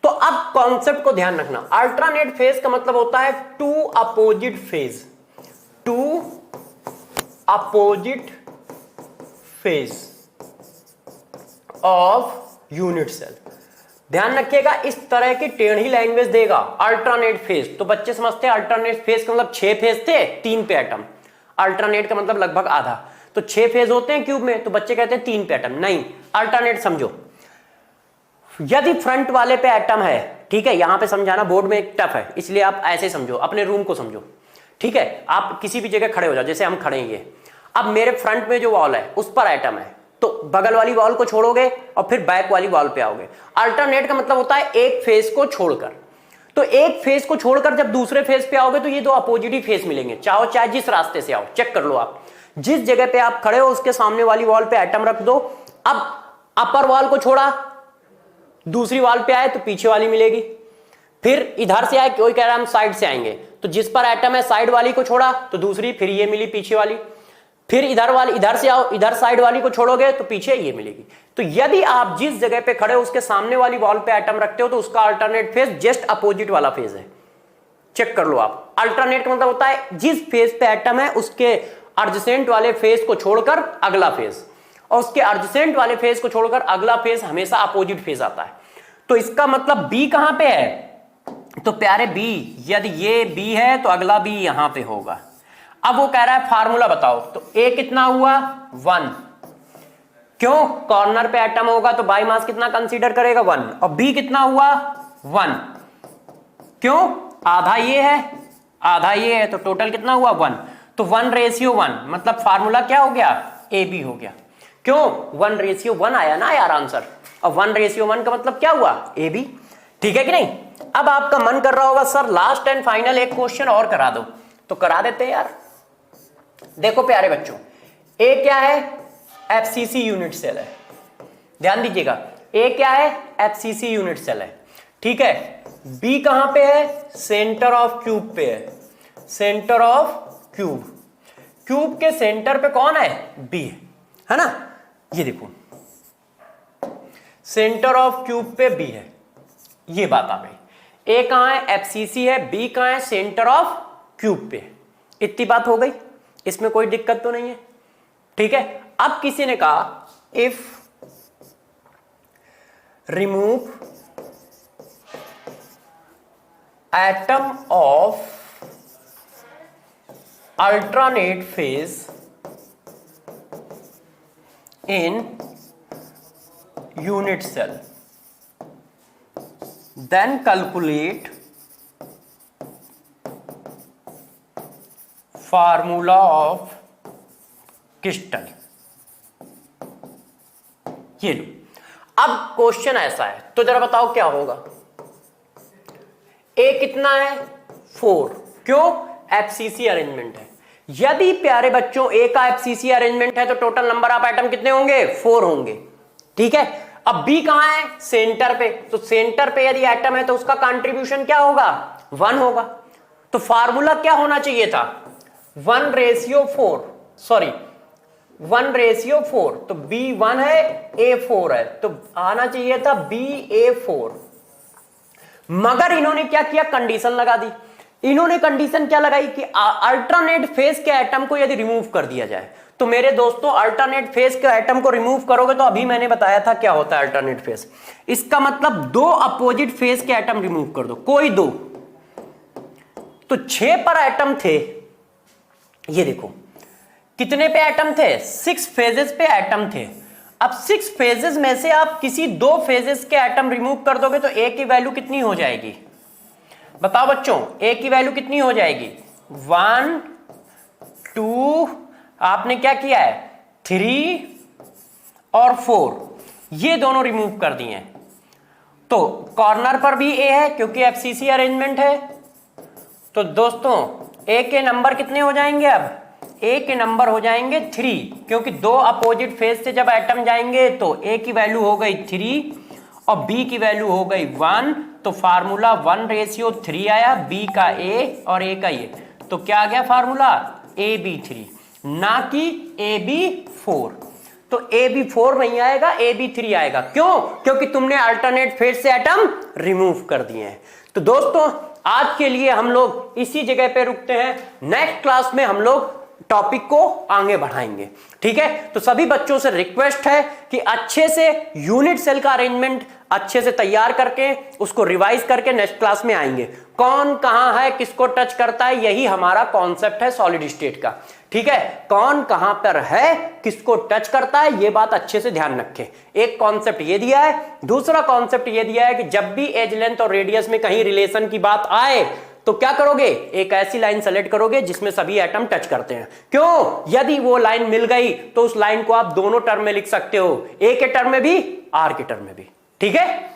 तो अब कॉन्सेप्ट को ध्यान रखना। अल्टरनेट फेज का मतलब होता है two opposite face, two opposite face of unit cell. ध्यान रखिएगा, इस तरह की टेढ़ी लैंग्वेज देगा अल्टरनेट फेज तो बच्चे समझते हैं अल्टरनेट फेज का मतलब 6 फेज थे 3 पे एटम, अल्टरनेट का मतलब लगभग आधा, तो 6 फेज होते हैं क्यूब में तो बच्चे कहते हैं 3 पे एटम। नहीं, अल्टरनेट समझो, यदि फ्रंट वाले पे एटम है, ठीक है, यहां पे समझाना बोर्ड में एक टफ है इसलिए आप ऐसे समझो, अपने रूम को समझो, ठीक है। आप किसी भी जगह खड़े हो जाओ, जैसे हम खड़े हैं, अब मेरे फ्रंट में जो वॉल है उस पर एटम है, तो बगल वाली वॉल को छोड़ोगे और फिर बैक वाली वॉल पे आओगे। अल्टरनेट का मतलब होता है एक फेज को छोड़कर, तो एक फेज को छोड़कर जब दूसरे फेज पे आओगे तो ये दो अपोजिट ही फेज मिलेंगे, चाहे जिस रास्ते से आओ। चेक कर लो, आप जिस जगह पे आप खड़े हो उसके सामने वाली वॉल पे एटम रख दो, अब अपर वॉल को छोड़ा दूसरी वॉल पे आए तो पीछे वाली मिलेगी, फिर इधर से आए, कोई कह रहा है हम साइड से आएंगे तो जिस पर एटम है साइड वाली को छोड़ा तो दूसरी, फिर ये मिली पीछे वाली, फिर इधर वाली, इधर से आओ, इधर साइड वाली को छोड़ोगे तो पीछे ये मिलेगी। तो यदि आप जिस जगह पे खड़े हो उसके सामने वाली वॉल पे एटम रखते हो तो उसका अल्टरनेट फेज जस्ट अपोजिट वाला फेज है। चेक कर लो आप, अल्टरनेट का मतलब होता है जिस फेज पे एटम है उसके एडजेसेंट वाले फेज को छोड़कर अगला फेज, और उसके एडजेसेंट वाले फेज को छोड़कर अगला फेज हमेशा अपोजिट फेज आता है। तो इसका मतलब बी कहां पे है, तो प्यारे बी, यदि ये बी है तो अगला बी यहां पे होगा। अब वो कह रहा है फार्मूला बताओ, तो ए कितना हुआ 1, क्यों, कॉर्नर पे एटम होगा तो बाई मास कितना कंसीडर करेगा 1, और बी कितना हुआ 1, क्यों, आधा ये है आधा ये है तो टोटल कितना हुआ 1, तो 1:1, मतलब फार्मूला क्या हो गया, ए बी हो गया। क्यों, 1:1 आया ना यार आंसर, और 1:1 का मतलब क्या हुआ, ए बी। ठीक है कि नहीं। अब आपका मन कर रहा होगा सर लास्ट एंड फाइनल एक क्वेश्चन और करा दो, तो करा देते हैं यार। देखो प्यारे बच्चों, ए क्या है, एफसीसी यूनिट सेल है, ध्यान दीजिएगा, ए क्या है, एफसीसी यूनिट सेल है, ठीक है। बी कहां पे है, सेंटर ऑफ क्यूब पे है, सेंटर ऑफ क्यूब, क्यूब के सेंटर पे कौन है, बी है ना। ये देखो सेंटर ऑफ क्यूब पे बी है, ये बात आ गई। ए कहां है, एफसीसी है, बी कहां है, सेंटर ऑफ क्यूब पे। इतनी बात हो गई, इसमें कोई दिक्कत तो नहीं है, ठीक है। अब किसी ने कहा if remove atom of alternate face in unit cell then calculate formula of crystal। ये लो, अब क्वेश्चन ऐसा है तो जरा बताओ क्या होगा। ए कितना है 4, क्यों, एफसीसी अरेंजमेंट है। यदि प्यारे बच्चों ए का एफसीसी अरेंजमेंट है तो टोटल नंबर ऑफ एटम कितने होंगे, 4 होंगे, ठीक है। अब बी कहां है, सेंटर पे, तो सेंटर पे यदि एटम है तो उसका कंट्रीब्यूशन क्या होगा, 1 होगा। तो फार्मूला क्या होना चाहिए था, 1:4, सॉरी 1:4, तो बी 1 है ए 4 है, तो आना चाहिए था बी ए 4। मगर इन्होंने क्या किया, कंडीशन लगा दी। इन्होंने कंडीशन क्या लगाई कि अल्टरनेट फेज के एटम को यदि रिमूव कर दिया जाए, तो मेरे दोस्तों अल्टरनेट फेज के एटम को रिमूव करोगे तो अभी मैंने बताया था क्या होता है अल्टरनेट फेज, इसका मतलब 2 अपोजिट फेज के एटम रिमूव कर दो, कोई 2, तो 6 पर एटम थे। ये देखो कितने पे एटम थे, 6 फेजेस पे एटम थे। अब 6 फेजेस में से आप किसी 2 फेजेस के एटम रिमूव कर दोगे तो ए की वैल्यू कितनी हो जाएगी, बताओ बच्चों, ए की वैल्यू कितनी हो जाएगी, 1 2, आपने क्या किया है 3 और 4, ये दोनों रिमूव कर दिए हैं। तो कॉर्नर पर भी ए है क्योंकि एफसीसी अरेंजमेंट है। तो दोस्तों ए के नंबर कितने हो जाएंगे? अब ए के नंबर हो जाएंगे 3, क्योंकि दो अपोजिट फेज से जब एटम जाएंगे तो ए की वैल्यू हो गई 3 और बी की वैल्यू हो गई 1। तो फार्मूला 1:3 आया, बी का ए और ए का ये। तो क्या आ गया फार्मूला? AB3, ना कि AB4। तो AB4 नहीं आएगा, AB3 आएगा। क्यों? क्योंकि तुमने अल्टरनेट फेज से एटम रिमूव कर दिए हैं। तो दोस्तों आज के लिए हम लोग इसी जगह पे रुकते हैं। नेक्स्ट क्लास में हम लोग टॉपिक को आगे बढ़ाएंगे, ठीक है? तो सभी बच्चों से रिक्वेस्ट है कि अच्छे से यूनिट सेल का अरेंजमेंट अच्छे से तैयार करके उसको रिवाइज करके नेक्स्ट क्लास में आएंगे। कौन कहां है, किसको टच करता है, यही हमारा कॉन्सेप्ट है सॉलिड स्टेट का, ठीक है? कौन कहां पर है, किसको टच करता है, ये बात अच्छे से ध्यान रखें। एक कॉन्सेप्ट ये दिया है, दूसरा कॉन्सेप्ट ये दिया है कि जब भी एज लेंथ और रेडियस में कहीं रिलेशन की बात आए तो क्या करोगे? एक ऐसी लाइन सेलेक्ट करोगे जिसमें सभी एटम टच करते हैं। क्यों? यदि वो लाइन मिल गई तो उस लाइन को आप दोनों टर्म में लिख सकते हो, ए के टर्म में भी, आर के टर्म में भी, ठीक है?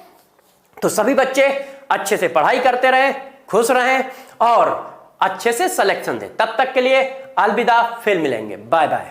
तो सभी बच्चे अच्छे से पढ़ाई करते रहें, खुश रहें और अच्छे से सिलेक्शन दें। तब तक के लिए अलविदा, फिर मिलेंगे, बाय बाय।